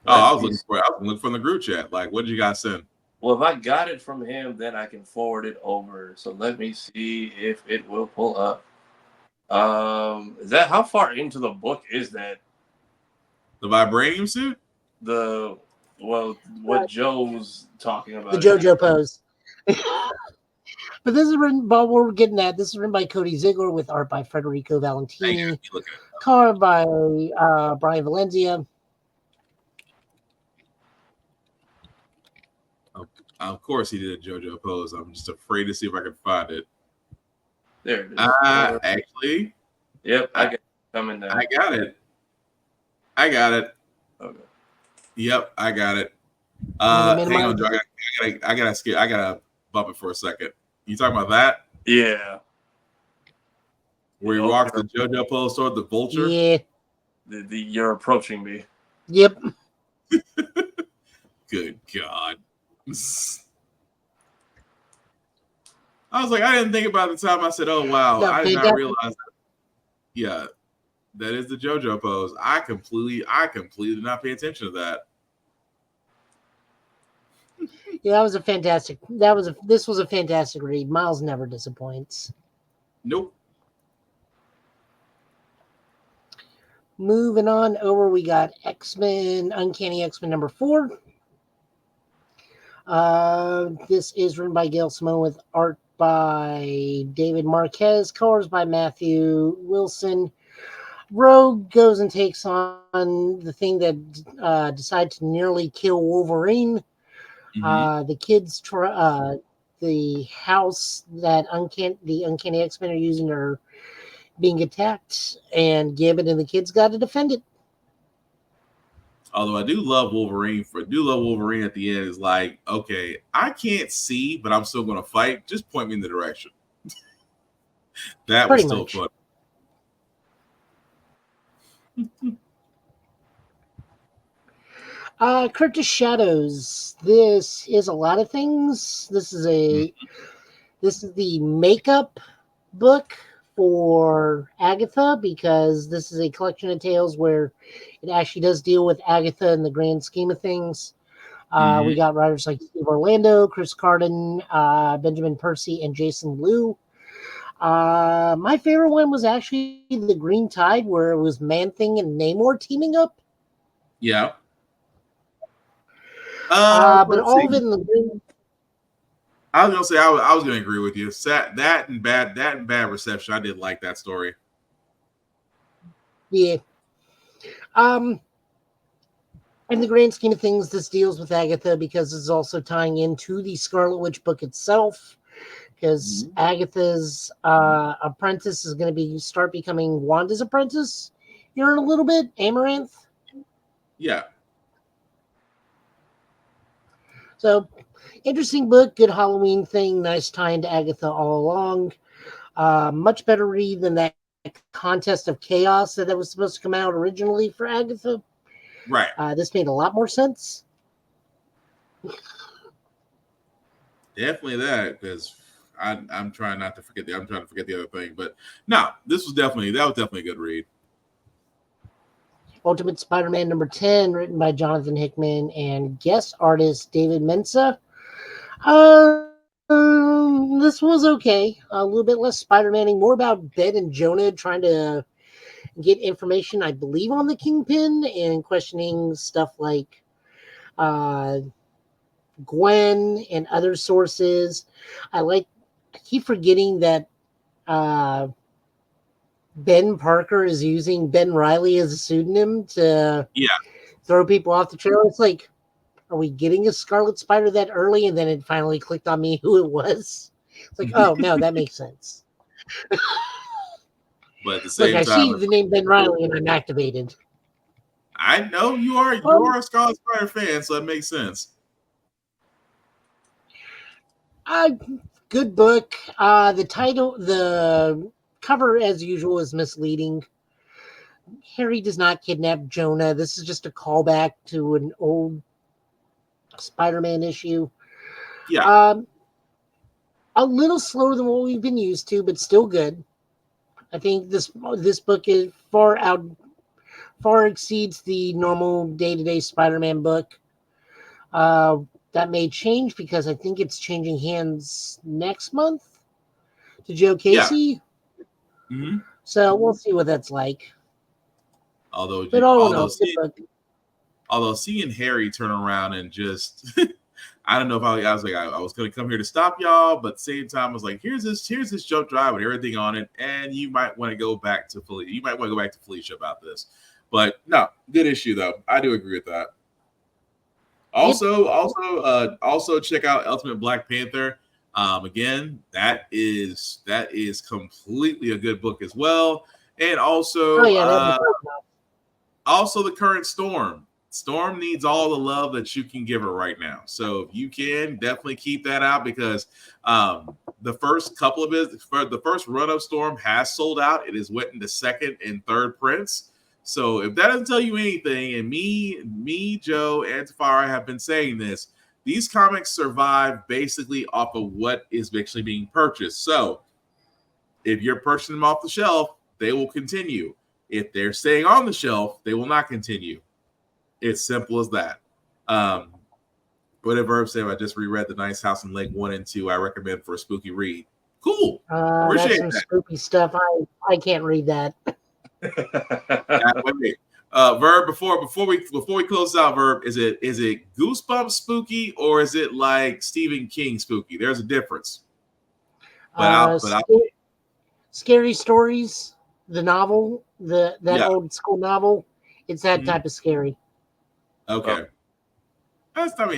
Oh, I was looking for the group chat. Like, what did you guys send? Well, if I got it from him, then I can forward it over. So let me see if it will pull up. Is that, how far into the book is that? The vibranium suit? What Joe's talking about. The JoJo pose. But this is written, but we're getting at, this is written by Cody Ziegler with art by Federico Valentini, color by Brian Valencia. Of course he did a JoJo pose. I'm just afraid to see if I can find it. There it is. Actually. Yep, I got it coming down. I got it. Okay. Yep, I got it. Hang on, Joe. I gotta bump it for a second. You talking about that? Yeah. Where he walks the JoJo pose toward the vulture? Yeah. You're approaching me. Yep. Good God. I was like, I didn't think about the time I said, oh, wow. No, I did not fantastic. realize that. Yeah, that is the JoJo pose. I completely did not pay attention to that. Yeah, this was a fantastic read. Miles never disappoints. Nope. Moving on over, we got X-Men, Uncanny X-Men number 4. This is written by Gail Simone with art by David Marquez, colors by Matthew Wilson. Rogue goes and takes on the thing that decides to nearly kill Wolverine. The kids the house that the Uncanny X-Men are using are being attacked, and Gambit and the kids got to defend it. Although I do love Wolverine at the end is like, okay, I can't see, but I'm still going to fight. Just point me in the direction. That was still fun. Cryptic Shadows. This is a lot of things. This is the makeup book for Agatha, because this is a collection of tales where it actually does deal with Agatha in the grand scheme of things. We got writers like Steve Orlando, Chris Carden, Benjamin Percy, and Jason Liu. My favorite one was actually the Green Tide, where it was Man-Thing and Namor teaming up. Yeah. But all of it in the Green. I was gonna say I was gonna agree with you. That and bad reception. I did like that story. Yeah. In the grand scheme of things, this deals with Agatha because it's also tying into the Scarlet Witch book itself. Because Agatha's apprentice is going to start becoming Wanda's apprentice here in a little bit, Amaranth. Yeah. So, interesting book, good Halloween thing, nice tie into Agatha all along. Much better read than that Contest of Chaos that was supposed to come out originally for Agatha. Right. This made a lot more sense. Definitely that, because I'm trying not to forget the other thing, but no, that was definitely a good read. Ultimate Spider-Man number 10, written by Jonathan Hickman and guest artist David Mensa. This was okay. A little bit less Spider-Man-ing, more about Ben and Jonah trying to get information, I believe, on the Kingpin and questioning stuff like Gwen and other sources. I keep forgetting that Ben Parker is using Ben Reilly as a pseudonym to throw people off the trail. It's like, are we getting a Scarlet Spider that early? And then it finally clicked on me who it was. It's like, oh, no, that makes sense. But at the same time, I see the name Ben Reilly and I'm activated. I know you are a Scarlet Spider fan, so that makes sense. Good book. The cover, as usual, is misleading. Harry does not kidnap Jonah. This is just a callback to an old Spider-Man issue. Yeah. A little slower than what we've been used to, but still good. I think this book is far exceeds the normal day-to-day Spider-Man book. That may change because I think it's changing hands next month to Joe Casey. Yeah. Mm-hmm. So we'll see what that's like. Although seeing Harry turn around and just I don't know if I was going to come here to stop y'all, but at the same time I was like, here's this jump drive with everything on it, and you might want to go back to Felicia. You might want to go back to Felicia about this. But no, good issue though. I do agree with that. Also check out Ultimate Black Panther. Again, that is completely a good book as well. And also, also The Current Storm Storm needs all the love that you can give her right now. So if you can, definitely keep that out, because the first couple of it, the first run of Storm has sold out. It is went into second and third prints. So if that doesn't tell you anything, and me, Joe, and Tafara have been saying this, these comics survive basically off of what is actually being purchased. So if you're purchasing them off the shelf, they will continue. If they're staying on the shelf, they will not continue. It's simple as that. What did Verb say? I just reread The Nice House in Lake 1 and 2. I recommend for a spooky read. Cool. That's Appreciate some that. spooky stuff. I can't read that. Wait. Verb, before we close out, Verb, is it Goosebumps spooky, or is it like Stephen King spooky? There's a difference. Scary Stories, the novel, that old school novel. It's that type of scary. Okay. That's not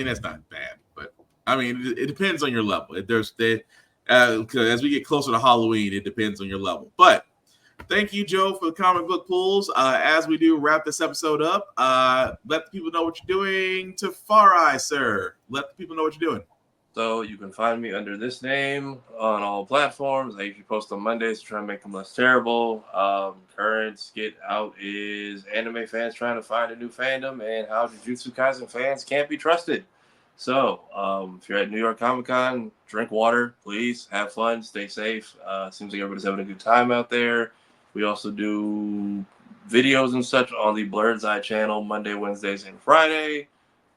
bad, but I mean, it depends on your level. As we get closer to Halloween, it depends on your level. But thank you, Joe, for the comic book pulls. As we do wrap this episode up, let the people know what you're doing. Tafari, sir, let the people know what you're doing. So you can find me under this name on all platforms. I usually post on Mondays to try and make them less terrible. Current skit out is anime fans trying to find a new fandom and how Jujutsu Kaisen fans can't be trusted. So if you're at New York Comic Con, drink water, please. Have fun, stay safe. Seems like everybody's having a good time out there. We also do videos and such on the Blurred's Eye channel Monday, Wednesdays, and Friday.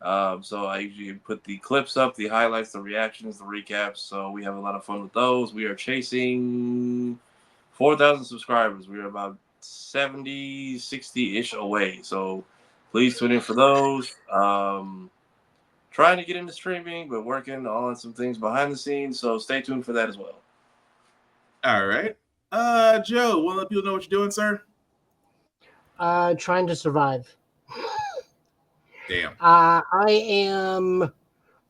So I usually put the clips up, the highlights, the reactions, the recaps. So we have a lot of fun with those. We are chasing 4,000 subscribers. We are about 70, 60-ish away. So please tune in for those. Trying to get into streaming, but working on some things behind the scenes. So stay tuned for that as well. All right. Joe, want to let people know what you're doing, sir? Trying to survive. Damn. I am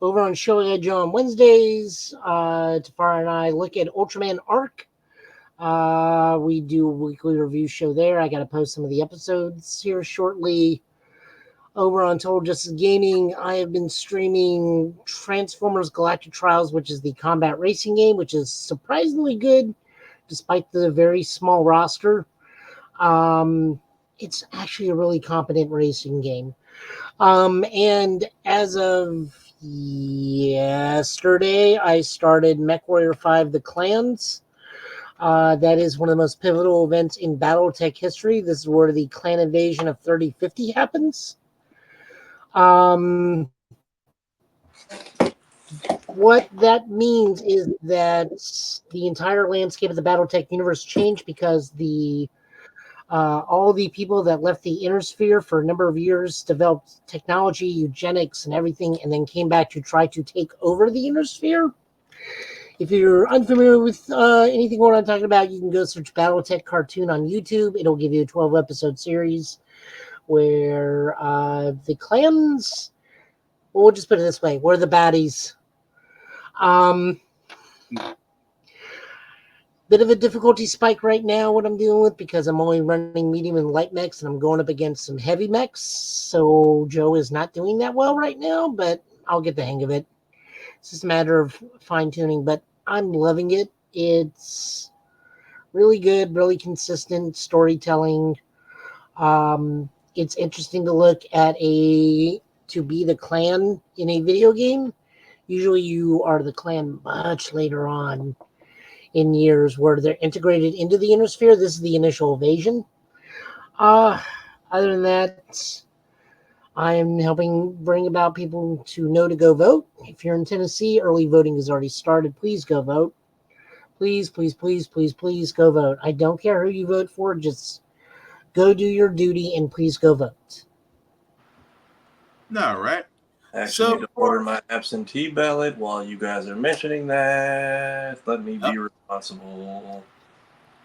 over on Show Edge on Wednesdays. Tafara and I look at Ultraman Arc. We do a weekly review show there. I got to post some of the episodes here shortly. Over on Total Justice Gaming, I have been streaming Transformers Galactic Trials, which is the combat racing game, which is surprisingly good, despite the very small roster. It's actually a really competent racing game. And as of yesterday, I started MechWarrior 5 The Clans. That is one of the most pivotal events in Battletech history. This is where the clan invasion of 3050 happens. What that means is that the entire landscape of the Battletech universe changed because all the people that left the inner sphere for a number of years developed technology, eugenics, and everything, and then came back to try to take over the inner sphere. If you're unfamiliar with anything what I'm talking about, you can go search Battletech Cartoon on YouTube. It'll give you a 12-episode series where the clans, well, we'll just put it this way, we're the baddies. Bit of a difficulty spike right now, what I'm dealing with, because I'm only running medium and light mechs, and I'm going up against some heavy mechs. So Joe is not doing that well right now, but I'll get the hang of it. It's just a matter of fine tuning, but I'm loving it. It's really good, really consistent storytelling. It's interesting to look at to be the clan in a video game. Usually you are the clan much later on in years where they're integrated into the inner sphere. This is the initial invasion. Other than that, I am helping bring about people to know to go vote. If you're in Tennessee, early voting has already started. Please go vote. Please, please, please, please, please go vote. I don't care who you vote for. Just go do your duty and please go vote. All right. Actually, need to order my absentee ballot while you guys are mentioning that. Let me be responsible.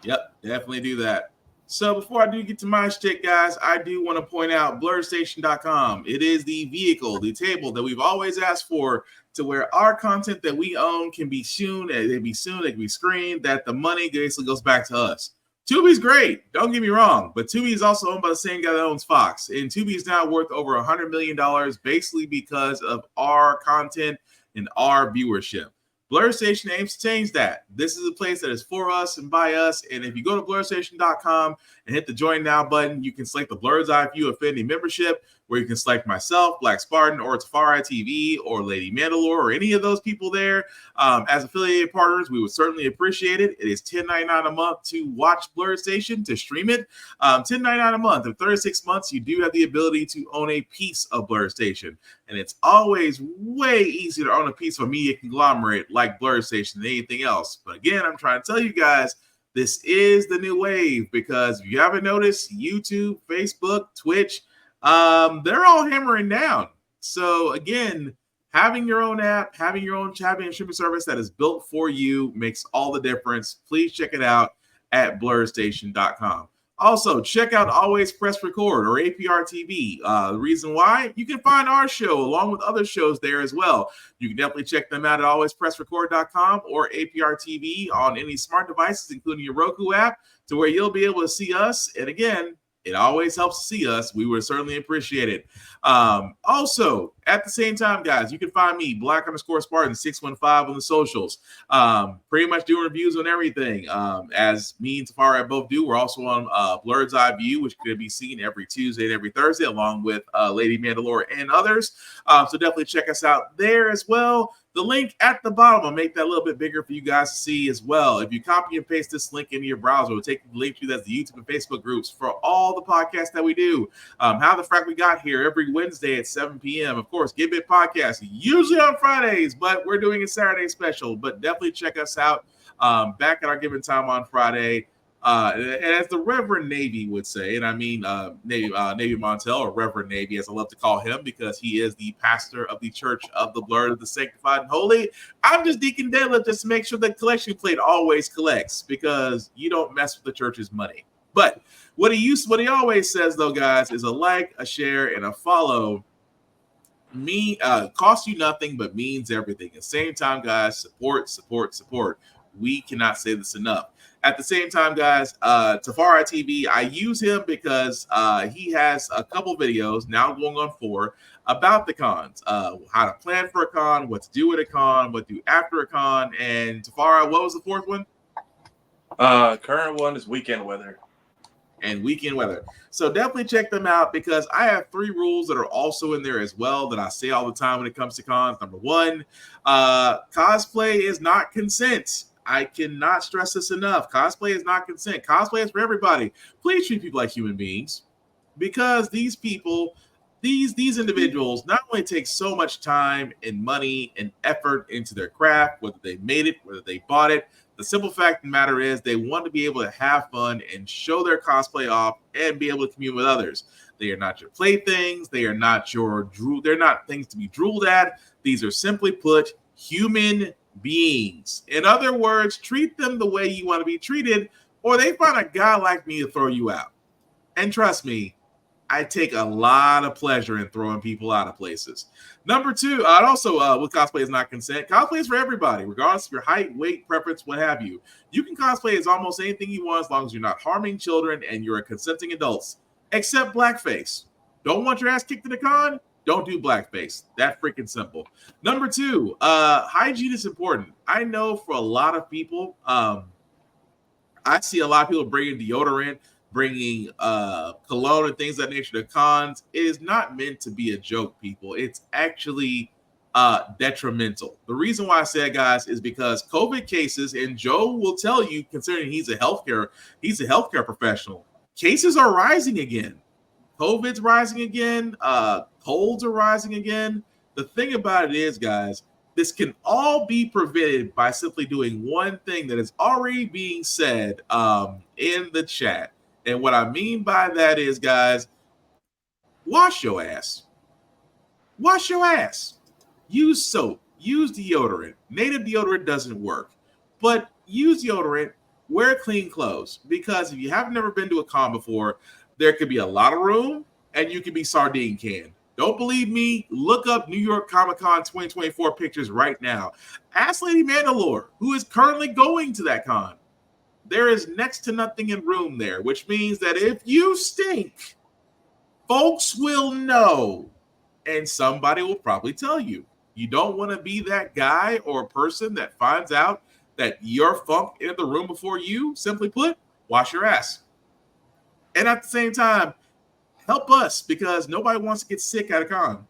Yep, definitely do that. So before I do get to my shtick, guys, I do want to point out blurredstation.com. It is the vehicle, the table that we've always asked for, to where our content that we own can be shown, it can be screened, that the money basically goes back to us. Tubi's great. Don't get me wrong, but Tubi is also owned by the same guy that owns Fox, and Tubi is now worth over $100 million, basically because of our content and our viewership. Blur Station aims to change that. This is a place that is for us and by us. And if you go to blurstation.com and hit the join now button, you can select the Blur's Eye View Affinity membership, where you can select myself, Black Spartan, or Tafari TV, or Lady Mandalore, or any of those people there. As affiliated partners, we would certainly appreciate it. It is $10.99 a month to watch Blur Station, to stream it. $10.99 a month. In 36 months, you do have the ability to own a piece of Blur Station. And it's always way easier to own a piece of a media conglomerate like Blur Station than anything else. But again, I'm trying to tell you guys, this is the new wave, because if you haven't noticed, YouTube, Facebook, Twitch, they're all hammering down. So again, having your own app, having your own chat and streaming service that is built for you makes all the difference. Please check it out at blurstation.com. Also, check out Always Press Record, or APR TV. The reason why, you can find our show along with other shows there as well. You can definitely check them out at alwayspressrecord.com or APR TV on any smart devices, including your Roku app, to where you'll be able to see us. And again, it always helps to see us. We would certainly appreciate it. Also, at the same time, guys, you can find me, Black_Spartan615 on the socials. Pretty much doing reviews on everything. As me and Tafari both do, we're also on Blur's Eye View, which could be seen every Tuesday and every Thursday, along with Lady Mandalore and others. So definitely check us out there as well. The link at the bottom, I'll make that a little bit bigger for you guys to see as well. If you copy and paste this link into your browser, it'll take you to the link to that's the YouTube and Facebook groups for all the podcasts that we do. How the Frack We Got here every Wednesday at 7 p.m. Of course, Get Bit Podcast, usually on Fridays, but we're doing a Saturday special. But definitely check us out back at our given time on Friday. And as the Reverend Navy would say, and I mean Navy Montel, or Reverend Navy, as I love to call him, because he is the pastor of the Church of the Blood of the Sanctified and Holy. I'm just Deacon Deadlift, just to make sure the collection plate always collects, because you don't mess with the church's money. But what he always says, though, guys, is a like, a share, and a follow costs you nothing but means everything. At the same time, guys, support. We cannot say this enough. At the same time, guys, Tafari TV, I use him because he has a couple videos, now going on 4, about the cons, how to plan for a con, what to do at a con, what to do after a con. And Tafari, what was the 4th one? Current one is weekend weather. And weekend weather. So definitely check them out, because I have 3 rules that are also in there as well that I say all the time when it comes to cons. Number 1, cosplay is not consent. I cannot stress this enough. Cosplay is not consent. Cosplay is for everybody. Please treat people like human beings, because these people, these individuals not only take so much time and money and effort into their craft, whether they made it, whether they bought it. The simple fact of the matter is they want to be able to have fun and show their cosplay off and be able to commune with others. They are not your playthings. They are not your drool. They're not things to be drooled at. These are, simply put, human beings. In other words, treat them the way you want to be treated, or they find a guy like me to throw you out. And trust me, I take a lot of pleasure in throwing people out of places. Number 2, I'd also, with cosplay is not consent, cosplay is for everybody, regardless of your height, weight, preference, what have you. You can cosplay as almost anything you want, as long as you're not harming children and you're a consenting adults, except blackface. Don't want your ass kicked in the con? Don't do blackface. That freaking simple. Number 2, hygiene is important. I know for a lot of people, I see a lot of people bringing deodorant, bringing cologne and things of that nature to cons. It is not meant to be a joke, people. It's actually detrimental. The reason why I say that, guys, is because COVID cases, and Joe will tell you, considering he's a healthcare professional, cases are rising again. COVID's rising again. Colds are rising again. The thing about it is, guys, this can all be prevented by simply doing one thing that is already being said in the chat. And what I mean by that is, guys, wash your ass. Wash your ass. Use soap. Use deodorant. Native deodorant doesn't work. But use deodorant. Wear clean clothes. Because if you have never been to a con before, there could be a lot of room and you could be sardine canned. Don't believe me? Look up New York Comic Con 2024 pictures right now. Ask Lady Mandalore, who is currently going to that con. there is next to nothing in room there, which means that if you stink, folks will know, and somebody will probably tell you. You don't want to be that guy or person that finds out that your funk in the room before you. Simply put, wash your ass. And at the same time, help us, because nobody wants to get sick at a con.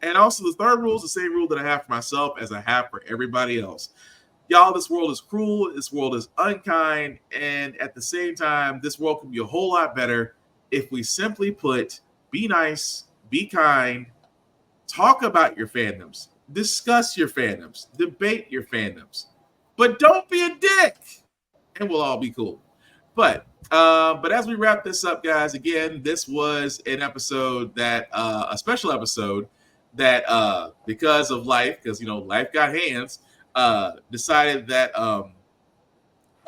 And also, the third rule is the same rule that I have for myself as I have for everybody else. Y'all, this world is cruel, this world is unkind, and at the same time, this world can be a whole lot better if we simply put, be nice, be kind, talk about your fandoms, discuss your fandoms, debate your fandoms, but don't be a dick, and we'll all be cool. But as we wrap this up, guys, again, this was an episode that a special episode that because of life, because life got hands, decided that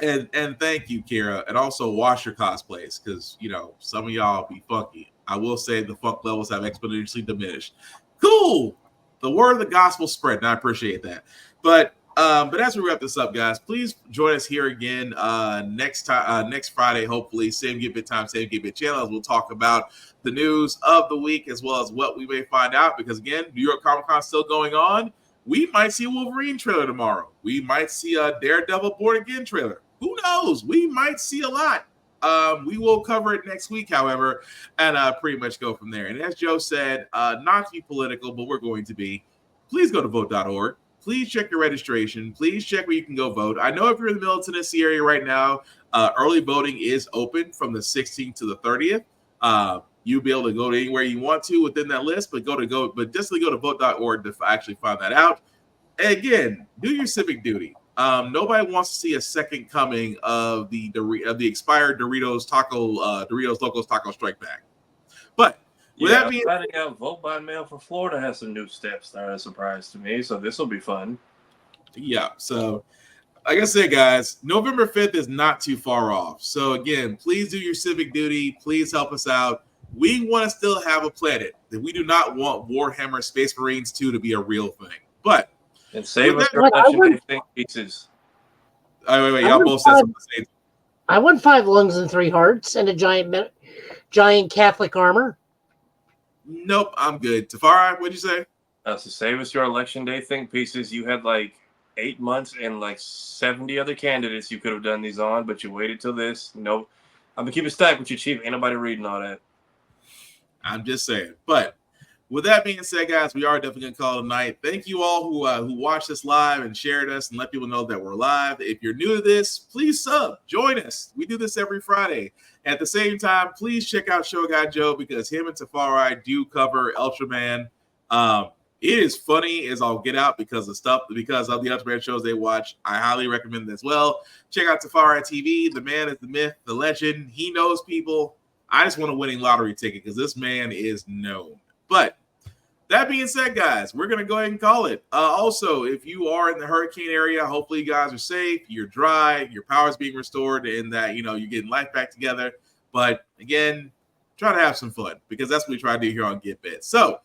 and thank you, Kira, and also wash your cosplays, because some of y'all be funky. I will say the funk levels have exponentially diminished. Cool. The word of the gospel spread, and I appreciate that. But as we wrap this up, guys, please join us here again next Friday, hopefully. Same Gigabit time, same Gigabit channel. We'll talk about the news of the week as well as what we may find out. Because again, New York Comic Con is still going on. We might see a Wolverine trailer tomorrow. We might see a Daredevil Born Again trailer. Who knows? We might see a lot. We will cover it next week, however, and pretty much go from there. And as Joe said, not to be political, but we're going to be. Please go to vote.org. Please check your registration. Please check where you can go vote. I know if you're in the Middle Tennessee area right now, early voting is open from the 16th to the 30th. You'll be able to go to anywhere you want to within that list, but just go to vote.org to actually find that out. And again, do your civic duty. Nobody wants to see a second coming of the expired Doritos Locos Taco Strike Back. But with that being finding out vote by mail for Florida has some new steps that are a surprise to me, so this will be fun. Yeah, so like I said, guys, November 5th is not too far off. So again, please do your civic duty. Please help us out. We want to still have a planet. That we do not want Warhammer Space Marines 2 to be a real thing. But and save us your legendary think pieces. Wait, y'all both said something the same. I want 5 lungs and 3 hearts and a giant Catholic armor. Nope, I'm good. Tafari, what'd you say? So save us your election day think pieces. You had like 8 months and like 70 other candidates you could have done these on, but you waited till this. Nope. I'm gonna keep it stacked with you, Chief. Ain't nobody reading all that. I'm just saying. But with that being said, guys, we are definitely gonna call it a night. Thank you all who watched us live and shared us and let people know that we're live. If you're new to this, please join us. We do this every Friday. At the same time, please check out Show Guy Joe, because him and Tafari do cover Ultraman. It is funny as I'll get out because of the Ultraman shows they watch. I highly recommend it as well. Check out Tafari TV. The man is the myth, the legend. He knows people. I just want a winning lottery ticket because this man is known. But that being said, guys, we're going to go ahead and call it. Also, if you are in the hurricane area, hopefully you guys are safe, you're dry, your power is being restored, and that, you're getting life back together. But again, try to have some fun, because that's what we try to do here on Get Bit. So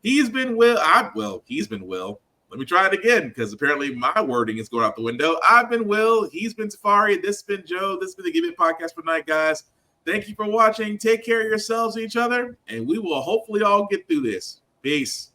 he's been Will. He's been Will. Let me try it again, because apparently my wording is going out the window. I've been Will. He's been Tafari. This has been Joe. This has been the Get Bit podcast for tonight, guys. Thank you for watching. Take care of yourselves and each other, and we will hopefully all get through this. Peace.